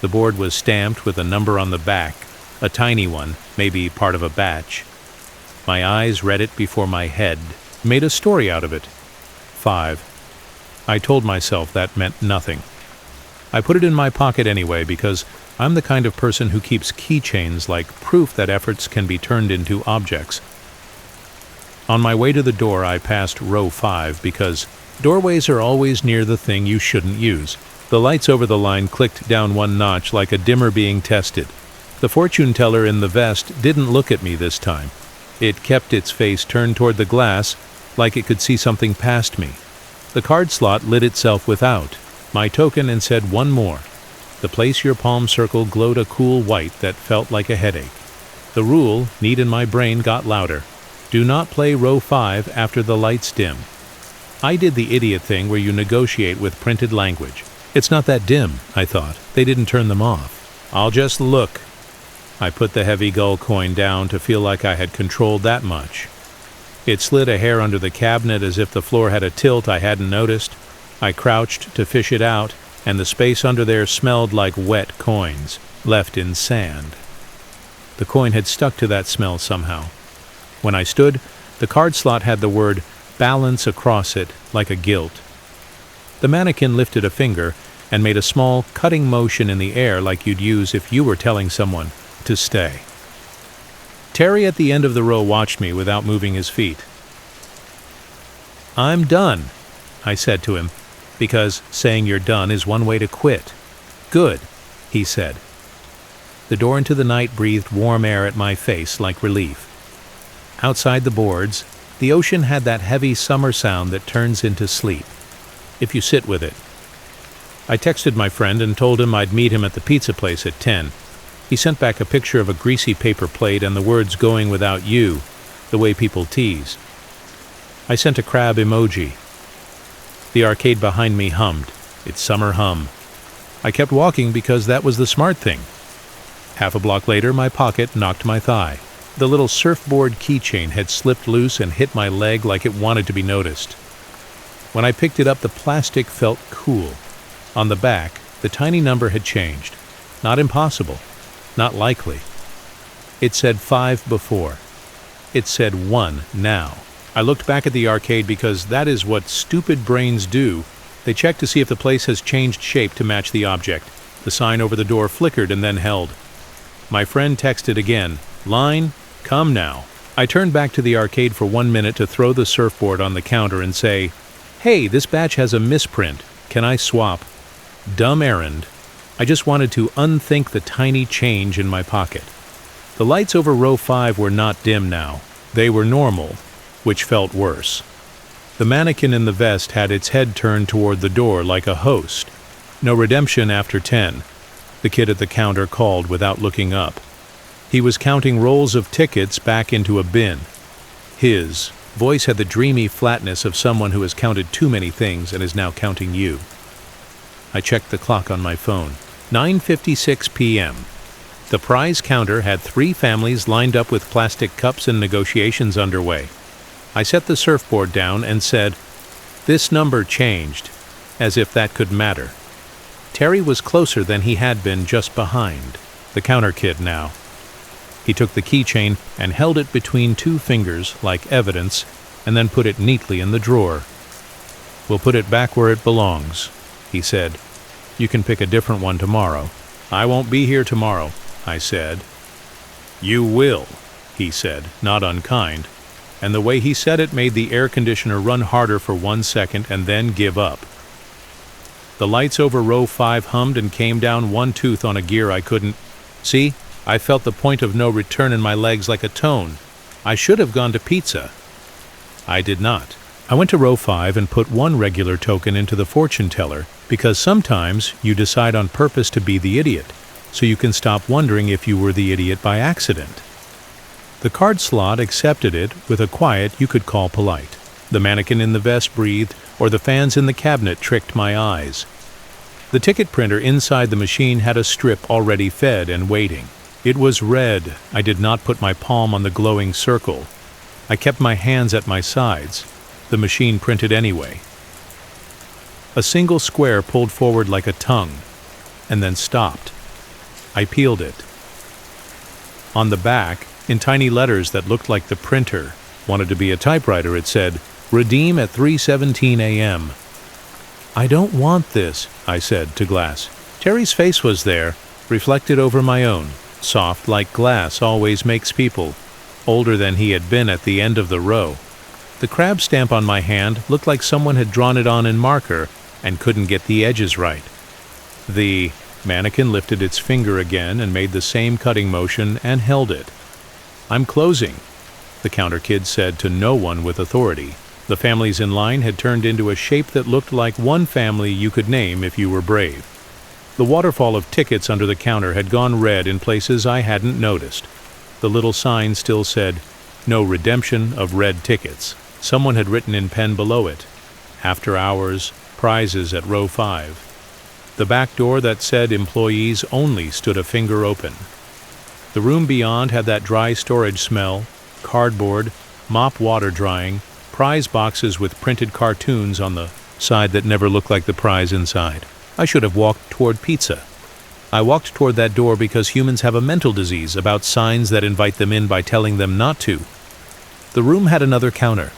The board was stamped with a number on the back, a tiny one, maybe part of a batch. My eyes read it before my head, made a story out of it. 5. I told myself that meant nothing. I put it in my pocket anyway because I'm the kind of person who keeps keychains like proof that efforts can be turned into objects. On my way to the door, I passed row 5 because doorways are always near the thing you shouldn't use. The lights over the line clicked down one notch like a dimmer being tested. The fortune teller in the vest didn't look at me this time. It kept its face turned toward the glass like it could see something past me. The card slot lit itself without my token and said one more. The place your palm circle glowed a cool white that felt like a headache. The rule, neat in my brain, got louder. Do not play row 5 after the lights dim. I did the idiot thing where you negotiate with printed language. It's not that dim, I thought. They didn't turn them off. I'll just look. I put the heavy gull coin down to feel like I had controlled that much. It slid a hair under the cabinet as if the floor had a tilt I hadn't noticed. I crouched to fish it out, and the space under there smelled like wet coins, left in sand. The coin had stuck to that smell somehow. When I stood, the card slot had the word balance across it, like a gilt. The mannequin lifted a finger and made a small cutting motion in the air like you'd use if you were telling someone to stay. Terry at the end of the row watched me without moving his feet. "I'm done," I said to him, because saying you're done is one way to quit. "Good," he said. The door into the night breathed warm air at my face like relief. Outside the boards, the ocean had that heavy summer sound that turns into sleep, if you sit with it. I texted my friend and told him I'd meet him at the pizza place at 10. He sent back a picture of a greasy paper plate and the words "going without you," the way people tease. I sent a crab emoji. The arcade behind me hummed, its summer hum. I kept walking because that was the smart thing. Half a block later, my pocket knocked my thigh. The little surfboard keychain had slipped loose and hit my leg like it wanted to be noticed. When I picked it up, the plastic felt cool. On the back, the tiny number had changed. Not impossible. Not likely. It said 5 before. It said 1 now. I looked back at the arcade because that is what stupid brains do. They check to see if the place has changed shape to match the object. The sign over the door flickered and then held. My friend texted again, "Line, come now." I turned back to the arcade for 1 minute to throw the surfboard on the counter and say, "Hey, this batch has a misprint. Can I swap?" Dumb errand. I just wanted to unthink the tiny change in my pocket. The lights over row 5 were not dim now. They were normal, which felt worse. The mannequin in the vest had its head turned toward the door like a host. "No redemption after 10, the kid at the counter called without looking up. He was counting rolls of tickets back into a bin. His voice had the dreamy flatness of someone who has counted too many things and is now counting you. I checked the clock on my phone. 9:56 p.m. The prize counter had 3 families lined up with plastic cups and negotiations underway. I set the surfboard down and said, "This number changed," as if that could matter. Terry was closer than he had been, just behind. The counter kid now. He took the keychain and held it between 2 fingers like evidence, and then put it neatly in the drawer. "We'll put it back where it belongs," he said. "You can pick a different one tomorrow." "I won't be here tomorrow," I said. "You will," he said, not unkind, and the way he said it made the air conditioner run harder for 1 second and then give up. The lights over row 5 hummed and came down one tooth on a gear I couldn't. See, I felt the point of no return in my legs like a tone. I should have gone to pizza. I did not. I went to row 5 and put 1 regular token into the fortune teller, because sometimes you decide on purpose to be the idiot, so you can stop wondering if you were the idiot by accident. The card slot accepted it with a quiet you could call polite. The mannequin in the vest breathed, or the fans in the cabinet tricked my eyes. The ticket printer inside the machine had a strip already fed and waiting. It was red. I did not put my palm on the glowing circle. I kept my hands at my sides. The machine printed anyway. A single square pulled forward like a tongue, and then stopped. I peeled it. On the back, in tiny letters that looked like the printer wanted to be a typewriter, it said, "Redeem at 3:17 a.m. "I don't want this," I said to glass. Terry's face was there, reflected over my own. Soft like glass always makes people. Older than he had been at the end of the row. The crab stamp on my hand looked like someone had drawn it on in marker and couldn't get the edges right. The mannequin lifted its finger again and made the same cutting motion and held it. "I'm closing," the counter kid said to no one with authority. The families in line had turned into a shape that looked like one family you could name if you were brave. The waterfall of tickets under the counter had gone red in places I hadn't noticed. The little sign still said, "No redemption of red tickets." Someone had written in pen below it, "After hours, prizes at row 5. The back door that said employees only stood a finger open. The room beyond had that dry storage smell, cardboard, mop water drying, prize boxes with printed cartoons on the side that never looked like the prize inside. I should have walked toward pizza. I walked toward that door because humans have a mental disease about signs that invite them in by telling them not to. The room had another counter.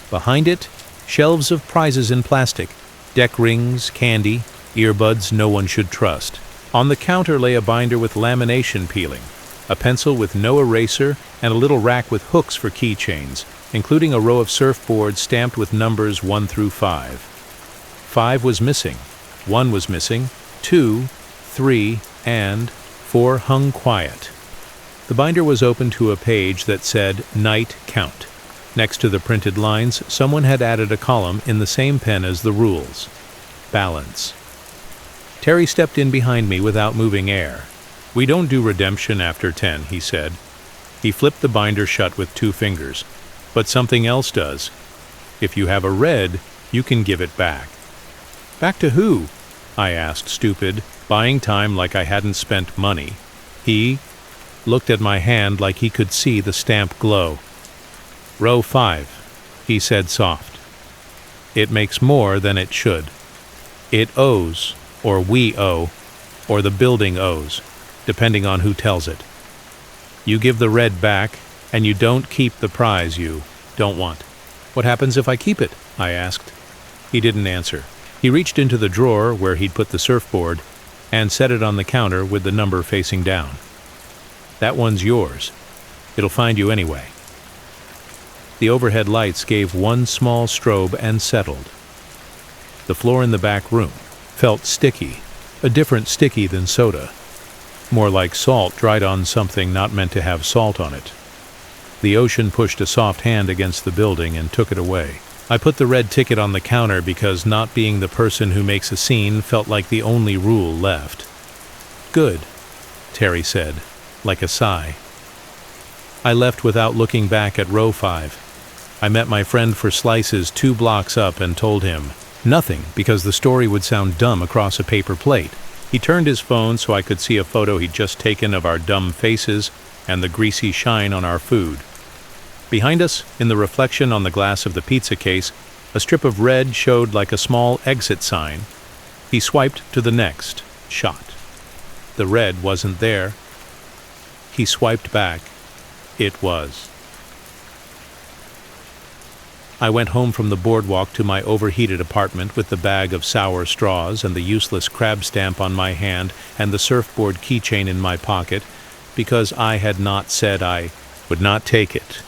Behind it, shelves of prizes in plastic, deck rings, candy, earbuds no one should trust. On the counter lay a binder with lamination peeling, a pencil with no eraser, and a little rack with hooks for keychains, including a row of surfboards stamped with numbers 1 through 5. 5 was missing, 1 was missing, 2, 3, and 4 hung quiet. The binder was open to a page that said Night Count. Next to the printed lines, someone had added a column in the same pen as the rules. Balance. Terry stepped in behind me without moving air. "We don't do redemption after 10, he said. He flipped the binder shut with 2 fingers. "But something else does. If you have a red, you can give it back." "Back to who?" I asked, stupid, buying time like I hadn't spent money. He looked at my hand like he could see the stamp glow. "Row 5, he said soft. "It makes more than it should. It owes, or we owe, or the building owes, depending on who tells it. You give the red back, and you don't keep the prize you don't want." "What happens if I keep it?" I asked. He didn't answer. He reached into the drawer where he'd put the surfboard and set it on the counter with the number facing down. "That one's yours. It'll find you anyway." The overhead lights gave one small strobe and settled. The floor in the back room felt sticky, a different sticky than soda. More like salt dried on something not meant to have salt on it. The ocean pushed a soft hand against the building and took it away. I put the red ticket on the counter because not being the person who makes a scene felt like the only rule left. "Good," Terry said, like a sigh. I left without looking back at row 5. I met my friend for slices 2 blocks up and told him nothing because the story would sound dumb across a paper plate. He turned his phone so I could see a photo he'd just taken of our dumb faces and the greasy shine on our food. Behind us, in the reflection on the glass of the pizza case, a strip of red showed like a small exit sign. He swiped to the next shot. The red wasn't there. He swiped back. It was. I went home from the boardwalk to my overheated apartment with the bag of sour straws and the useless crab stamp on my hand and the surfboard keychain in my pocket because I had not said I would not take it.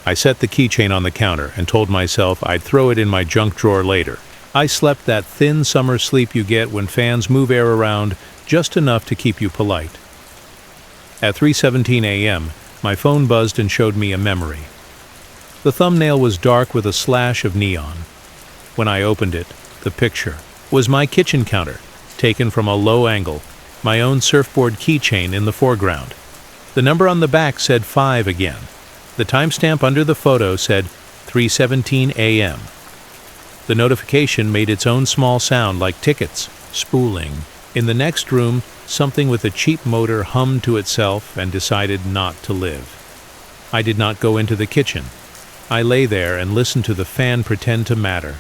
I set the keychain on the counter and told myself I'd throw it in my junk drawer later. I slept that thin summer sleep you get when fans move air around just enough to keep you polite. At 3:17 a.m., my phone buzzed and showed me a memory. The thumbnail was dark with a slash of neon. When I opened it, the picture was my kitchen counter, taken from a low angle, my own surfboard keychain in the foreground. The number on the back said 5 again. The timestamp under the photo said 3:17 a.m. The notification made its own small sound like tickets, spooling. In the next room, something with a cheap motor hummed to itself and decided not to live. I did not go into the kitchen. I lay there and listened to the fan pretend to matter.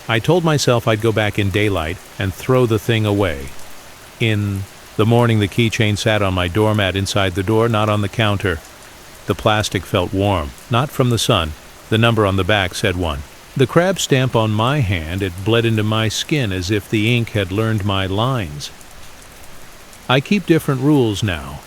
I told myself I'd go back in daylight and throw the thing away. In the morning, the keychain sat on my doormat inside the door, not on the counter. The plastic felt warm, not from the sun. The number on the back said 1. The crab stamp on my hand, it bled into my skin as if the ink had learned my lines. I keep different rules now.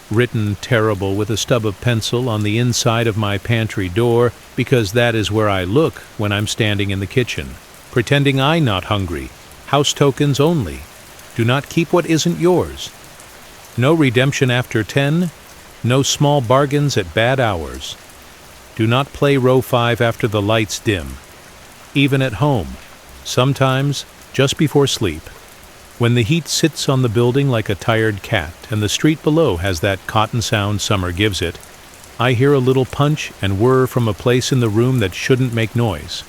Written terrible with a stub of pencil on the inside of my pantry door because that is where I look when I'm standing in the kitchen, pretending I'm not hungry. House tokens only. Do not keep what isn't yours. No redemption after 10. No small bargains at bad hours. Do not play row 5 after the lights dim. Even at home. Sometimes just before sleep. When the heat sits on the building like a tired cat and the street below has that cotton sound summer gives it, I hear a little punch and whir from a place in the room that shouldn't make noise,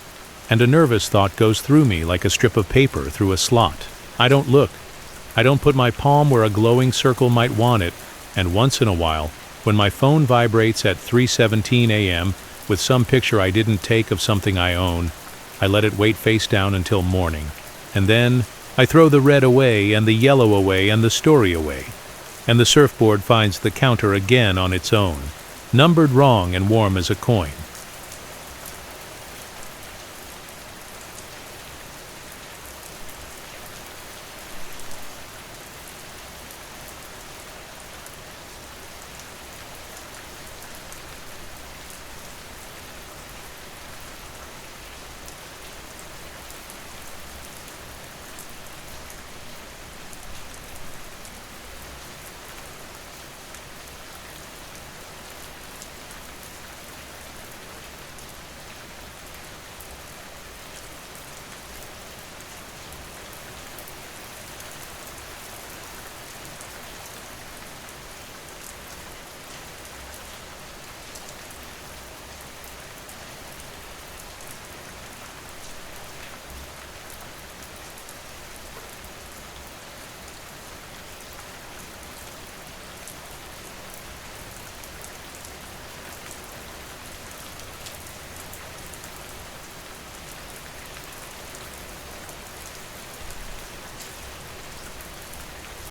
and a nervous thought goes through me like a strip of paper through a slot. I don't look. I don't put my palm where a glowing circle might want it, and once in a while, when my phone vibrates at 3:17 a.m., with some picture I didn't take of something I own. I let it wait face down until morning. And then I throw the red away and the yellow away and the story away. And the surfboard finds the counter again on its own, numbered wrong and warm as a coin.